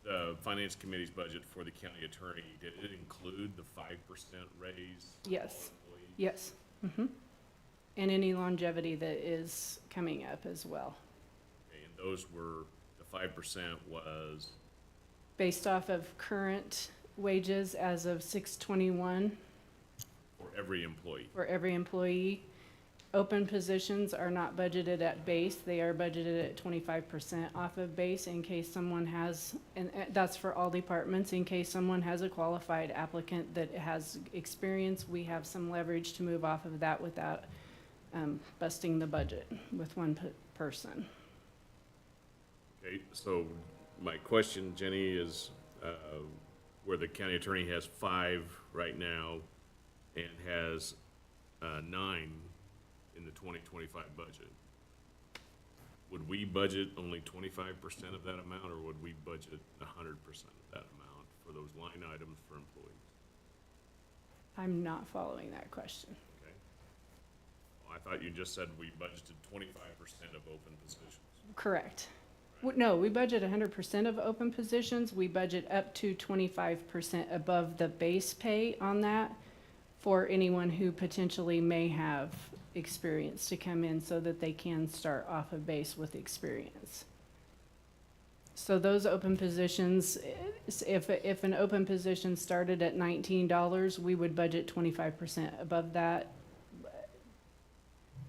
The finance committee's budget for the county attorney, did it include the 5% raise? Yes, yes. Mm-hmm. And any longevity that is coming up as well. Okay, and those were, the 5% was, Based off of current wages as of 6/21 for every employee. for every employee. Open positions are not budgeted at base, they are budgeted at 25% off of base in case someone has, and that's for all departments, in case someone has a qualified applicant that has experience, we have some leverage to move off of that without busting the budget with one person. Okay, so my question, Jenny, is where the county attorney has 5 right now and has 9 in the 2025 budget. Would we budget only 25% of that amount, or would we budget 100% of that amount for those line items for employees? I'm not following that question. Okay. Well, I thought you just said we budgeted 25% of open positions. Correct. No, we budget 100% of open positions. We budget up to 25% above the base pay on that for anyone who potentially may have experience to come in so that they can start off of base with experience. So those open positions, if an open position started at $19, we would budget 25% above that.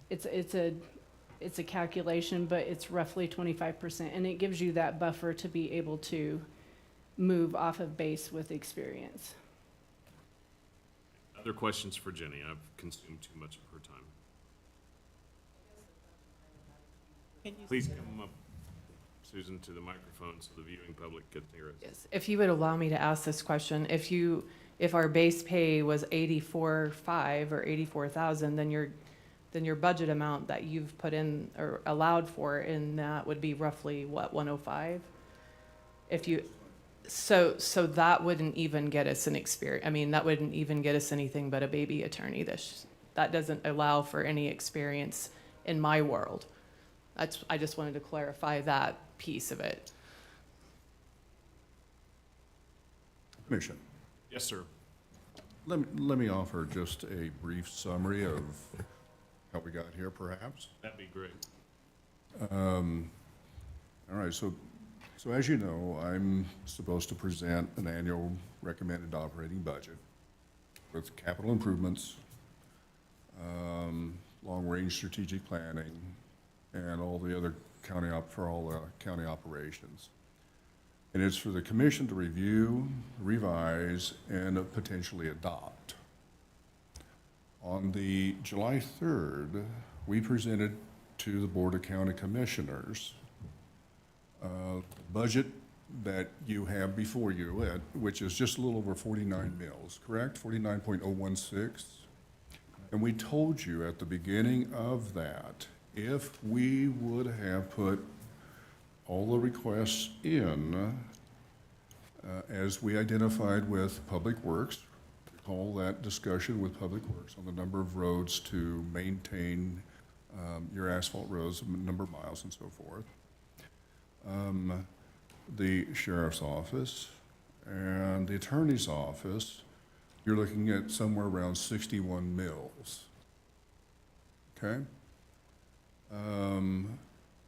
It's a calculation, but it's roughly 25%, and it gives you that buffer to be able to move off of base with experience. Other questions for Jenny? I've consumed too much of her time. Please come up, Susan, to the microphone so the viewing public can hear us. Yes, if you would allow me to ask this question, if our base pay was 84,500 or 84,000, then your budget amount that you've put in or allowed for in that would be roughly what, 105? So that wouldn't even get us an experience. I mean, that wouldn't even get us anything but a baby attorney. That doesn't allow for any experience in my world. I just wanted to clarify that piece of it. Commission. Yes, sir. Let me offer just a brief summary of how we got here, perhaps. That'd be great. All right, so as you know, I'm supposed to present an annual recommended operating budget with capital improvements, long-range strategic planning, and all the other county operations. And it's for the commission to review, revise, and potentially adopt. On the July 3rd, we presented to the Board of County Commissioners budget that you have before you, which is just a little over 49 mills, correct? 49.016. And we told you at the beginning of that, if we would have put all the requests in as we identified with Public Works, recall that discussion with Public Works on the number of roads to maintain your asphalt roads, number of miles and so forth. The sheriff's office and the attorney's office, you're looking at somewhere around 61 mills. Okay?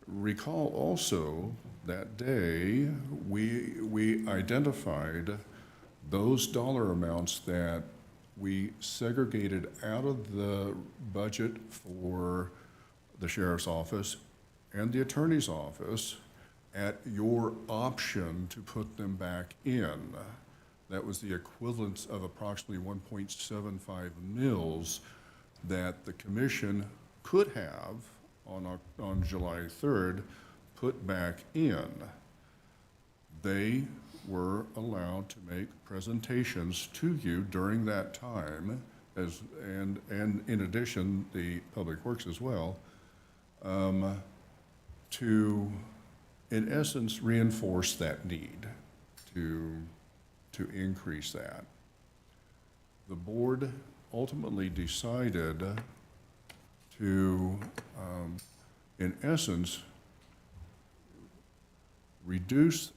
Recall also that day we identified those dollar amounts that we segregated out of the budget for the sheriff's office and the attorney's office at your option to put them back in. That was the equivalent of approximately 1.75 mills that the commission could have on July 3rd put back in. They were allowed to make presentations to you during that time, and in addition, the Public Works as well, to, in essence, reinforce that need to increase that. The board ultimately decided to, in essence, reduce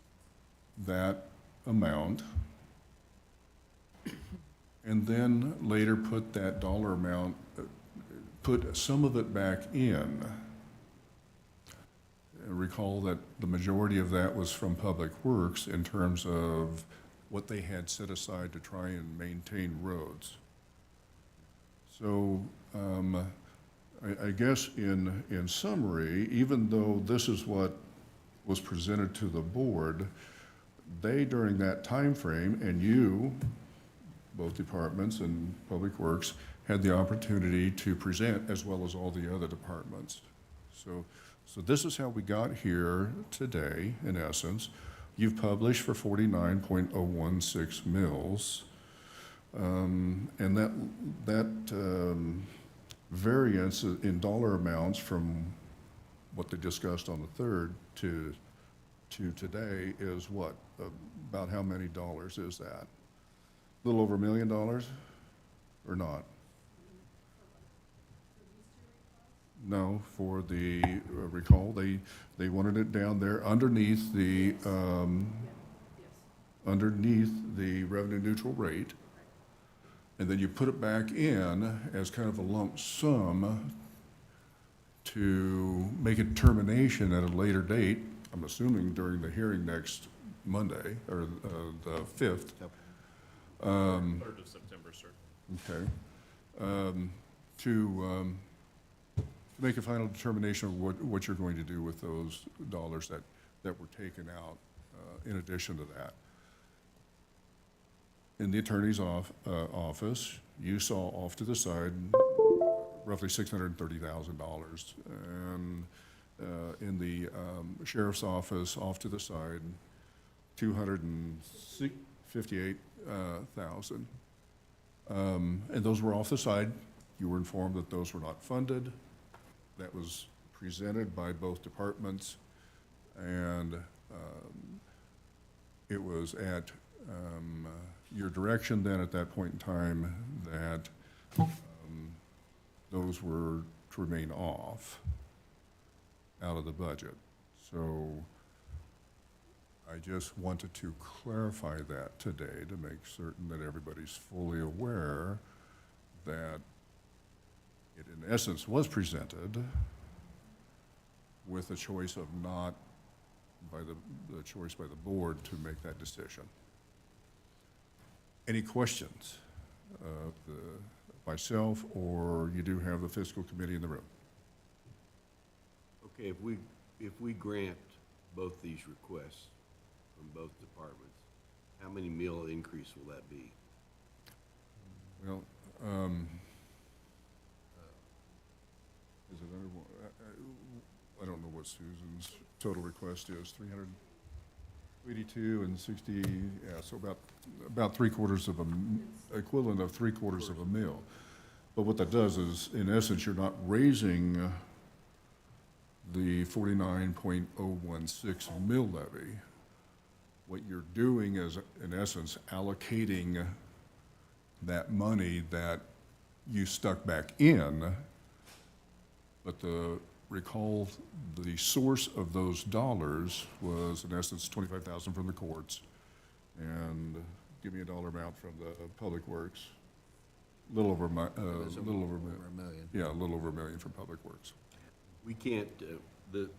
that amount and then later put that dollar amount, put some of it back in. Recall that the majority of that was from Public Works in terms of what they had set aside to try and maintain roads. So I guess in summary, even though this is what was presented to the board, they during that time frame, and you, both departments and Public Works, had the opportunity to present as well as all the other departments. So this is how we got here today, in essence. You've published for 49.016 mills. And that variance in dollar amounts from what they discussed on the 3rd to today is what? About how many dollars is that? A little over $1 million or not? No, for the, recall, they wanted it down there underneath the revenue neutral rate. And then you put it back in as kind of a lump sum to make a determination at a later date, I'm assuming during the hearing next Monday, or the 5th. 3rd of September, sir. Okay. To make a final determination of what you're going to do with those dollars that were taken out in addition to that. In the attorney's office, you saw off to the side roughly $630,000. And in the sheriff's office, off to the side, $258,000. And those were off the side. You were informed that those were not funded. That was presented by both departments, and it was at your direction then at that point in time that those were to remain off out of the budget. So I just wanted to clarify that today to make certain that everybody's fully aware that it in essence was presented with a choice of not by the choice by the board to make that decision. Any questions of myself, or you do have the fiscal committee in the room? Okay, if we grant both these requests from both departments, how many meal increase will that be? Well, is it under, I don't know what Susan's total request is, 382 and 60, yeah, so about equivalent of 3/4 of a meal. But what that does is, in essence, you're not raising the 49.016 mill levy. What you're doing is, in essence, allocating that money that you stuck back in, but recall the source of those dollars was, in essence, $25,000 from the courts, and give me a dollar amount from the Public Works. A little over a million. Yeah, a little over $1 million from Public Works. We can't, the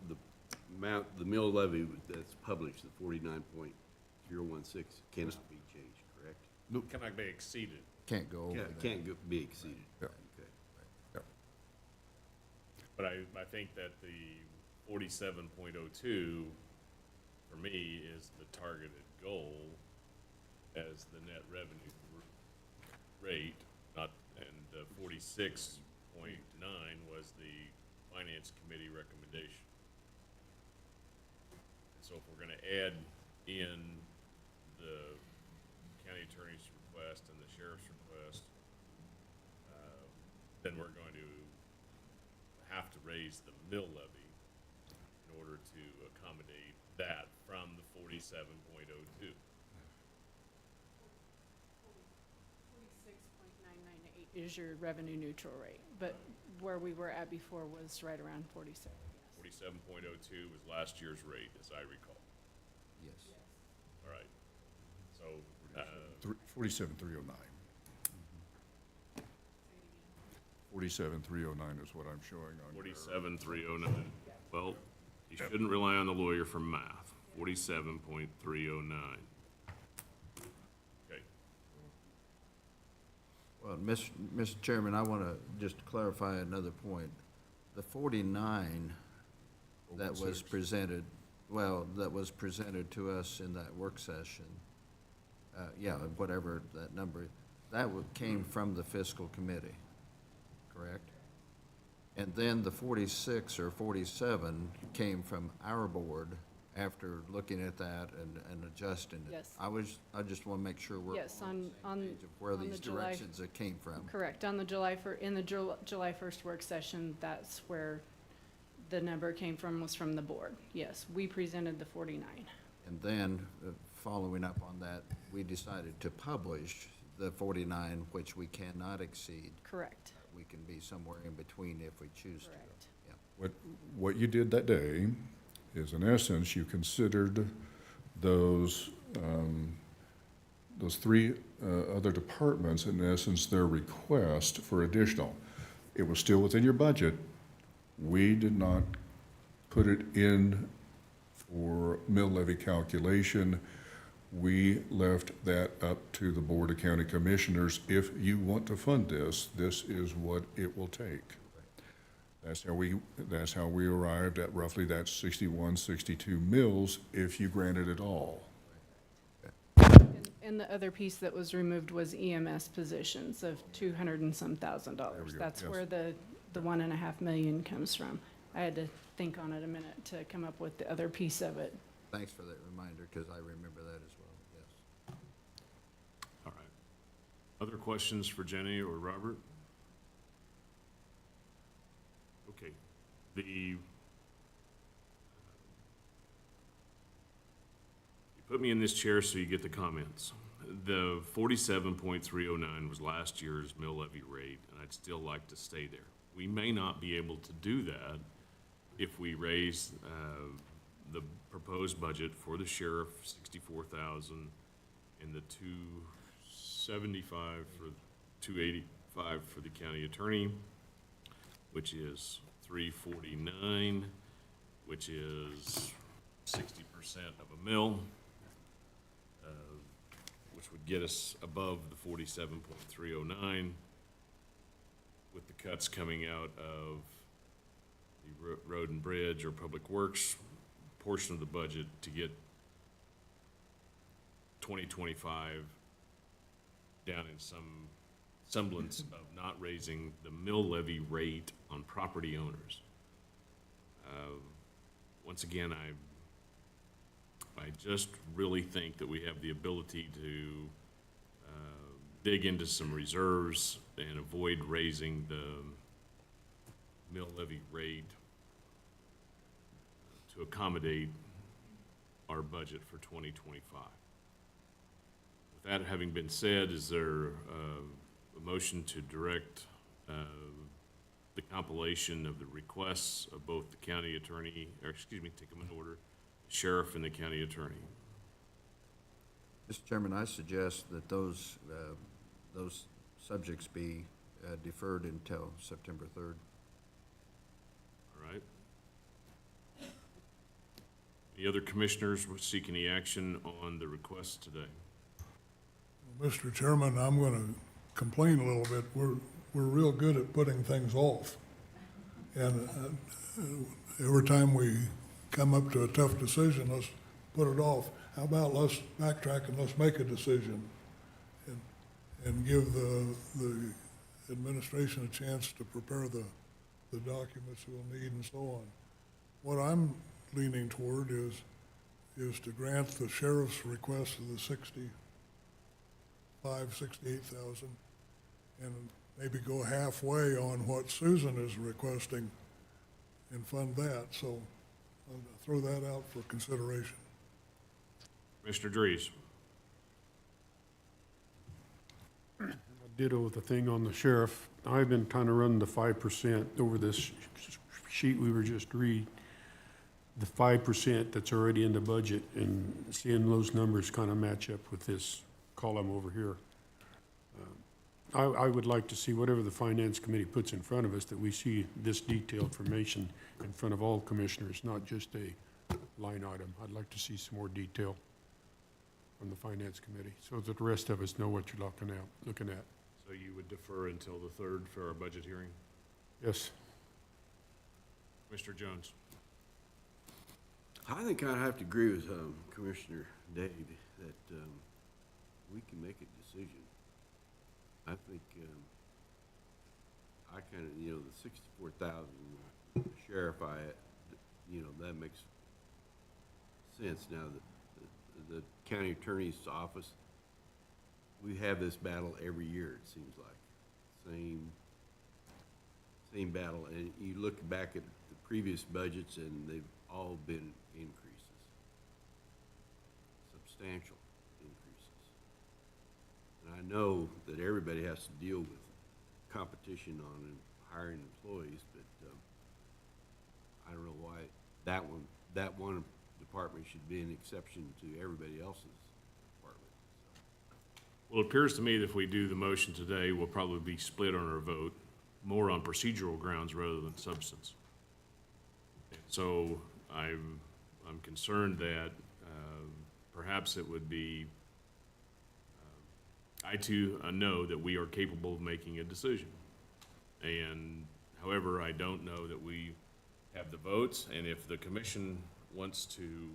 mill levy that's published, the 49.016, cannot be changed, correct? Nope. Cannot be exceeded. Can't go over that. Can't be exceeded. Yeah. Okay. Yeah. But I think that the 47.02 for me is the targeted goal as the net revenue rate, and 46.9 was the Finance Committee recommendation. And so if we're going to add in the county attorney's request and the sheriff's request, then we're going to have to raise the mill levy in order to accommodate that from the 47.02. 46.998 is your revenue neutral rate, but where we were at before was right around 47. 47.02 was last year's rate, as I recall. Yes. All All right. So, 47,309. 47,309 is what I'm showing on your. 47,309. Well, you shouldn't rely on the lawyer for math. 47.309. Okay. Well, Mr. Chairman, I want to just clarify another point. The 49 that was 06. presented, that was presented to us in that work session, whatever that number, that came from the fiscal committee, correct? And then the 46 or 47 came from our board after looking at that and adjusting it. Yes. I just want to make sure we're Yes, on the same page of where on these the July- directions that came from. Correct. On the July 1st work session, that's where the number came from, was from the board. Yes, we presented the 49. And then, following up on that, we decided to publish the 49, which we cannot exceed. Correct. We can be somewhere in between if we choose to. Correct. Yeah. What you did that day is, in essence, you considered those three other departments, in essence, their request for additional. It was still within your budget. We did not put it in for mill levy calculation. We left that up to the Board of County Commissioners. If you want to fund this, this is what it will take. That's how we arrived at roughly that 61, 62 mills if you granted it all. And the other piece that was removed was EMS positions of 200 and some thousand There dollars. we go. That's Yes. where the 1.5 million comes from. I had to think on it a minute to come up with the other piece of it. Thanks for that reminder, because I remember that as well, yes. All right. Other questions for Jenny or Robert? Okay. You put me in this chair so you get the comments. The 47.309 was last year's mill levy rate, and I'd still like to stay there. We may not be able to do that if we raise the proposed budget for the sheriff, 64,000, and the 275 for 285 for the county attorney, which is 349, which is 60% of a mill, which would get us above the 47.309, with the cuts coming out of the road and bridge or public works portion of the budget to get 2025 down in some semblance of not raising the mill levy rate on property owners. Once again, I just really think that we have the ability to dig into some reserves and avoid raising the mill levy rate to accommodate our budget for 2025. With that having been said, is there a motion to direct the compilation of the requests of both the county attorney, take them in order, sheriff and the county attorney? Mr. Chairman, I suggest that those subjects be deferred until September 3rd. All right. Any other commissioners seek any action on the requests today? Mr. Chairman, I'm going to complain a little bit. We're real good at putting things off. And every time we come up to a tough decision, let's put it off. How about let's backtrack and let's make a decision and give the administration a chance to prepare the documents we'll need and so on. What I'm leaning toward is to grant the sheriff's request of the 68,000 and maybe go halfway on what Susan is requesting and fund that. So I'll throw that out for consideration. Commissioner Dries. Ditto with the thing on the sheriff. I've been kind of running the 5% over this sheet we were just read. the 5% that's already in the budget and seeing those numbers kind of match up with this column over here. I would like to see whatever the finance committee puts in front of us, that we see this detailed information in front of all commissioners, not just a line item. I'd like to see some more detail from the finance committee, so that the rest of us know what you're looking at. So you would defer until the 3rd for our budget hearing? Yes. Mr. Jones? I think I'd have to agree with Commissioner Dave that we can make a decision. I think I kind of, you know, the 64,000 sheriff, you know, that makes sense. Now, the county attorney's office, we have this battle every year, it seems like. Same battle. And you look back at the previous budgets and they've all been increases. Substantial increases. And I know that everybody has to deal with competition on hiring employees, but I don't know why that one department should be an exception to everybody else's department. Well, it appears to me that if we do the motion today, we'll probably be split on our vote, more on procedural grounds rather than substance. So I'm concerned that perhaps it would be, I too know that we are capable of making a decision. And however, I don't know that we have the votes, and if the commission wants to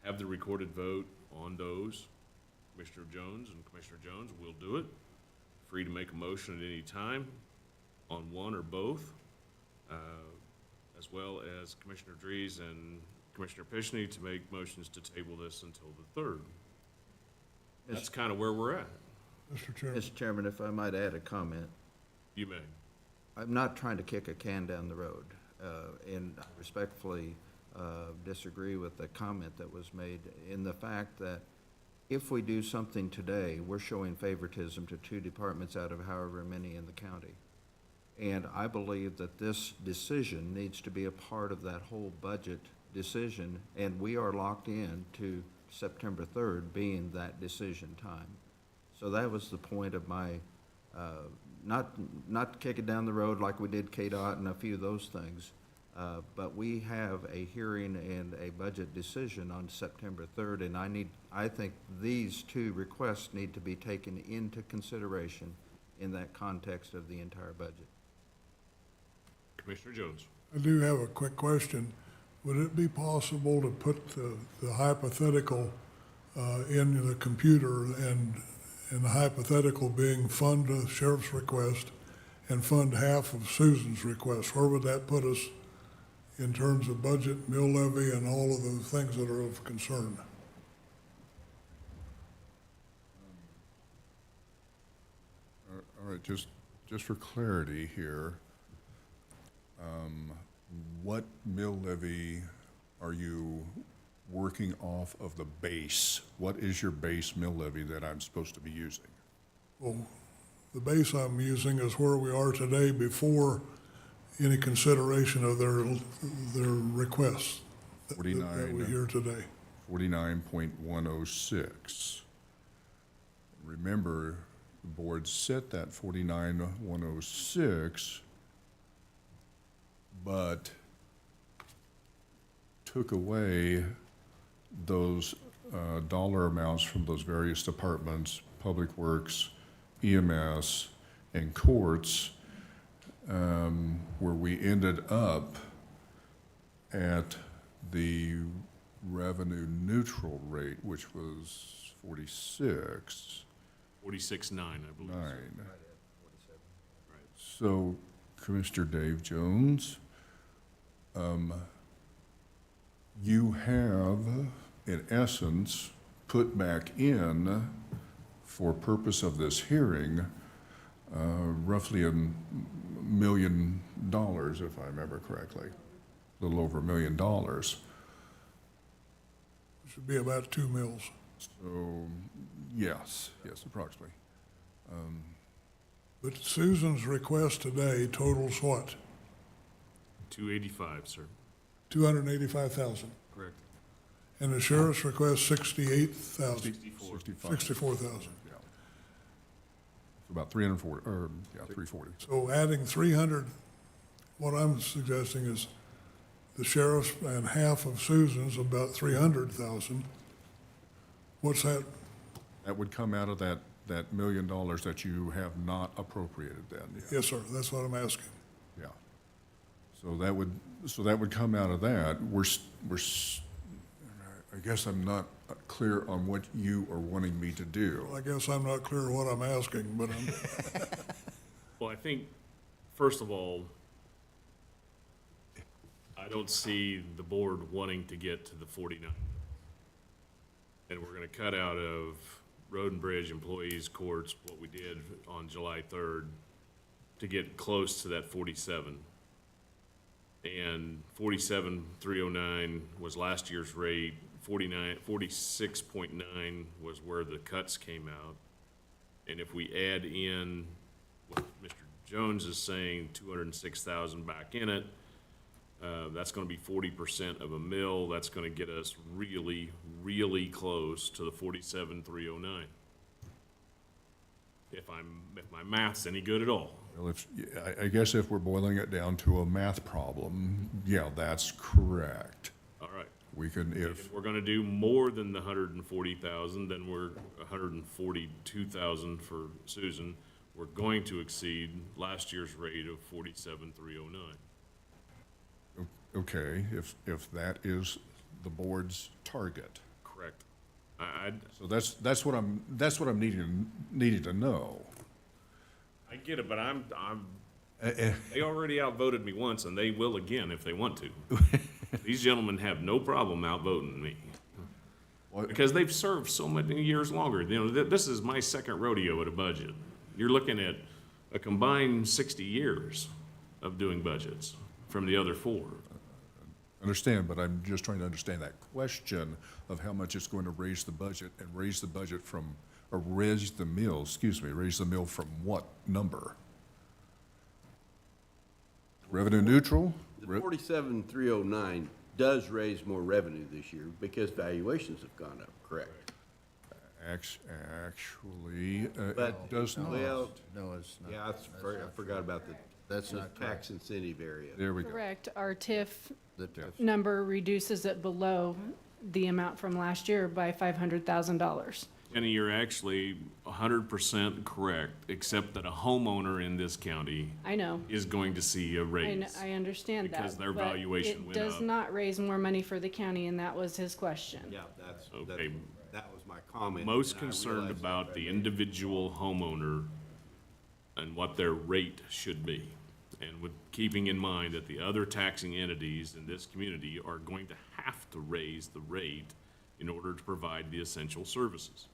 have the recorded vote on those, Commissioner Jones will do it. Free to make a motion at any time on one or both, as well as Commissioner Dries and Commissioner Finney to make motions to table this until the 3rd. That's kind of where we're at. Mr. Chairman, if I might add a comment. You may. I'm not trying to kick a can down the road, and I respectfully disagree with the comment that was made in the fact that if we do something today, we're showing favoritism to 2 departments out of however many in the county. And I believe that this decision needs to be a part of that whole budget decision, and we are locked in to September 3rd being that decision time. So that was the point of my, not kick it down the road like we did KDOT and a few of those things, but we have a hearing and a budget decision on September 3rd, and I think these 2 requests need to be taken into consideration in that context of the entire budget. Commissioner Jones. I do have a quick question. Would it be possible to put the hypothetical in the computer, and the hypothetical being fund the sheriff's request and fund half of Susan's request? Where would that put us in terms of budget, mill levy, and all of the things that are of concern? All right, just for clarity here, what mill levy are you working off of the base? What is your base mill levy that I'm supposed to be using? Well, the base I'm using is where we are today before any consideration of their requests that we hear today. 49.106. Remember, the board set that 49.106, but took away those dollar amounts from those various departments, Public Works, EMS, and courts, where we ended up at the revenue neutral rate, which was 46. 46.9, I believe. 9. So, Commissioner Dave Jones, you have, in essence, put back in, for purpose of this hearing, roughly $1 million, if I remember correctly, a little over $1 million. Should be about 2 mills. So, yes, approximately. But Susan's request today totals what? 285, sir. 285,000. Correct. And the sheriff's request 68,000. 65. 64,000. Yeah. About 340, or, yeah, 340. So adding 300, what I'm suggesting is the sheriff's and half of Susan's, about 300,000. What's that? That would come out of that $1 million that you have not appropriated then, yeah. Yes, sir, that's what I'm asking. Yeah. So that would come out of that. I guess I'm not clear on what you are wanting me to do. Well, I guess I'm not clear what I'm asking, but I'm, Well, I think, first of all, I don't see the board wanting to get to the 49. And we're gonna cut out of road and bridge employees courts what we did on July 3rd to get close to that 47. And 47,309 was last year's rate, 46.9 was where the cuts came out. And if we add in what Mr. Jones is saying, 206,000 back in it, that's gonna be 40% of a mill. That's gonna get us really, really close to the 47,309. If my math's any good at all. Well, I guess if we're boiling it down to a math problem, yeah, that's correct. All right. We can, If we're gonna do more than the 140,000, then we're 142,000 for Susan. We're going to exceed last year's rate of 47,309. okay, if that is the board's target. Correct. So that's what I'm needing to know. I get it, but they already outvoted me once, and they will again if they want to. These gentlemen have no problem outvoting me. Because they've served so many years longer. You know, this is my second rodeo at a budget. You're looking at a combined 60 years of doing budgets from the other four. Understand, but I'm just trying to understand that question of how much it's going to raise the budget and raise the budget from, or raise the mill from what number? Revenue neutral? The 47,309 does raise more revenue this year because valuations have gone up, correct? Actually, But, it does not. well, No, it's not. yeah, I forgot about That's the not correct. tax incentive area. There we go. Correct. Our TIF The TIF. number reduces it below the amount from last year by $500,000. Jenny, you're actually 100% correct, except that a homeowner in this county I know. is going to see a raise. I understand that. Because their but valuation went It does up. not raise more money for the county, and that was his question. Yeah, Okay. that was my comment. Most and I concerned realized about that the right individual homeowner and what their rate should be. And with keeping in mind that the other taxing entities in this community are going to have to raise the rate in order to provide the essential services.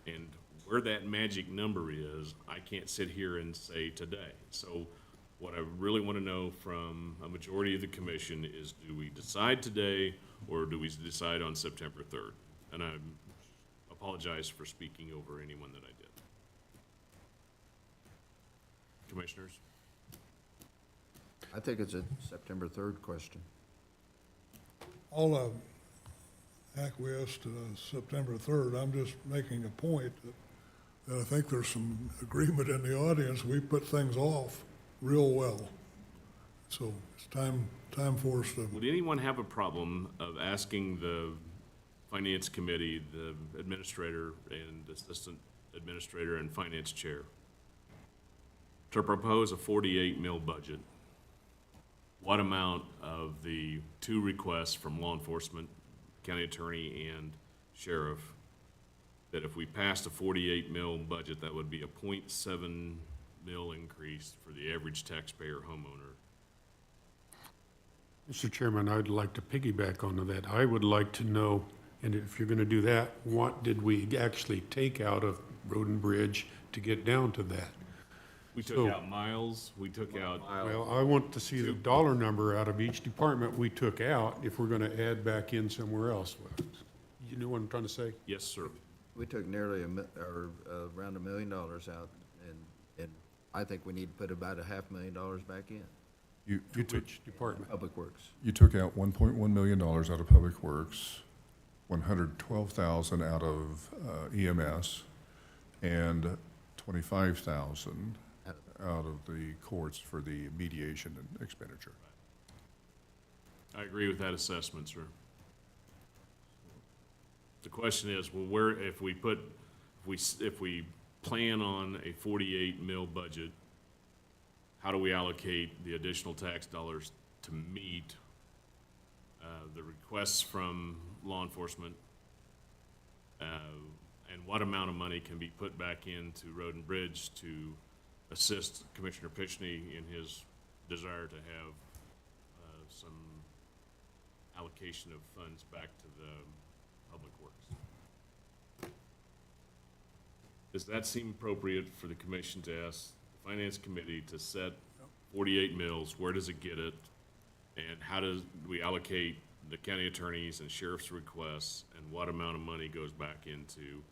And where that magic number is, I can't sit here and say today. So what I really want to know from a majority of the commission is, do we decide today or do we decide on September 3rd? And I apologize for speaking over anyone that I did. Commissioners? I think it's a September 3rd question. I'll acquiesce to September 3rd. I'm just making a point that I think there's some agreement in the audience. We put things off real well. So it's time for us to. Would anyone have a problem of asking the finance committee, the administrator and assistant administrator and finance chair to propose a 48 mil budget? What amount of the two requests from law enforcement, county attorney and sheriff, that if we passed a 48 mil budget, that would be a 0.7 mil increase for the average taxpayer homeowner? Mr. Chairman, I'd like to piggyback onto that. I would like to know, and if you're gonna do that, what did we actually take out of road and bridge to get down to that? We took out miles, we took out. Well, I want to see the dollar number out of each department we took out if we're gonna add back in somewhere else. You know what I'm trying to say? Yes, sir. We took nearly around $1 million out, and I think we need to put about $500,000 back in. You took, Which Department. Public Works. you took out $1.1 million out of Public Works, 112,000 out of EMS, and 25,000 out of the courts for the mediation and expenditure. I agree with that assessment, sir. The question is, well, where, if we plan on a 48 mil budget, how do we allocate the additional tax dollars to meet the requests from law enforcement? And what amount of money can be put back into Road and Bridge to assist Commissioner Finney in his desire to have some allocation of funds back to the Public Works? Does that seem appropriate for the commission to ask the Finance Committee to set 48 mills? Where does it get it? And how do we allocate the county attorneys and sheriff's requests, and what amount of money goes back into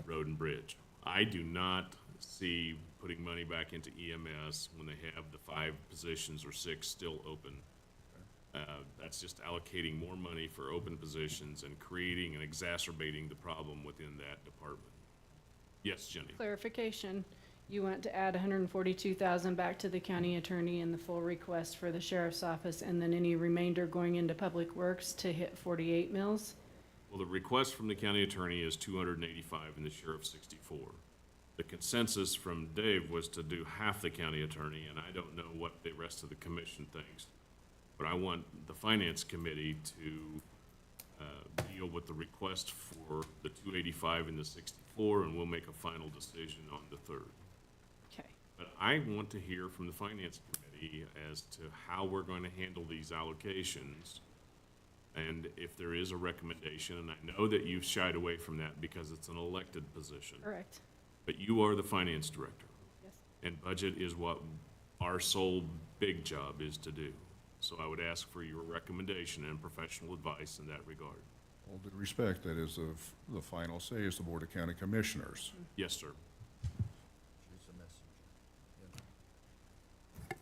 Road and Bridge? I do not see putting money back into EMS when they have the 5 positions or 6 still open. That's just allocating more money for open positions and creating and exacerbating the problem within that department. Yes, Jenny? Clarification, you want to add 142,000 back to the county attorney in the full request for the sheriff's office, and then any remainder going into Public Works to hit 48 mills? Well, the request from the county attorney is 285 and the sheriff 64. The consensus from Dave was to do half the county attorney, and I don't know what the rest of the commission thinks. But I want the Finance Committee to deal with the request for the 285 and the 64, and we'll make a final decision on the 3rd. Okay. But I want to hear from the Finance Committee as to how we're going to handle these allocations, and if there is a recommendation, and I know that you've shied away from that because it's an elected position. Correct. But you are the finance director. Yes. And budget is what our sole big job is to do. So I would ask for your recommendation and professional advice in that regard. All due respect, that is the final say is the Board of County Commissioners. Yes, sir. She's a messenger.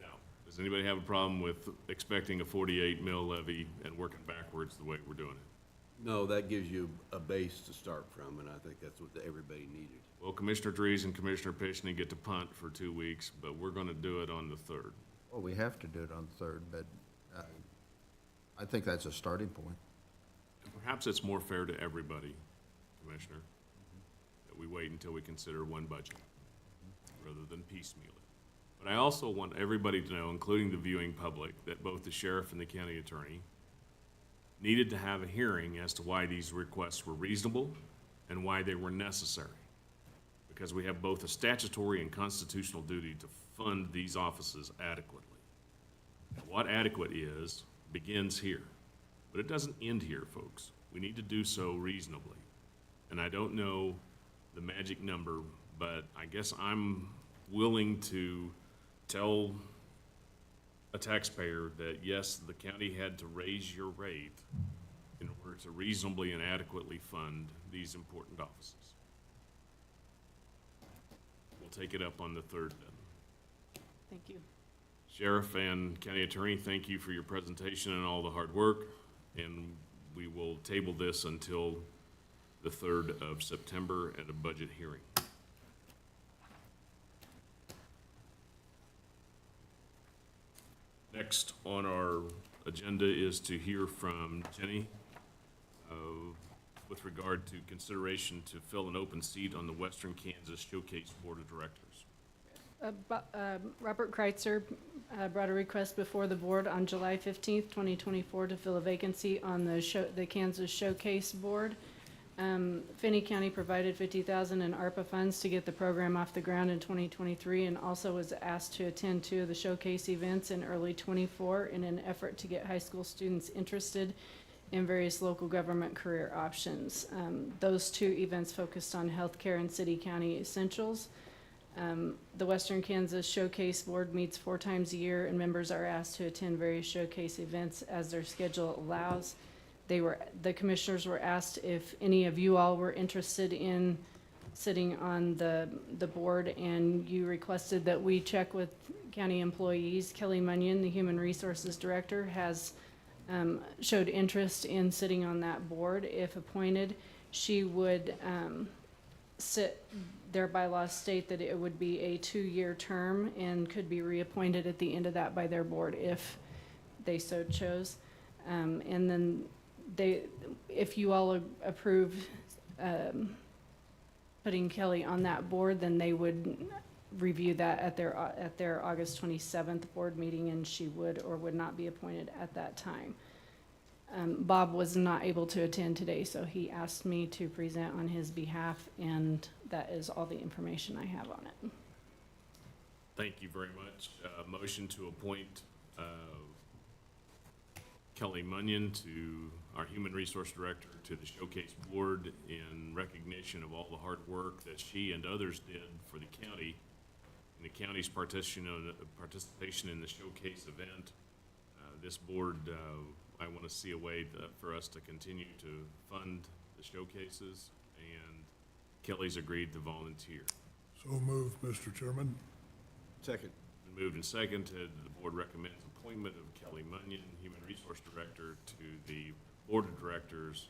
Now, does anybody have a problem with expecting a 48 mil levy and working backwards the way we're doing it? No, that gives you a base to start from, and I think that's what everybody needed. Well, Commissioner Drees and Commissioner Finney get to punt for 2 weeks, but we're gonna do it on the 3rd. Well, we have to do it on the 3rd, but I think that's a starting point. And perhaps it's more fair to everybody, Commissioner, that we wait until we consider one budget rather than piecemeal it. But I also want everybody to know, including the viewing public, that both the sheriff and the county attorney needed to have a hearing as to why these requests were reasonable and why they were necessary. Because we have both a statutory and constitutional duty to fund these offices adequately. And what adequate is begins here, but it doesn't end here, folks. We need to do so reasonably. And I don't know the magic number, but I guess I'm willing to tell a taxpayer that yes, the county had to raise your rate in order to reasonably and adequately fund these important offices. We'll take it up on the 3rd then. Thank you. Sheriff and County Attorney, thank you for your presentation and all the hard work, and we will table this until the 3rd of September at a budget hearing. Next on our agenda is to hear from Jenny with regard to consideration to fill an open seat on the Western Kansas Showcase Board of Directors. Robert Kreitzer brought a request before the board on July 15th, 2024 to fill a vacancy on the Kansas Showcase Board. Finney County provided $50,000 in ARPA funds to get the program off the ground in 2023, and also was asked to attend 2 of the showcase events in early 24 in an effort to get high school students interested in various local government career options. Those 2 events focused on healthcare and city-county essentials. The Western Kansas Showcase Board meets 4 times a year, and members are asked to attend various showcase events as their schedule allows. The commissioners were asked if any of you all were interested in sitting on the board, and you requested that we check with county employees. Kelly Munyon, the Human Resources Director, has showed interest in sitting on that board. If appointed, she would sit, their bylaws state that it would be a 2-year term and could be reappointed at the end of that by their board if they so chose. And then if you all approve putting Kelly on that board, then they would review that at their August 27th board meeting, and she would or would not be appointed at that time. Bob was not able to attend today, so he asked me to present on his behalf, and that is all the information I have on it. Thank you very much. Motion to appoint Kelly Munyon to our Human Resource Director to the Showcase Board in recognition of all the hard work that she and others did for the county and the county's participation in the Showcase event. This board, I want to see a way for us to continue to fund the showcases, and Kelly's agreed to volunteer. So moved, Mr. Chairman. Second. Been moved and seconded. The board recommends appointment of Kelly Munyon, Human Resource Director, to the Board of Directors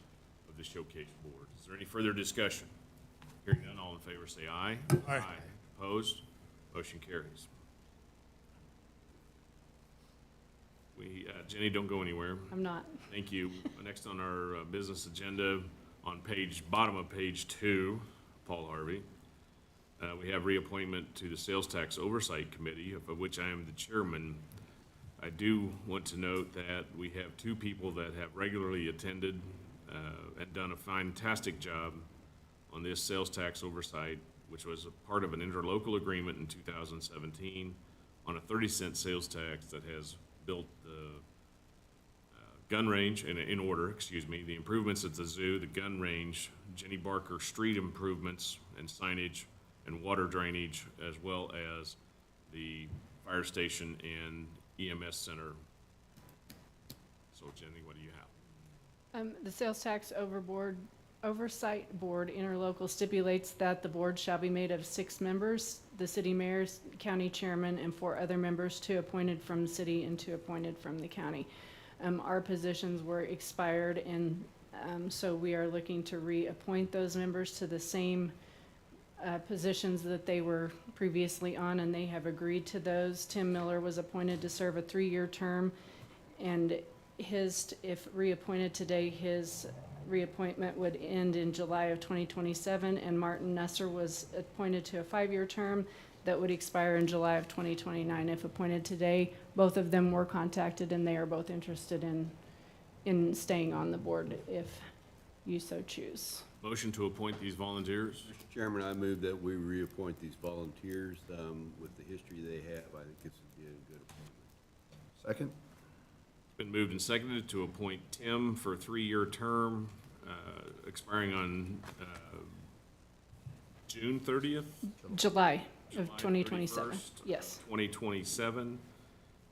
of the Showcase Board. Is there any further discussion? Hearing none, all in favor say aye. Aye. Opposed? Motion carries. Jenny, don't go anywhere. I'm not. Thank you. Next on our business agenda, on bottom of page 2, Paul Harvey, we have reappointment to the Sales Tax Oversight Committee, of which I am the chairman. I do want to note that we have 2 people that have regularly attended and done a fantastic job on this sales tax oversight, which was a part of an interlocal agreement in 2017 on a 30-cent sales tax that has built the gun range in order, the improvements at the zoo, the gun range, Jenny Barker street improvements and signage and water drainage, as well as the fire station and EMS center. So Jenny, what do you have? The Sales Tax Oversight Board interlocal stipulates that the board shall be made of 6 members, the city mayor, county chairman, and 4 other members, 2 appointed from the city and 2 appointed from the county. Our positions were expired, and so we are looking to reappoint those members to the same positions that they were previously on, and they have agreed to those. Tim Miller was appointed to serve a 3-year term, and if reappointed today, his reappointment would end in July of 2027, and Martin Nusser was appointed to a 5-year term that would expire in July of 2029. If appointed today, both of them were contacted, and they are both interested in staying on the board if you so choose. Motion to appoint these volunteers. Mr. Chairman, I move that we reappoint these volunteers with the history they have. I think it's a good appointment. Second? Been moved and seconded to appoint Tim for a 3-year term, expiring on June 30th? July of July 2027, 31st, yes. 2027,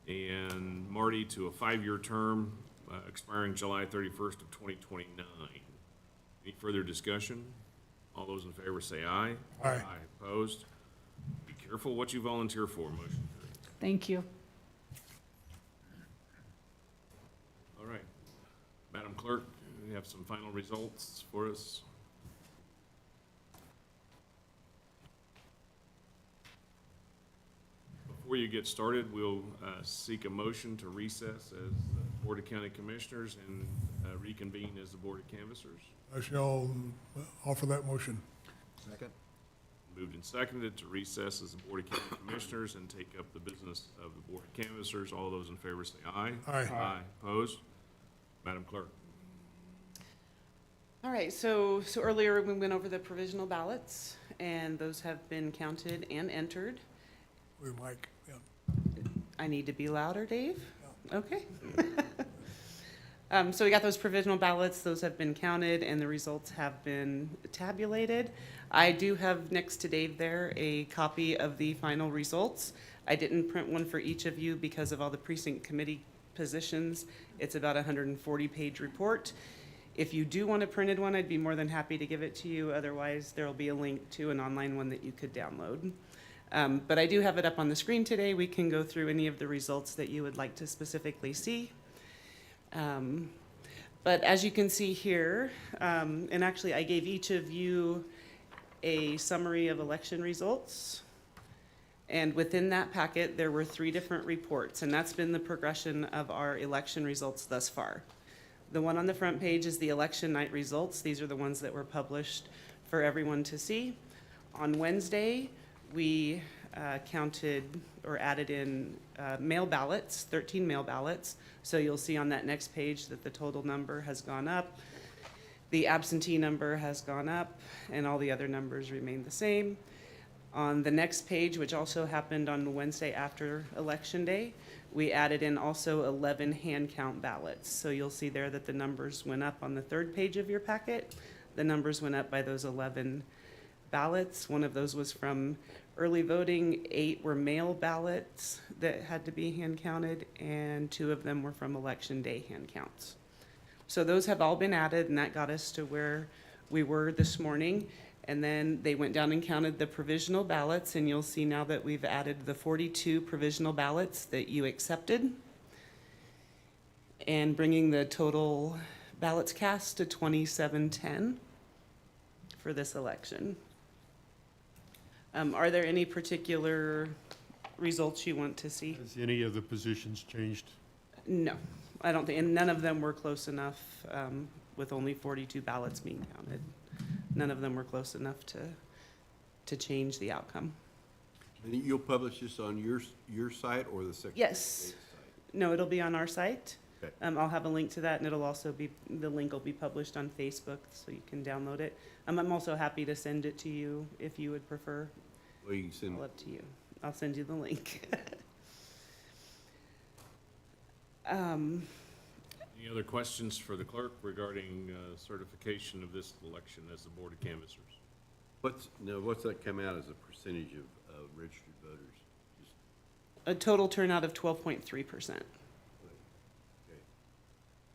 and Marty to a 5-year term, expiring July 31st of 2029. Any further discussion? All those in favor say aye. Aye. Opposed? Be careful what you volunteer for. Motion carries. Thank you. All right. Madam Clerk, you have some final results for us? Before you get started, we'll seek a motion to recess as the Board of County Commissioners and reconvene as the Board of Canvassers. I shall offer that motion. Second? Moved and seconded to recess as the Board of County Commissioners and take up the business of the Board of Canvassers. All those in favor say aye. Aye. Aye. Opposed? Madam Clerk. All right, so earlier we went over the provisional ballots, and those have been counted and entered. We Mike, yeah. I need to be louder, Dave? Okay. So we got those provisional ballots, those have been counted, and the results have been tabulated. I do have next to Dave there a copy of the final results. I didn't print one for each of you because of all the precinct committee positions. It's about a 140-page report. If you do want a printed one, I'd be more than happy to give it to you. Otherwise, there'll be a link to an online one that you could download. But I do have it up on the screen today. We can go through any of the results that you would like to specifically see. But as you can see here, and actually I gave each of you a summary of election results. And within that packet, there were 3 different reports, and that's been the progression of our election results thus far. The one on the front page is the election night results. These are the ones that were published for everyone to see. On Wednesday, we counted or added in mail ballots, 13 mail ballots. So you'll see on that next page that the total number has gone up. The absentee number has gone up, and all the other numbers remain the same. On the next page, which also happened on Wednesday after Election Day, we added in also 11 hand count ballots. So you'll see there that the numbers went up on the 3rd page of your packet. The numbers went up by those 11 ballots. One of those was from early voting, 8 were mail ballots that had to be hand counted, and 2 of them were from Election Day hand counts. So those have all been added, and that got us to where we were this morning. And then they went down and counted the provisional ballots, and you'll see now that we've added the 42 provisional ballots that you accepted, and bringing the total ballots cast to 2710 for this election. Are there any particular results you want to see? Has any of the positions changed? No, I don't think, and none of them were close enough, with only 42 ballots being counted. None of them were close enough to change the outcome. And you'll publish this on your site or the Secretary of Yes. State's site? No, it'll be on our site. Okay. I'll have a link to that, and it'll also be, the link will be published on Facebook, so you can download it. I'm also happy to send it to you if you would prefer. Well, you can send All it. up to you. I'll send you the link. Any other questions for the clerk regarding certification of this election as the Board of Canvassers? What's that come out as a percentage of registered voters? Just, A total turnout of 12.3%. okay.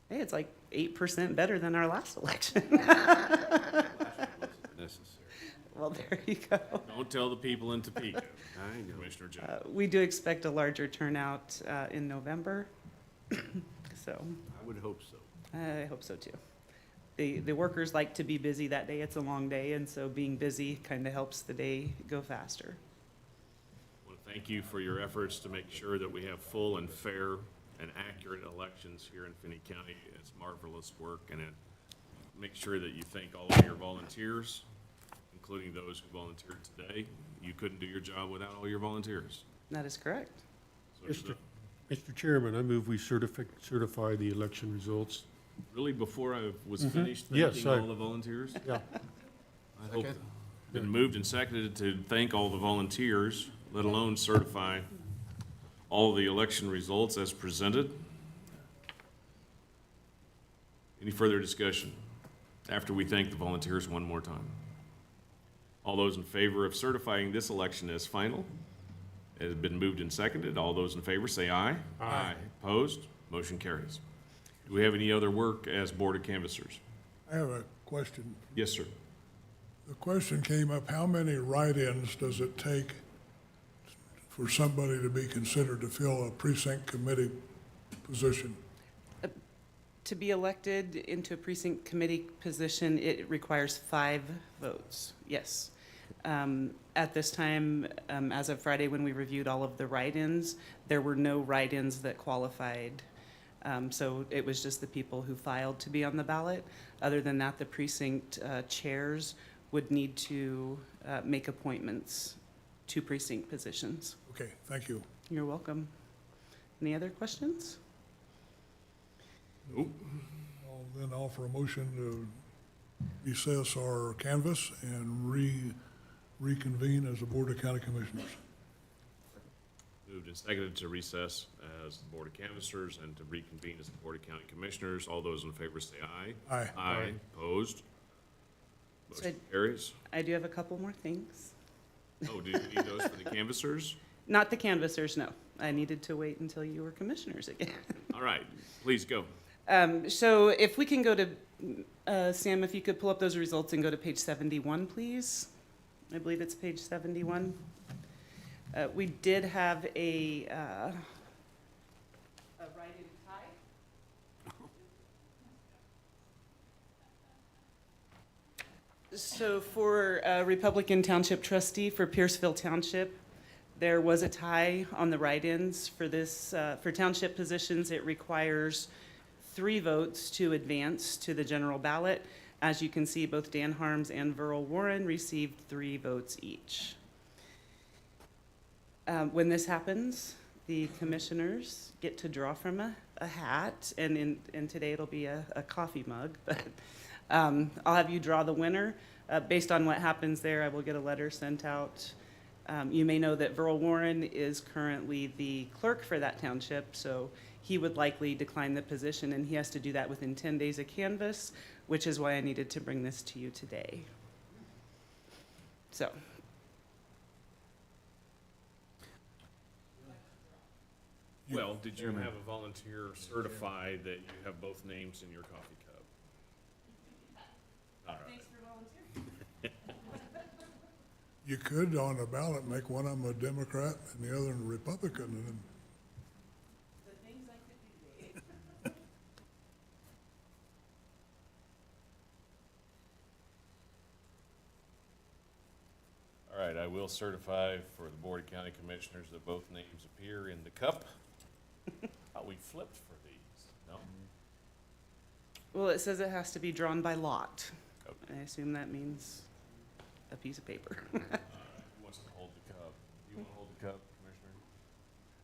Hey, it's like 8% better than our last election. Last one wasn't necessary. Well, there you go. Don't tell the people in Topeka, I know. Commissioner Jones. We do expect a larger turnout in November, so I would hope so. I hope so too. The workers like to be busy that day. It's a long day, and so being busy kind of helps the day go faster. I want to thank you for your efforts to make sure that we have full and fair and accurate elections here in Finney County. It's marvelous work, and make sure that you thank all of your volunteers, including those who volunteered today. You couldn't do your job without all your volunteers. That is correct. So Mr. Chairman, I move we certify the election results. really, before I was finished Yes, thanking all the volunteers? Yeah. I hope. Been moved and seconded to thank all the volunteers, let alone certify all the election results as presented. Any further discussion after we thank the volunteers one more time? All those in favor of certifying this election as final? It has been moved and seconded. All those in favor say aye. Aye. Opposed? Motion carries. Do we have any other work as Board of Canvassers? I have a question. Yes, sir. The question came up, how many write-ins does it take for somebody to be considered to fill a precinct committee position? To be elected into a precinct committee position, it requires 5 votes, yes. At this time, as of Friday, when we reviewed all of the write-ins, there were no write-ins that qualified. So it was just the people who filed to be on the ballot. Other than that, the precinct chairs would need to make appointments to precinct positions. Okay, thank you. You're welcome. Any other questions? Nope. I'll then offer a motion to recess our canvass and reconvene as the Board of County Commissioners. Moved and seconded to recess as the Board of Canvassers and to reconvene as the Board of County Commissioners. All those in favor say aye. Aye. Aye. Opposed? So Motion carries. I do have a couple more things. Oh, do you need those for the canvassers? Not the canvassers, no. I needed to wait until you were commissioners again. All right, please go. So if we can go to, Sam, if you could pull up those results and go to page 71, please. I believe it's page 71. We did have a write-in tie. So for Republican Township Trustee for Pierceville Township, there was a tie on the write-ins. For this, for township positions, it requires 3 votes to advance to the general ballot. As you can see, both Dan Harms and Verl Warren received 3 votes each. When this happens, the commissioners get to draw from a hat, and today it'll be a coffee mug, but I'll have you draw the winner. Based on what happens there, I will get a letter sent out. You may know that Verl Warren is currently the clerk for that township, so he would likely decline the position, and he has to do that within 10 days of canvass, which is why I needed to bring this to you today. So. Well, did you have a volunteer certify that you have both names in your coffee cup? All right. Thanks for volunteering. You could, on a ballot, make one of them a Democrat and the other a Republican, and then The things I could do today. All right, I will certify for the Board of County Commissioners that both names appear in the cup. We flipped for these, no? Well, it says it has to be drawn by lot. Okay. I assume that means a piece of paper. Who wants to hold the cup? You want to hold the cup, Commissioner?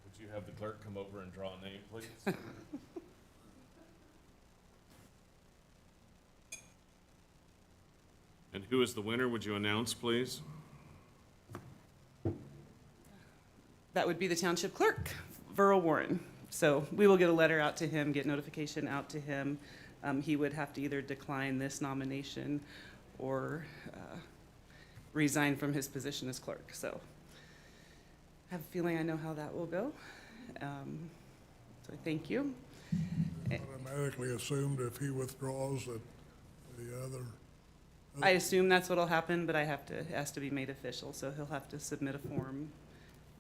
Would you have the clerk come over and draw a name, please? And who is the winner? Would you announce, please? That would be the township clerk, Verl Warren. So we will get a letter out to him, get notification out to him. He would have to either decline this nomination or resign from his position as clerk. So I have a feeling I know how that will go. So thank you. automatically assumed if he withdraws that the other. I assume that's what'll happen, but it has to be made official, so he'll have to submit a form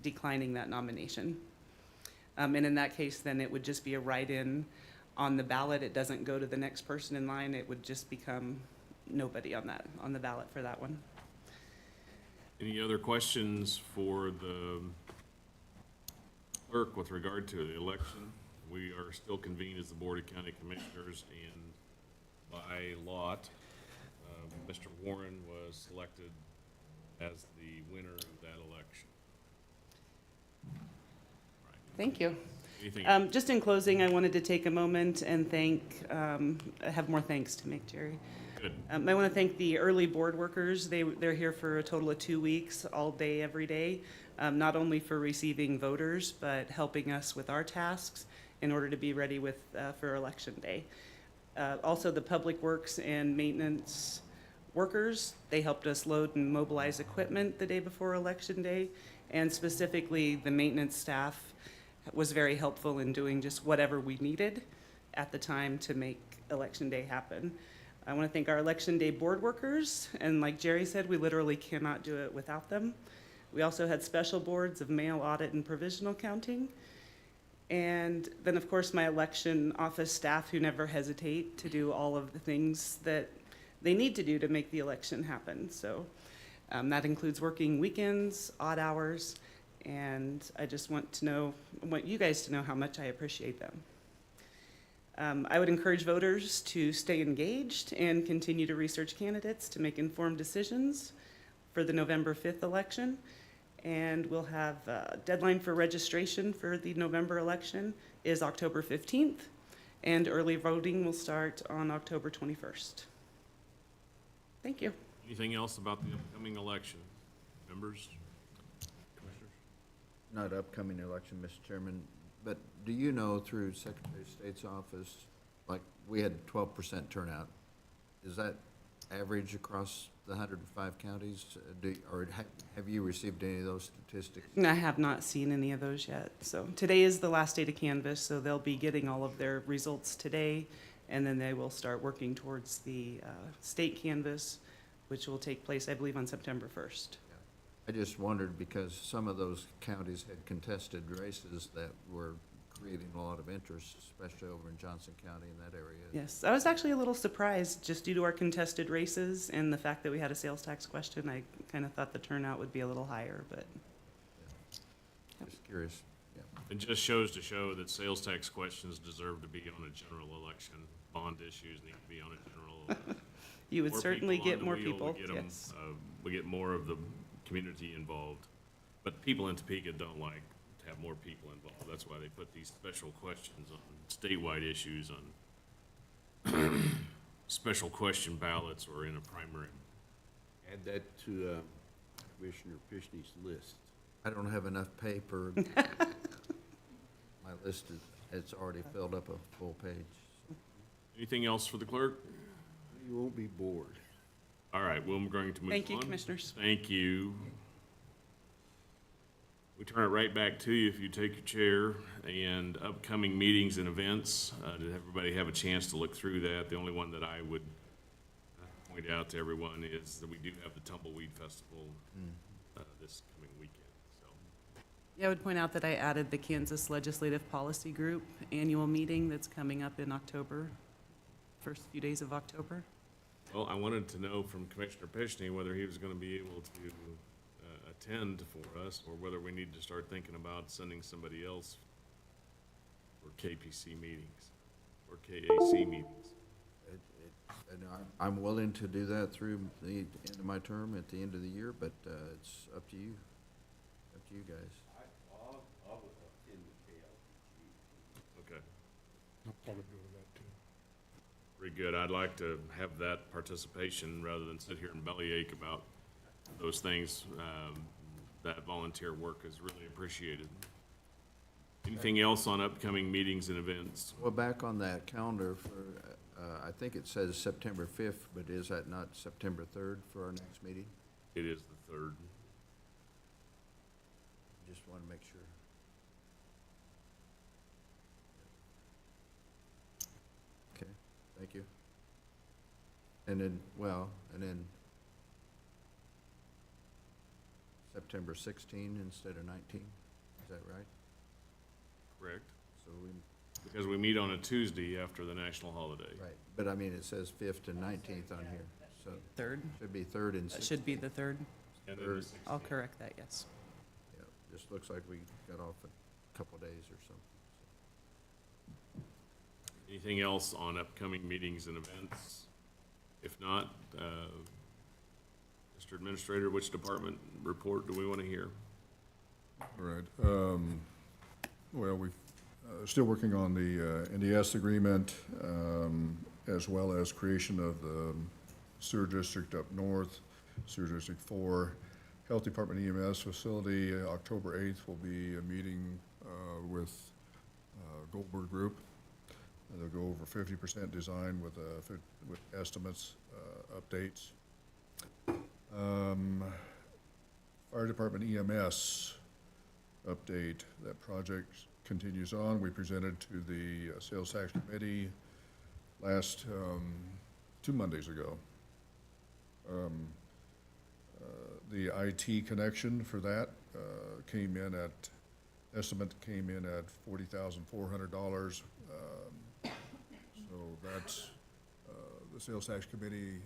declining that nomination. And in that case, then it would just be a write-in on the ballot. It doesn't go to the next person in line. It would just become nobody on the ballot for that one. Any other questions for the clerk with regard to the election? We are still convened as the Board of County Commissioners, and by lot, Mr. Warren was selected as the winner of that election. Thank you. Anything? Just in closing, I wanted to take a moment and I have more thanks to make, Jerry. Good. I want to thank the early board workers. They're here for a total of 2 weeks, all day, every day, not only for receiving voters, but helping us with our tasks in order to be ready for election day. Also, the public works and maintenance workers, they helped us load and mobilize equipment the day before election day, and specifically the maintenance staff was very helpful in doing just whatever we needed at the time to make election day happen. I want to thank our election day board workers, and like Jerry said, we literally cannot do it without them. We also had special boards of mail, audit, and provisional counting. And then, of course, my election office staff who never hesitate to do all of the things that they need to do to make the election happen. So that includes working weekends, odd hours, and I just want you guys to know how much I appreciate them. I would encourage voters to stay engaged and continue to research candidates to make informed decisions for the November 5th election. And we'll have a deadline for registration for the November election is October 15th, and early voting will start on October 21st. Thank you. Anything else about the upcoming election? Members? Commissioners? Not upcoming election, Mr. Chairman, but do you know through Secretary of State's office, like we had 12% turnout, is that average across the 105 counties? Have you received any of those statistics? I have not seen any of those yet. So today is the last day to canvass, so they'll be getting all of their results today, and then they will start working towards the state canvass, which will take place, I believe, on September 1st. I just wondered because some of those counties had contested races that were creating a lot of interest, especially over in Johnson County in that area. Yes, I was actually a little surprised just due to our contested races and the fact that we had a sales tax question. I kind of thought the turnout would be a little higher, but. Just curious. Yeah. It just shows to show that sales tax questions deserve to be on a general election. Bond issues need to be on a general election. You would More certainly people on get the more wheel, people, we get 'em, yes. we get more of the community involved. But people in Topeka don't like to have more people involved. That's why they put these special questions on statewide issues on special question ballots or in a primary. Add that to Commissioner Pishney's list. I don't have enough paper. My list is, it's already filled up a full page. Anything else for the clerk? You won't be bored. All right, well, we're going to move on. Thank you, Commissioners. Thank you. We turn it right back to you if you take your chair, and upcoming meetings and events. Did everybody have a chance to look through that? The only one that I would point out to everyone is that we do have the Tumbleweed Festival this coming weekend. So Yeah, I would point out that I added the Kansas Legislative Policy Group annual meeting that's coming up in October, first few days of October. well, I wanted to know from Commissioner Pishney whether he was going to be able to attend for us, or whether we need to start thinking about sending somebody else for KPC meetings or KAC meetings. And I'm willing to do that through the end of my term at the end of the year, but it's up to you. Up to you guys. I'll attend the KLPG. Okay. I'll probably go to that too. Pretty good. I'd like to have that participation rather than sit here and bellyache about those things. That volunteer work is really appreciated. Anything else on upcoming meetings and events? Well, back on that calendar for, I think it says September 5th, but is that not September 3rd for our next meeting? It is the 3rd. Just want to make sure. Okay, thank you. And then, and then September 16 instead of 19, is that right? Correct. So we, Because we meet on a Tuesday after the national holiday. right, but I mean, it says 5th and 19th on here, so. Third? Should be 3rd and 16th. That should be the 3rd. And then the Third. 16th. I'll correct that, yes. Yeah, just looks like we got off a couple days or something. Anything else on upcoming meetings and events? If not, Mr. Administrator, which department report do we want to hear? All right. Well, we've still working on the NDS agreement, as well as creation of the sewer district up north, sewer district 4. Health Department EMS facility, October 8th will be a meeting with Goldberg Group. They'll go over 50% design with estimates, updates. Fire Department EMS update. That project continues on. We presented to the Sales Tax Committee last 2 Mondays ago. The IT connection for that estimate came in at $40,400. So that's, the Sales Tax Committee,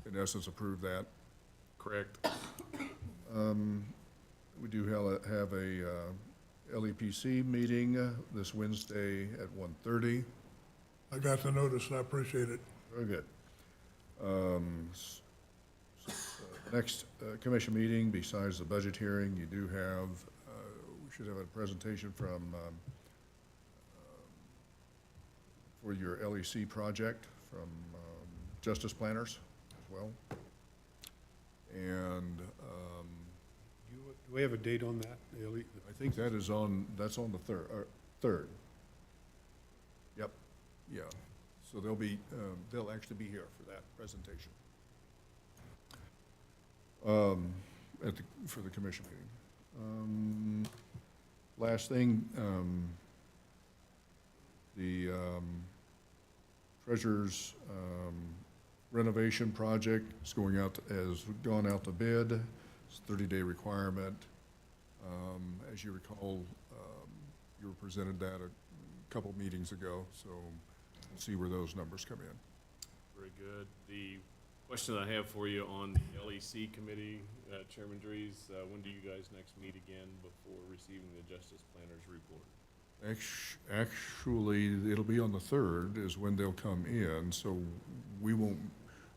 in essence, approved that. Correct. We do have a LEPC meeting this Wednesday at 1:30. I got the notice and I appreciate it. Very good. Next commission meeting, besides the budget hearing, you do have, we should have a presentation from, for your LEC project from Justice Planners as well. And Do we have a date on that? I think that is that's on the 3rd. Yep, yeah. So they'll actually be here for that presentation. For the commission meeting. Last thing, the treasurer's renovation project is has gone out to bid. It's a 30-day requirement. As you recall, you were presented that a couple meetings ago, so we'll see where those numbers come in. Very good. The question that I have for you on the LEC committee, Chairman Drees, when do you guys next meet again before receiving the Justice Planner's report? Actually, it'll be on the 3rd is when they'll come in, so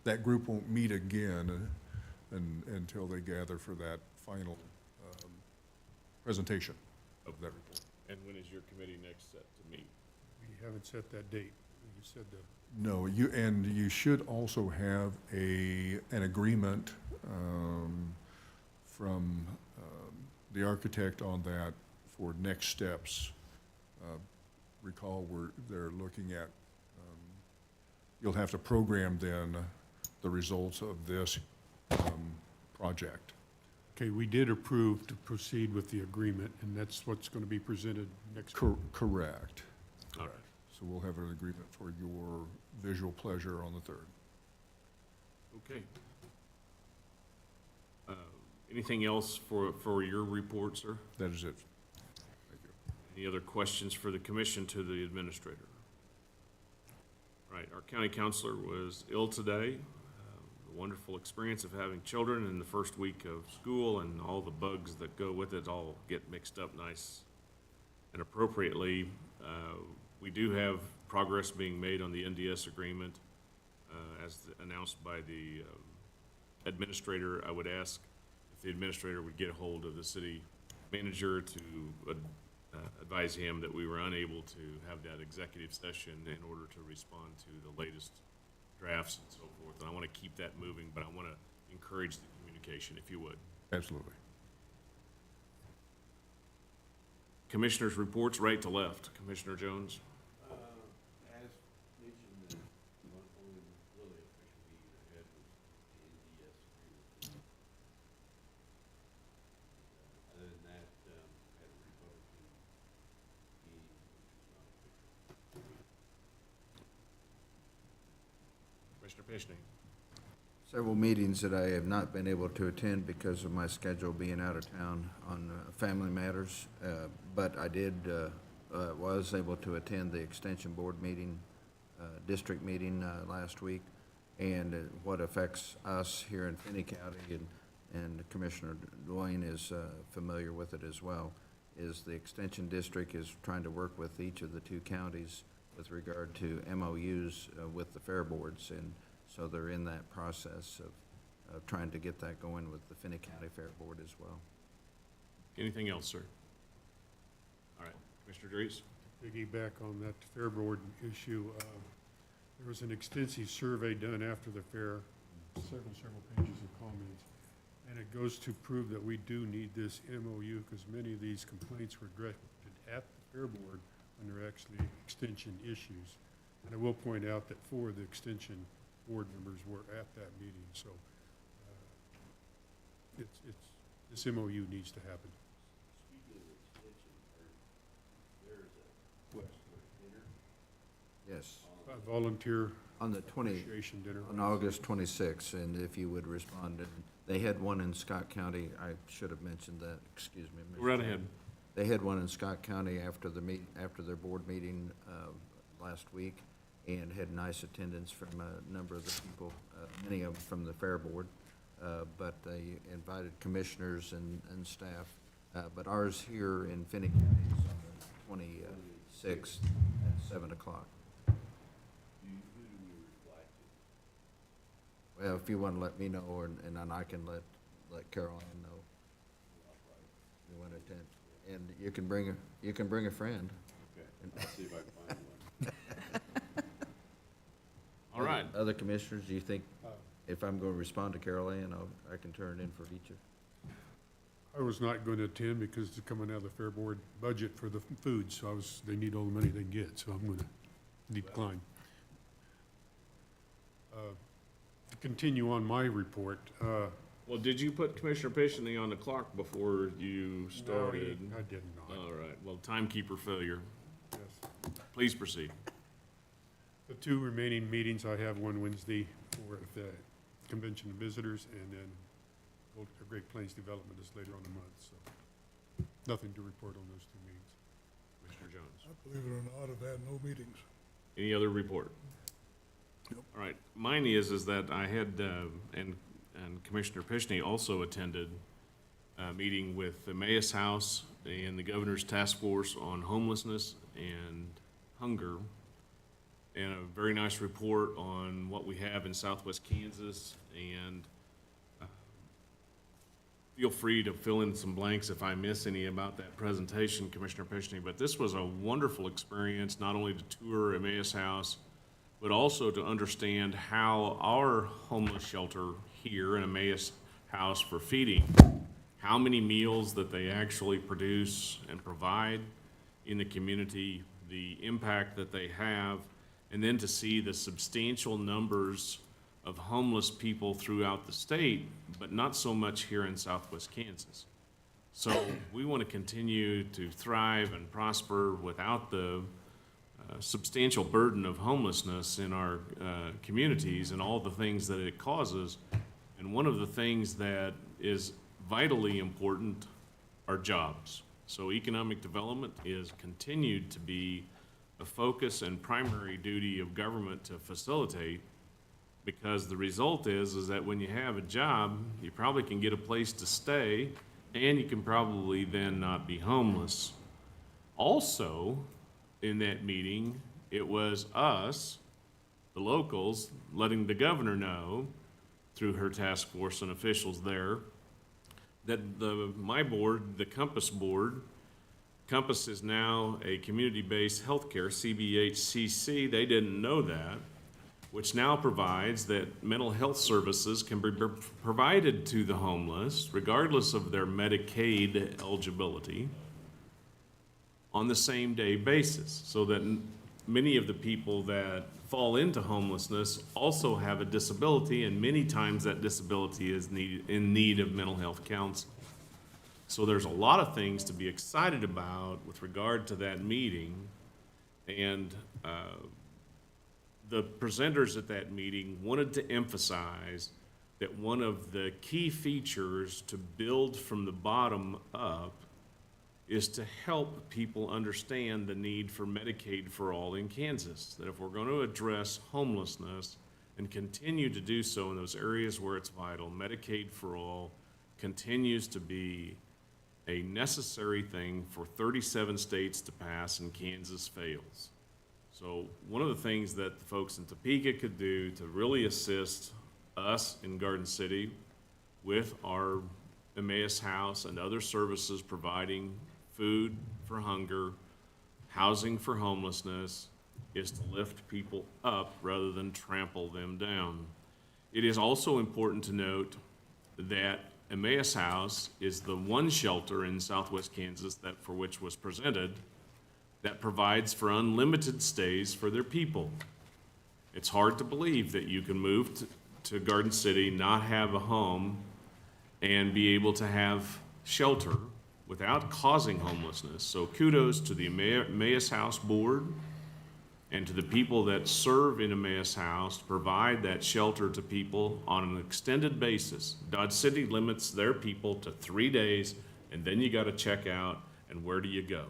that group won't meet again until they gather for that final presentation of that report. And when is your committee next set to meet? We haven't set that date. You said that. No, you should also have an agreement from the architect on that for next steps. Recall they're looking at, you'll have to program then the results of this project. Okay, we did approve to proceed with the agreement, and that's what's going to be presented next week. Correct. All right. So we'll have an agreement for your visual pleasure on the 3rd. Okay. Anything else for your report, sir? That is it. Thank you. Any other questions for the commission to the administrator? Right, our county counselor was ill today. The wonderful experience of having children in the first week of school and all the bugs that go with it all get mixed up nice and appropriately. We do have progress being made on the NDS agreement. As announced by the administrator, I would ask if the administrator would get a hold of the city manager to advise him that we were unable to have that executive session in order to respond to the latest drafts and so forth. And I want to keep that moving, but I want to encourage the communication, if you would. Absolutely. Commissioners' reports right to left. Commissioner Jones. As mentioned, the only really official meeting I had was the NDS agreement. Other than that, I had a Republican meeting, which was not official. Commissioner Pishney. Several meetings that I have not been able to attend because of my schedule being out of town on family matters. But I was able to attend the Extension Board meeting, district meeting last week. And what affects us here in Finney County, and Commissioner Dwayne is familiar with it as well, is the Extension District is trying to work with each of the two counties with regard to MOUs with the fair boards. And so they're in that process of trying to get that going with the Finney County Fair Board as well. Anything else, sir? All right, Commissioner Drees. Piggyback on that fair board issue, there was an extensive survey done after the fair, several pages of comments, and it goes to prove that we do need this MOU because many of these complaints were directed at the fair board when they're actually extension issues. And I will point out that 4 of the extension board members were at that meeting, so this MOU needs to happen. Speaking of extension, there's a West dinner. Yes. Volunteer on the appreciation dinner on August 26th, and if you would respond, they had one in Scott County. I should have mentioned that. Excuse me. Mr. Right ahead. They had one in Scott County after their board meeting last week, and had nice attendance from a number of the people, many of them from the fair board. But they invited commissioners and staff. But ours here in Finney County is on the 26th at 7 o'clock. Who do we reply to? Well, if you want to let me know, and then I can let Caroline know. You want to attend, and you can bring a friend. Okay, I'll see if I can find one. All right. Other commissioners, do you think if I'm going to respond to Carol Ann, I can turn it in for each of? I was not going to attend because it's coming out of the fair board budget for the food, so they need all the money they can get, so I'm going to decline. To continue on my report, Well, did you put Commissioner Picheny on the clock before you started? No, I did not. All right, well, timekeeper failure. Yes. Please proceed. The two remaining meetings, I have one Wednesday for the Convention of Visitors, and then Great Plains Development is later on the month, so nothing to report on those two meetings. Commissioner Jones. Believe it or not, I've had no meetings. Any other report? Nope. All right, mine is that I had, and Commissioner Picheny also attended a meeting with the Emmaus House and the Governor's Task Force on Homelessness and Hunger, and a very nice report on what we have in Southwest Kansas, and feel free to fill in some blanks if I miss any about that presentation, Commissioner Picheny, but this was a wonderful experience, not only to tour Emmaus House, but also to understand how our homeless shelter here in Emmaus House for feeding, how many meals that they actually produce and provide in the community, the impact that they have, and then to see the substantial numbers of homeless people throughout the state, but not so much here in Southwest Kansas. So we want to continue to thrive and prosper without the substantial burden of homelessness in our communities and all the things that it causes. And one of the things that is vitally important are jobs. So economic development is continued to be a focus and primary duty of government to facilitate, because the result is that when you have a job, you probably can get a place to stay, and you can probably then not be homeless. Also, in that meeting, it was us, the locals, letting the governor know through her task force and officials there that my board, the Compass Board, Compass is now a community-based healthcare, CBHCC. They didn't know that, which now provides that mental health services can be provided to the homeless, regardless of their Medicaid eligibility, on the same day basis, so that many of the people that fall into homelessness also have a disability, and many times that disability is in need of mental health counsel. So there's a lot of things to be excited about with regard to that meeting, and the presenters at that meeting wanted to emphasize that one of the key features to build from the bottom up is to help people understand the need for Medicaid for all in Kansas. That if we're going to address homelessness and continue to do so in those areas where it's vital, Medicaid for all continues to be a necessary thing for 37 states to pass, and Kansas fails. So one of the things that the folks in Topeka could do to really assist us in Garden City with our Emmaus House and other services providing food for hunger, housing for homelessness, is to lift people up rather than trample them down. It is also important to note that Emmaus House is the one shelter in Southwest Kansas that for which was presented that provides for unlimited stays for their people. It's hard to believe that you can move to Garden City, not have a home, and be able to have shelter without causing homelessness. So kudos to the Emmaus House Board and to the people that serve in Emmaus House to provide that shelter to people on an extended basis. Dodge City limits their people to 3 days, and then you got to check out, and where do you go?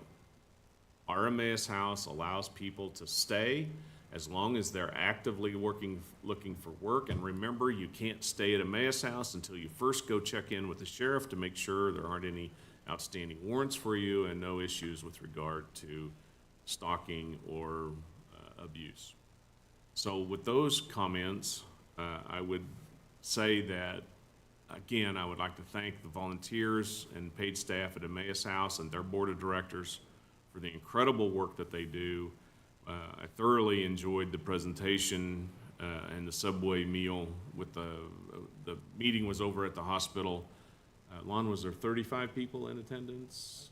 Our Emmaus House allows people to stay as long as they're actively looking for work. And remember, you can't stay at Emmaus House until you first go check in with the sheriff to make sure there aren't any outstanding warrants for you and no issues with regard to stalking or abuse. So with those comments, I would say that, again, I would like to thank the volunteers and paid staff at Emmaus House and their board of directors for the incredible work that they do. I thoroughly enjoyed the presentation and the Subway meal. With the meeting was over at the hospital. Lon, was there 35 people in attendance?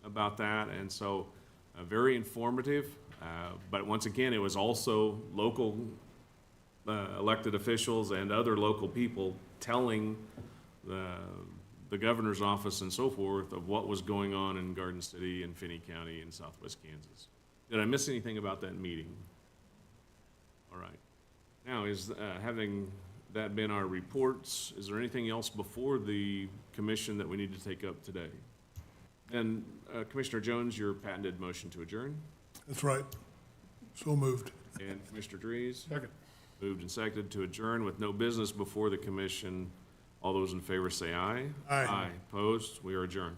About that, and so very informative. But once again, it was also local elected officials and other local people telling the governor's office and so forth of what was going on in Garden City and Finney County in southwest Kansas. Did I miss anything about that meeting? All right. Now, having that been our reports, is there anything else before the commission that we need to take up today? And Commissioner Jones, your patented motion to adjourn. That's right. So moved. And Commissioner Drees? Second. Moved and seconded to adjourn with no business before the commission. All those in favor say aye. Aye. Opposed? We are adjourned.